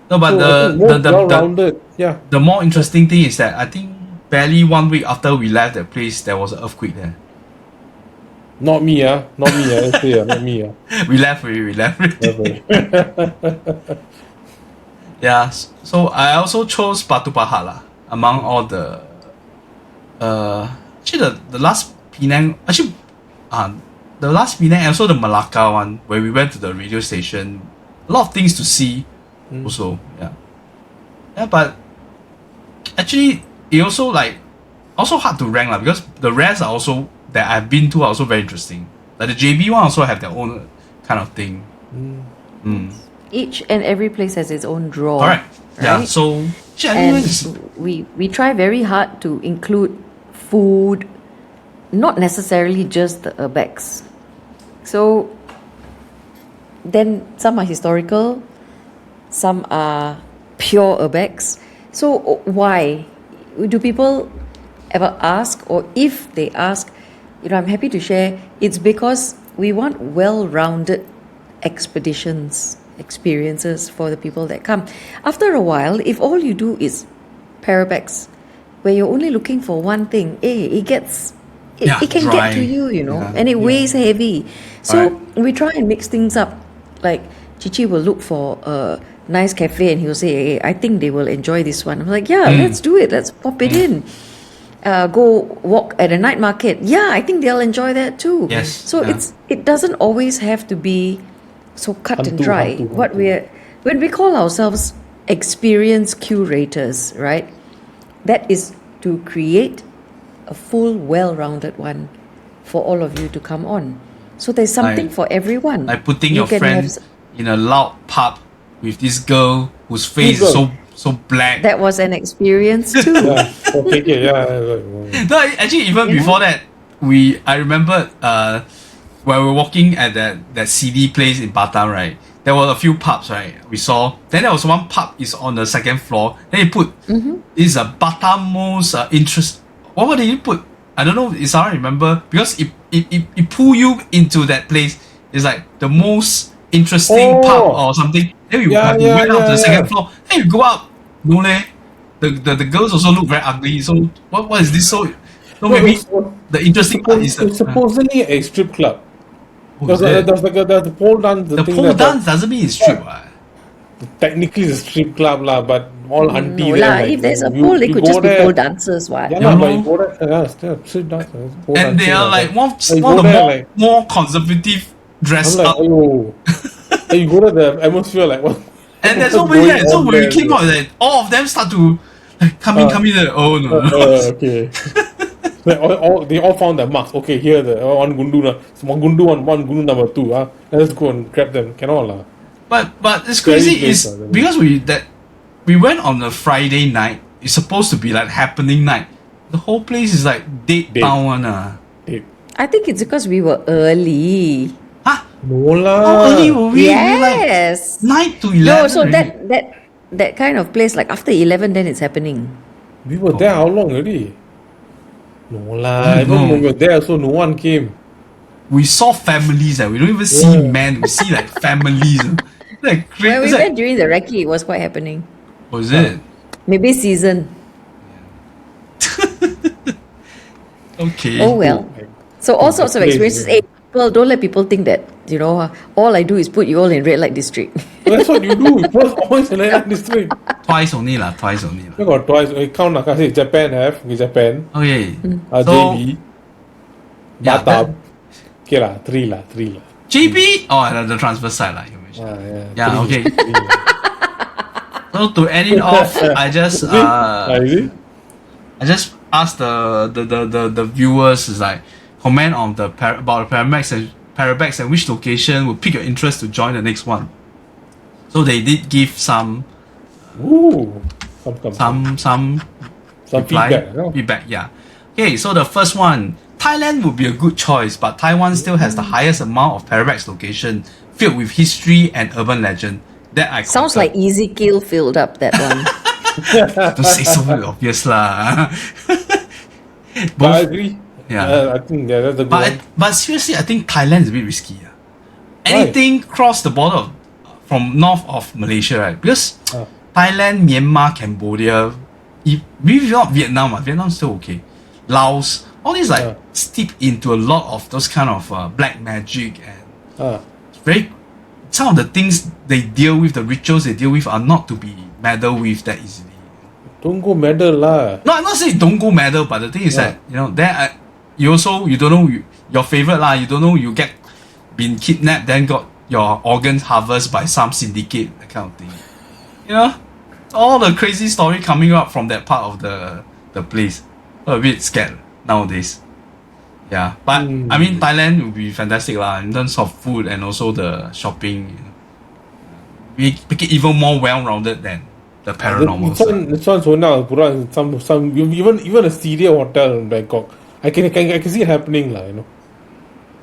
No, but well-rounded. Yeah. The more interesting thing is that I think barely 1 week after we left that place, there was an earthquake there. Not me, Not me, We left already. Yeah. So I also chose Batu Pahat among all the. Actually, the last Penang, the last Penang and also the Malacca one where we went to the radio station, a lot of things to see. Also, but actually it also hard to rank because the rest are also that I've been to are also very interesting. Like the JB one also have their own kind of thing. Each and every place has its own draw. Correct. Yeah. Right? So and we try very hard to include food, not necessarily just the Urbex. So then some are historical, some are pure Urbex. So why? Do people ever ask, or if they ask, I'm happy to share, it's because we want well-rounded experiences for the people that come. After a while, if all you do is Parabex, where you're only looking for one thing, it can dry. get to you, and it weighs heavy. So we try and mix things up. Like Cici will look for nice cafe and he'll say, hey, I think they will enjoy this one. I'm like, yeah, let's do it. Let's pop it in. Go walk at a night market. Yeah, I think they'll enjoy that too. Yes. So it doesn't always have to be so cut and dry. When we call ourselves experience curators, right? That is to create a full, well-rounded one for all of you to come on. So there's something for everyone. Like putting You your can friend have- in a loud pub with this girl whose face is so black. That was an experience too. Yeah. Okay, yeah. No, actually, even before that, I remember when we were walking at that CD place in Batam, right? There were a few pubs, right? We saw. Then there was one pub is on the second floor. Then he put is a Batam most interest. What did you put? I don't know. It's hard to remember because it pull you into that place. It's like the most interesting pub or something. Then you have to went up to the second floor. Then you go up. No leh. The girls also look very ugly. So what is this? So maybe the interesting part is it's supposedly a strip club. There's the pole dance. The pole dance doesn't mean it's strip. Technically, it's a strip club lah, but all auntie No there. lah, Like, if there's a pole, they could just be pole dancers, what? Yeah, Yeah, but no. you go there, still street dancers. Pole And they dancing, are like one you of go the there, more conservative I'm dressed like, up. oh. And you go to the atmosphere like what? And there's what's nobody going there. So on when we there? came out, like, all of them start to like, come in. Oh no. Okay. Like they all found their marks. Okay, here the one gundu na, one gundu one gundu number 2. Let's go and grab them. Cannot lah. But it's Scary crazy place, is because we went on a Friday night. It's supposed to be like happening night. The whole place is like dead town one. I think it's because we were early. Huh? No lah. How early were we? Yes. We like 9 to 11. No, so already. that kind of place, like after 11, then it's happening. We were there how long already? No lah. Oh, Even no. when we were there, so no one came. We saw families. We don't even see men. We see like families. Like When we crazy. went during the recce, it was quite happening. Was it? Maybe season. Okay. Oh well. So all sorts of place, experiences. yeah. Hey, well, don't let people think that, all I do is put you all in red light district. That's what you do. It was always in the district. Twice only. I got twice. I count. I say Japan have. Japan. Okay. JB. Yeah, Batam. Okay lah. 3 lah. JB. Oh, the transfer side lah. You mentioned. Yeah, okay. Three. So to end it off, I just Is it? I just asked the viewers is like comment on about the Parabex and which location would pique your interest to join the next one. So they did give some Ooh. Some reply, feedback. No? feedback. Yeah. Okay, so the first one, Thailand would be a good choice, but Taiwan still has the highest amount of Parabex location filled with history and urban legend. That I Sounds concur. like Ezekiel filled up that one. Don't say so obvious lah. But I agree. Yeah. I think that's a good one. But seriously, I think Thailand is a bit risky. Anything cross the border from north of Malaysia, right? Because Thailand, Myanmar, Cambodia, maybe not Vietnam. Vietnam's still okay. Laos, all these like steep into a lot of those kind of black magic and very. Some of the things they deal with, the rituals they deal with, are not to be meddled with that easily. Don't go meddle lah. No, I'm not saying don't go meddle, but the thing is that there you don't know your favorite lah. You don't know you get been kidnapped, then got your organs harvested by some syndicate, that kind of thing. All the crazy story coming up from that part of the place. I'm a bit scared nowadays. Yeah, but I mean Thailand would be fantastic lah in terms of food and also the shopping. We make it even more well-rounded than the paranormal. This one Sonia put on some even a studio hotel in Bangkok. I can see it happening lah.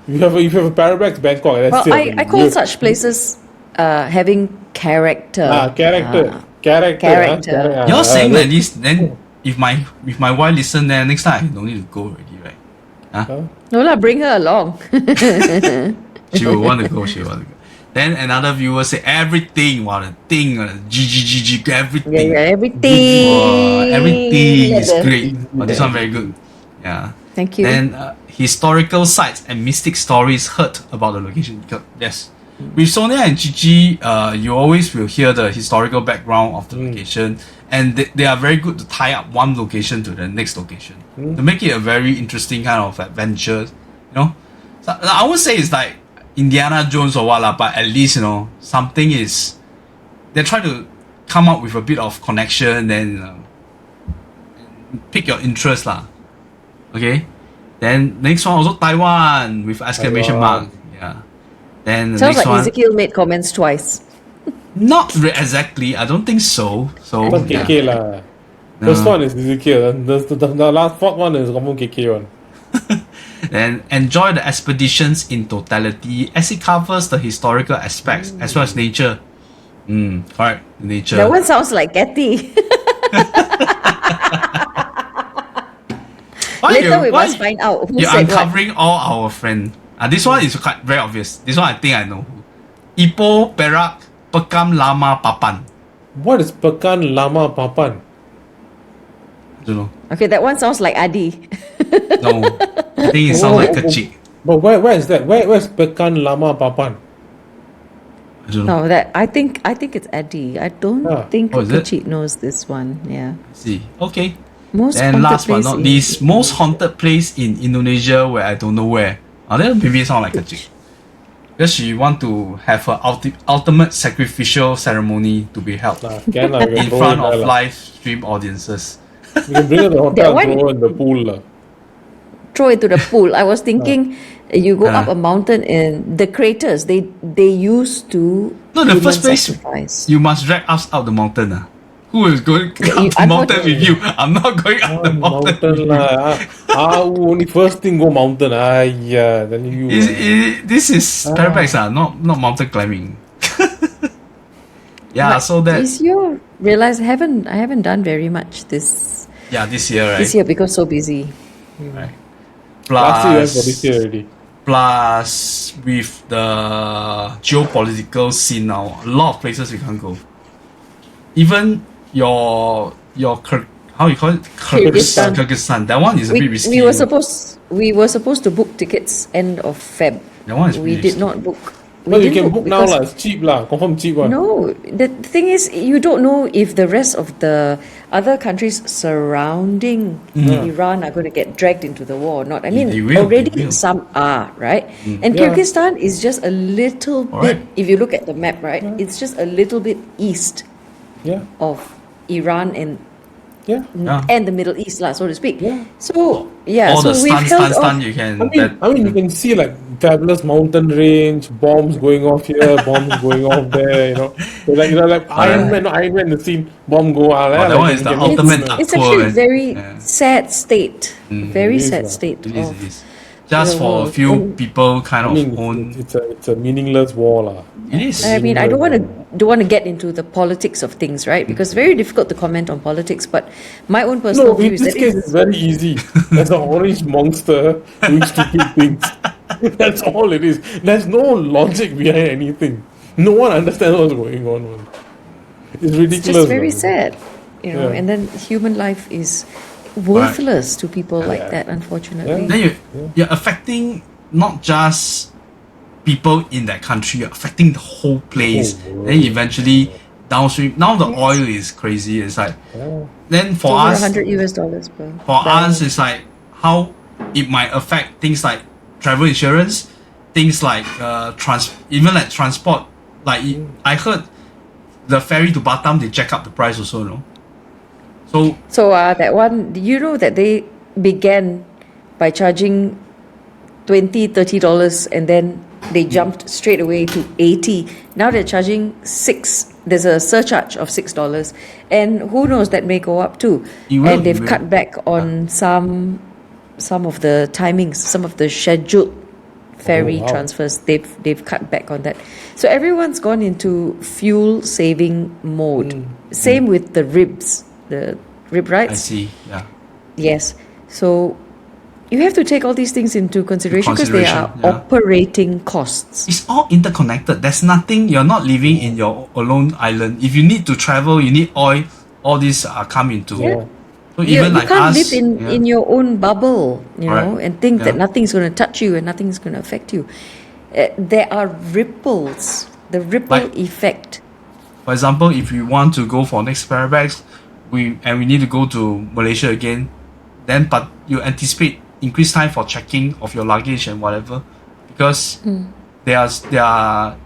If you have a Parabex Bangkok, that's Well, it. I call such places having character. Character. You're saying like this, then if my wife listen, then next time I don't need to go already, right? No lah, bring her along. She will want to go. Then another viewer say everything, the thing, GGGG, everything. Yeah, everything. Wow, everything is great. But this one very good. Yeah. Thank you. Then historical sites and mystic stories heard about the location. Yes, With Sonia and Cici, you always will hear the historical background of the location, and they are very good to tie up one location to the next location to make it a very interesting kind of adventure. You know, so I won't say it's like Indiana Jones or what lah, but at least something is. They try to come up with a bit of connection, then pick your interest lah. Okay, then next one also Taiwan with exclamation mark. Yeah. Then the Sounds next like one, Ezekiel made comments twice. not exactly. I don't think so. So That's KK lah. First one is Ezekiel, and the last fourth one is confirm KK one. Then enjoy the expeditions in totality as it covers the historical aspects as well as nature. Correct, nature. That one sounds like Kathy. Later we must find out who You're said what. uncovering all our friends. This one is quite very obvious. This one I think I know. Ipoh, Perak, Pekam, Lama, Papan. What is Pekan Lama Papan? I don't know. Okay, that one sounds like Adi. No. I think it sounds like Kecik. But where is that? Where's Pekan Lama Papan? I don't know. No, that I think it's Adi. I don't think Oh, is it? Kacik knows this one. Yeah. See. Okay. Most And haunted last but place not in- least, most haunted place in Indonesia where I don't know where. That maybe sound like Kecik. Because she want to have her ultimate sacrificial ceremony to be held Can lah, we can in throw front it there of lah. live stream audiences. We can bring her to the hotel That and one- throw her in the pool lah. Throw it to the pool. I was thinking you go up a mountain and the craters they used to No, the human first place sacrifice. you must drag us out the mountain. Who is going up the I'm mountain not- with you? I'm not going up the mountain. Mountain lah. Only first thing go mountain. Yeah, then you. This is Parabex, not mountain climbing. Yeah, But so that this year, realize I haven't done very much this this year, right? this year because so busy. Right. Last year we went for this Plus, year already. plus with the geopolitical scene now, a lot of places we can't go. Even your how you call it? Kyrgyzstan. Kyrgyzstan. That one is a bit risky. We were supposed to book tickets end of Feb. That one is We really did not book. No, you didn't can book now because- lah. It's cheap lah. Confirm cheap one. No, the thing is, you don't know if the rest of the other countries surrounding Iran are going to get dragged into the war or not. I mean, They will, already they will. some are, right? And Yeah. Kyrgyzstan is just a little bit, Alright. if you look at the map, right? It's just a little bit east Yeah, of Iran yeah. and the Middle East, lah, so to speak. Yeah. So, yeah, all so the we've held stun off. you can. I mean, you can see like fabulous mountain range, bombs going off here, bombs going off there. So like Iron Man, the scene, bomb go out. that one is the ultimate It's tour, actually a man. very Yeah. sad state. Very It is, sad lah. state. It is, of- it is. Just the for a world. few And- people kind I of mean, own. it's a meaningless war lah. It is. I mean, I don't want to get into the politics of things, right? Because it's very difficult to comment on politics. But my own personal No, view in is this that case, it's very easy. There's an orange monster doing stupid things. That's all it is. There's no logic behind anything. No one understands what's going on. Man. It's ridiculous. it's just very man. sad, Yeah. And then human life is worthless to people like that, unfortunately. Then you're affecting not just people in that country, you're affecting the whole place. world. Then eventually downstream. Now the oil is crazy. It's like Yeah. then for Over us, $100 per. for barrel. us, it's like how it might affect things like travel insurance, things like even like transport. Like I heard the ferry to Batam, they jack up the price also, no? So So that one, you know that they began by charging $20-30 and then they jumped straight away to 80. Now they're charging $6. There's a surcharge of $6, and who knows, that may go up too. It will, And they've it will. cut back on some of the timings, some of the scheduled ferry wow. transfers. They've cut back on that. So everyone's gone into fuel saving mode. Same with the ribs, the rib I rights. see, yeah. Yes. So you have to take all these things into consideration because they are Consideration, yeah. operating costs. It's all interconnected. There's nothing. You're not living in your alone island. If you need to travel, you need oil. All these come into. Yeah. So You, even you like can't us, live in your own bubble, Correct. and think that Yeah. nothing's going to touch you and nothing's going to affect you. there are ripples, the ripple Like- effect. For example, if we want to go for next Parabex, we need to go to Malaysia again, then but you anticipate increased time for checking of your luggage and whatever, because they are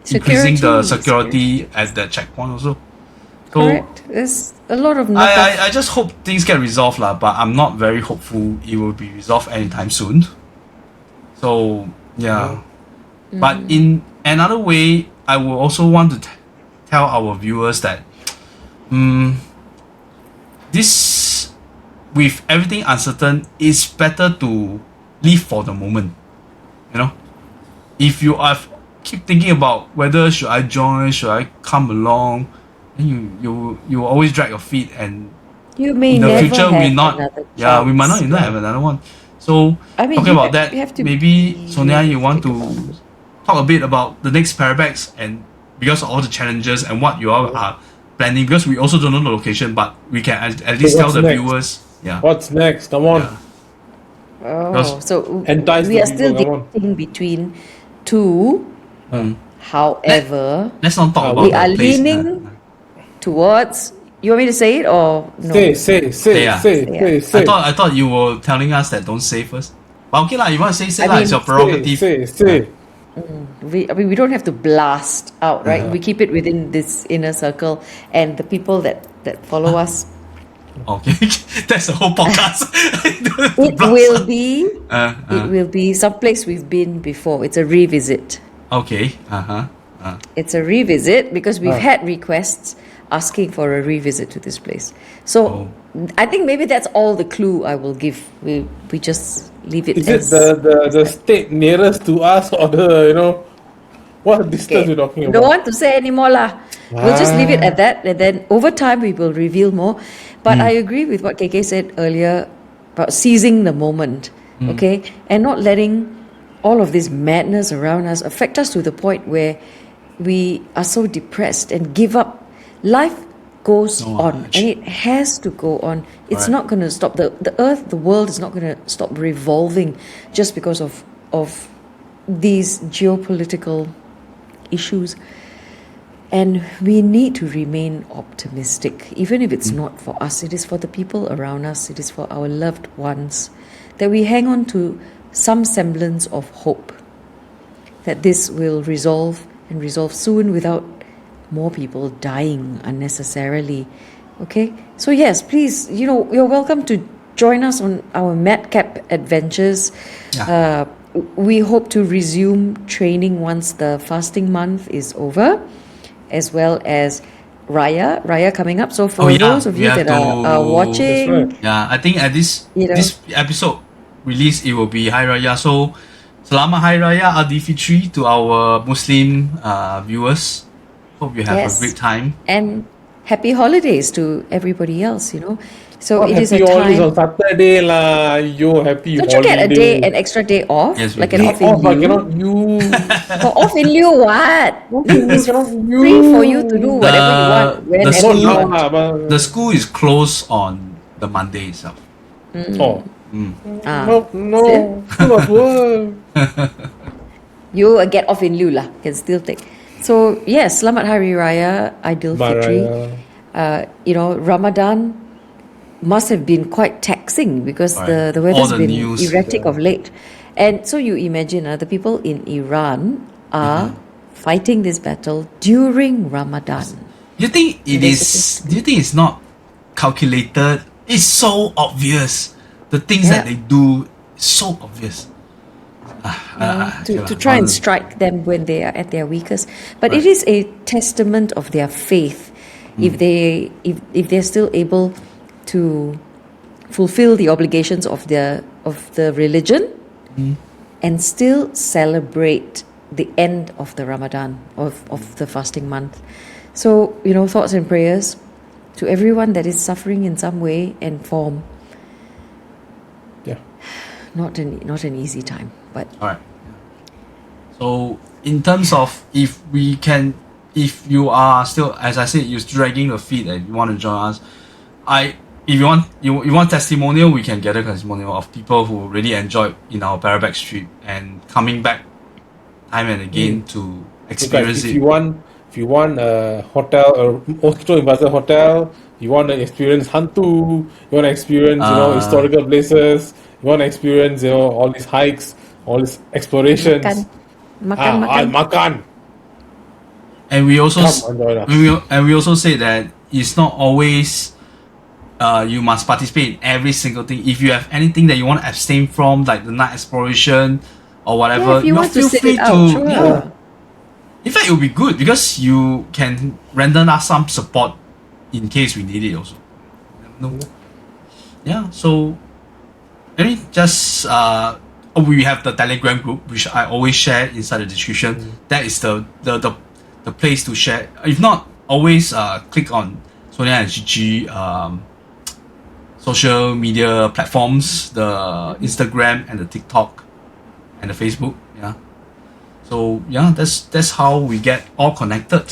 increasing the security at the checkpoint also. So Correct. There's a lot of I just hope things get resolved lah, but I'm not very hopeful it will be resolved anytime soon. So yeah, but in another way, I will also want to tell our viewers that this, with everything uncertain, it's better to live for the moment. You know, if you are keep thinking about whether should I join, should I come along, then you always drag your feet, and you may in the never future have we not another we might not chance. even have another one. So I mean, talking you about have- that, you have to maybe be Sonia, you want to realistic talk a bit about the next Parabex, and because of all the challenges and what you all are planning, because we also don't know the location, but we can at least tell what's the next? viewers. Yeah. What's next? Come on. Yeah. Oh, Because- so Entice we the are still people, come on. debating between two. However, Let's not talk about we the are place. leaning towards. You want me to say it or no? Say. I thought you were telling us that don't say first. But okay lah, you want to say I lah, it's mean, your prerogative. Say. I mean, we don't have to blast out, right? We keep it within this inner circle, and the people that follow us. Okay, that's the whole podcast. It will be. Uh, It will be someplace we've been before. It's a revisit. Okay. It's a revisit because we've had requests asking for a revisit to this place. So I think maybe that's all the clue I will give. We just leave it Is it as the state nearest to us, or what distance you're talking Don't about? want to say anymore lah. We'll just leave it at that, and then over time we will reveal more. But I agree with what KK said earlier about seizing the moment, okay, and not letting all of this madness around us affect us to the point where we are so depressed and give up. Life goes on, and it has to go on. It's not going to stop. The earth, the world is not going to stop revolving just because of these geopolitical issues. And we need to remain optimistic, even if it's not for us. It is for the people around us. It is for our loved ones, that we hang on to some semblance of hope that this will resolve and resolve soon without more people dying unnecessarily. Okay? So yes, please, you're welcome to join us on our madcap adventures. Yeah. We hope to resume training once the fasting month is over, as well as Raya coming up. So for those of we you have that are to- watching, That's right. Yeah, I think at this episode release, it will be Hari Raya. So Selamat Hari Raya Aidilfitri to our Muslim viewers. Hope you have a Yes. great time. and happy holidays to everybody else, So Not it is a happy holidays time. on Saturday lah. Yo, happy Don't you get holiday. an extra day off? Yes, we like do. an Day off in off, but lieu? cannot use. Off in lieu what? It's cannot free for you to do whatever you want, whenever school you Not want. lah, but The school is closed on the Monday itself. oh. Ah. No, full of work. You get off in lieu lah, can still take. So yes, Selamat Hari Raya Aidilfitri. Ramadan must have been quite taxing because Right. the weather's All the been news, erratic of late. And so you imagine the people in Iran are fighting this battle during Ramadan. Do you think it is? Do you think it's not calculated? It's so obvious. The things that Yeah. they do is so obvious. To try and strike them when they are at their weakest. But it is a testament of their faith if they're still able to fulfill the obligations of the religion and still celebrate the end of the Ramadan, of the fasting month. So, thoughts and prayers to everyone that is suffering in some way and form. Yeah. Not an easy time, but All right. So in terms of if you are still, as I said, you're dragging your feet and you want to join us, if you want testimonial, we can gather testimonial of people who really enjoyed in our Parabex trip and coming back time and again to experience Because it. if you want a hotel, a mosquito investor hotel, you want to experience hantu, you want to experience historical places, you want to experience all these hikes, all these explorations. Makan. Makan. And we also Come on, join us. we also say that it's not always you must participate in every single thing. If you have anything that you want to abstain from, like the night exploration or whatever, Yeah, if you want to feel sit free it out, sure. yeah. In fact, it will be good because you can render us some support in case we need it also. No. Yeah, so I mean just we have the Telegram group which I always share inside the description. That is the place to share. If not, always click on Sonia and Cici social media platforms, the Instagram and the TikTok and the Facebook. Yeah. So yeah, that's how we get all connected.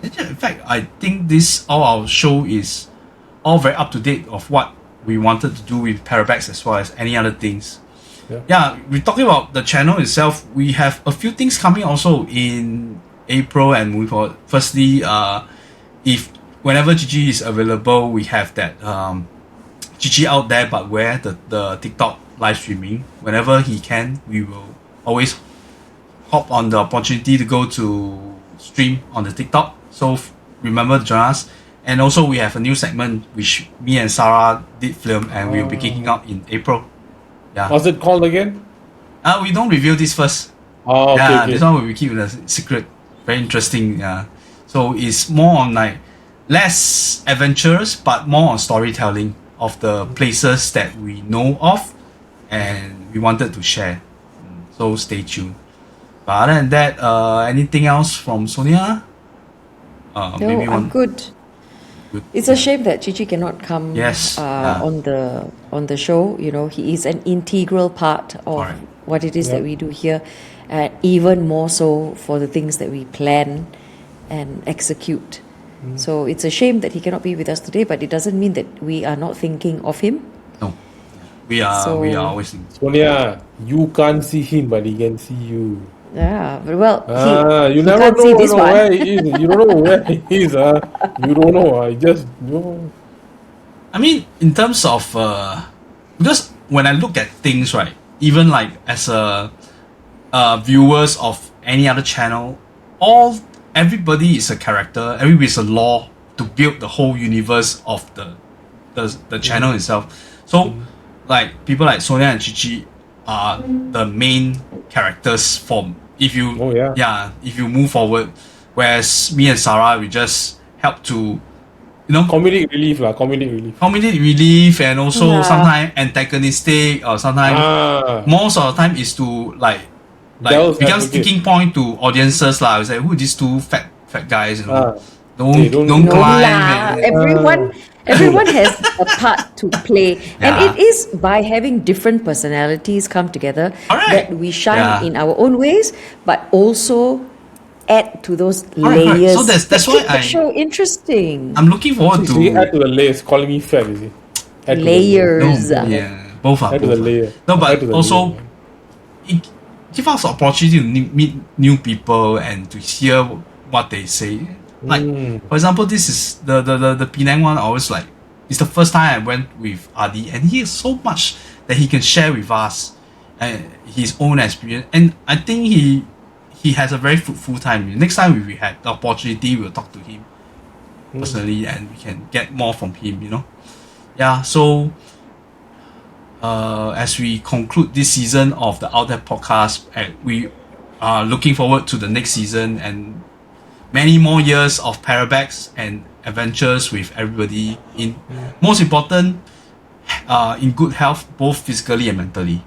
In fact, I think this all our show is all very up to date of what we wanted to do with Parabex as well as any other things. Yeah, we're talking about the channel itself. We have a few things coming also in April and moving forward. Firstly, if whenever Gigi is available, we have that Gigi out there, but where the TikTok live streaming. Whenever he can, we will always hop on the opportunity to go to stream on the TikTok. So remember to join us. And also we have a new segment which me and Sarah did film and we will be kicking out in April. Yeah. What's it called again? We don't reveal this first. Oh, okay, Yeah, okay. this one we will keep it a secret. Very interesting. Yeah. So it's more on like less adventurous but more on storytelling of the places that we know of and we wanted to share. So stay tuned. But other than that, anything else from Sonia? No, Maybe I'm good. Good. It's a shame that Cici cannot come Yes, yeah. on the show. You know, he is an integral part of Correct. what it is that we do here, even more so for the things that we plan and execute. So it's a shame that he cannot be with us today, but it doesn't mean that we are not thinking of him. No. We are always in. Sonia, you can't see him, but he can see you. Yeah, but well, You he never can't see this one. where he is. You don't know where he is. You don't know. I just know. I mean, in terms of because when I look at things, right, even like as a viewers of any other channel, everybody is a character. Everybody is a law to build the whole universe of the channel itself. So, like people like Sonia and Cici are the main characters from if you if you move forward, whereas me and Sarah we just help to Comedic relief. and also sometimes antagonistic or sometimes most of the time is to like Devil's becomes advocate. sticking point to audiences lah. It's like who are these two fat guys, don't don't climb. lah. and- Everyone has a part to play, and Yeah. it is by having different personalities come together Correct. that we shine Yeah. in our own ways, but also add to those Correct. layers. So that's that why keep the show interesting. I'm looking forward So he add to to the layers, calling me fat, is he? Add to the Layers. both are Add to the both. layer. No, Add but to the also layer. it give us opportunity to meet new people and to hear what they say. Like for example, this is the Penang one. I was like, it's the first time I went with Adi, and he has so much that he can share with us and his own experience. And I think he has a very fruitful time. Next time if we had the opportunity, we'll talk to him personally, and we can get more from him. Yeah. So as we conclude this season of the Out There podcast, we are looking forward to the next season and many more years of Parabex and adventures with everybody in most important in good health, both physically and mentally.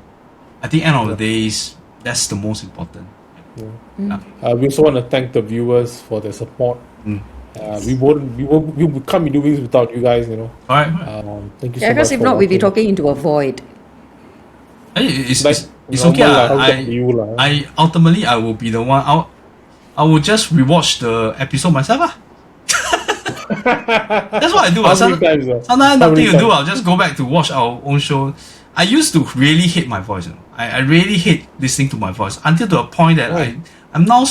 I think end of the days that's the most important. We also want to thank the viewers for their support. We can't be doing this without you guys, All right. Thank you so much. Because if for not, we'd be watching. talking into a void. It's normal okay. lah, how talk to you lah. I ultimately I will be the one. I will just rewatch the episode myself. That's what I do. How many times? Sometimes nothing to do. I'll just go back to watch our own show. I used to really hate my voice. I really hate listening to my voice until to a point that Why? I'm now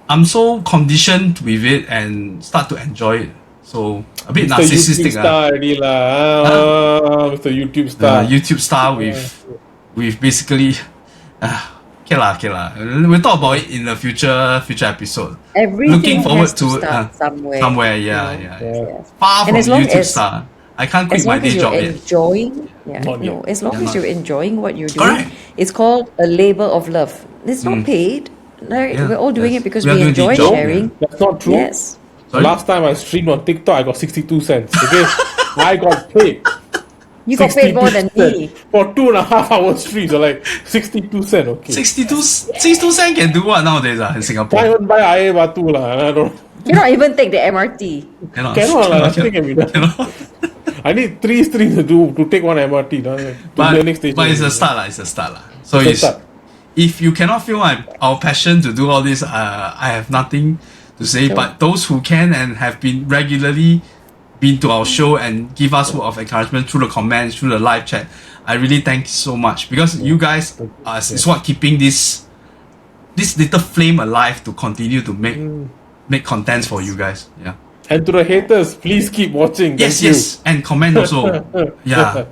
I'm so conditioned with it and start to enjoy it. So a bit Mr. YouTube narcissistic. star already lah. Mr. YouTube The star. YouTube star with basically okay lah. We'll talk about it in the future episode. Everything Looking forward has to start somewhere. Somewhere, you yeah, know. yeah. Yes. Far And from as long YouTube as- star. I can't quit As my long as day you're job yet. enjoying, Not yet. as long Yeah, as not you're yet. enjoying what you're doing, Correct. it's called a labor of love. It's not paid. Right? Yeah, We're all doing yes. it because We are we doing the enjoy job, sharing. That's not true. Yes. The Sorry? last time I streamed on TikTok, I got 62 cents. Okay, I got paid. You got paid more than 62 me. cents for 2.5 hour streams. So like 62 cents. Okay. 62 cents can do what nowadays in Can't Singapore? even buy air batu lah. I don't. Cannot even take the MRT. Cannot lah. Nothing can be done. I need 3 streams to take one MRT. To the next station. But it's a start lah. It's a start lah. So It's a it's, start. if you cannot feel our passion to do all this, I have nothing to say. Sure. But those who can and have been regularly been to our show and give us word of encouragement through the comments, through the live chat, I really thank you so much because you guys is what keeping this little flame alive to continue to make contents for you guys. Yeah. And to the haters, please keep watching. Yes, Thank you. yes, and comment also. Yeah.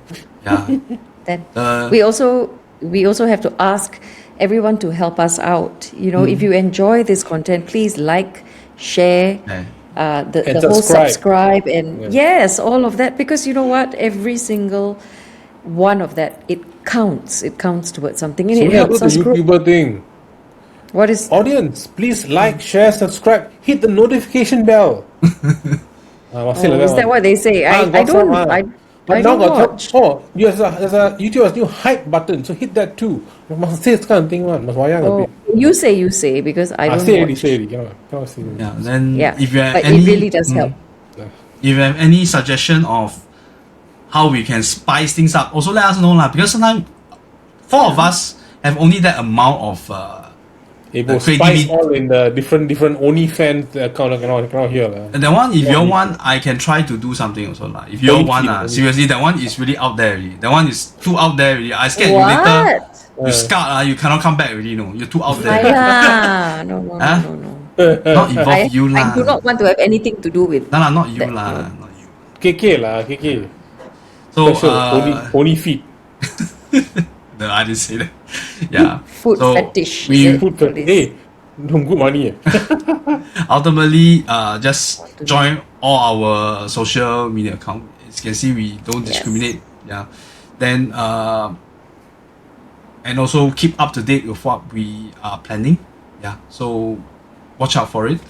Then Uh, we also have to ask everyone to help us out. You know, if you enjoy this content, please like, share, yeah. the And whole subscribe. subscribe, and yes, all of that, because you know what, every single one of that, it counts. It counts towards something, and So it we have helps to us the grow. YouTuber thing. What is? Audience, please like, share, subscribe, hit the notification bell. Is that what they say? I don't. I But now don't got watch. there's a YouTuber's new hype button, so hit that too. You must say this kind of thing, man. Must wayang a Oh, bit. you say because I don't Say watch. already. Cannot say. Yeah. Then Yeah, if you have but any, it really does help. If you have any suggestion of how we can spice things up, also let us know lah. Because sometimes 4 of us have only that amount of It will creativity. spice all in the different OnlyFans account. Cannot hear lah. And that one, if you want, I can try to do something also lah. If you Only want, kid, only. seriously, that one is really out there already. That one is too out there already. I scared you later. What? You scarred, you cannot come back already. No, you're too out there. Ayah, no. Not involve you I lah. do not want to have anything to do with. No, not you that, lah. Not you. KK lah, KK. So Special, only feet. no, I didn't say that. Yeah. Food So fetish, We is it? Food Police. Hey, don't good money. ultimately just join all our social media account. As you can see, we don't Yes. discriminate. Yeah. Then and also keep up to date with what we are planning. Yeah. So watch out for it.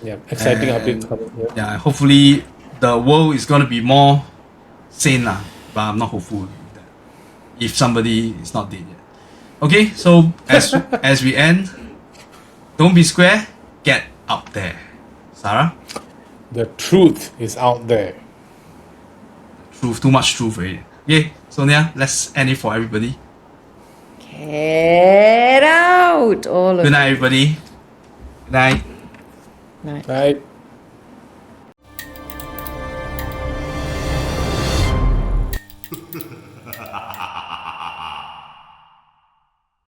Yeah, exciting And- updates coming. Yeah. Yeah. Hopefully the world is gonna be more sane lah. But I'm not hopeful with that. If somebody is not dead yet. Okay. So as we end, don't be square. Get out there. Sarah. The truth is out there. Truth, too much truth already. Okay, Sonia, let's end it for everybody. Get out, all of Good night, everybody. Good night. Night. Right?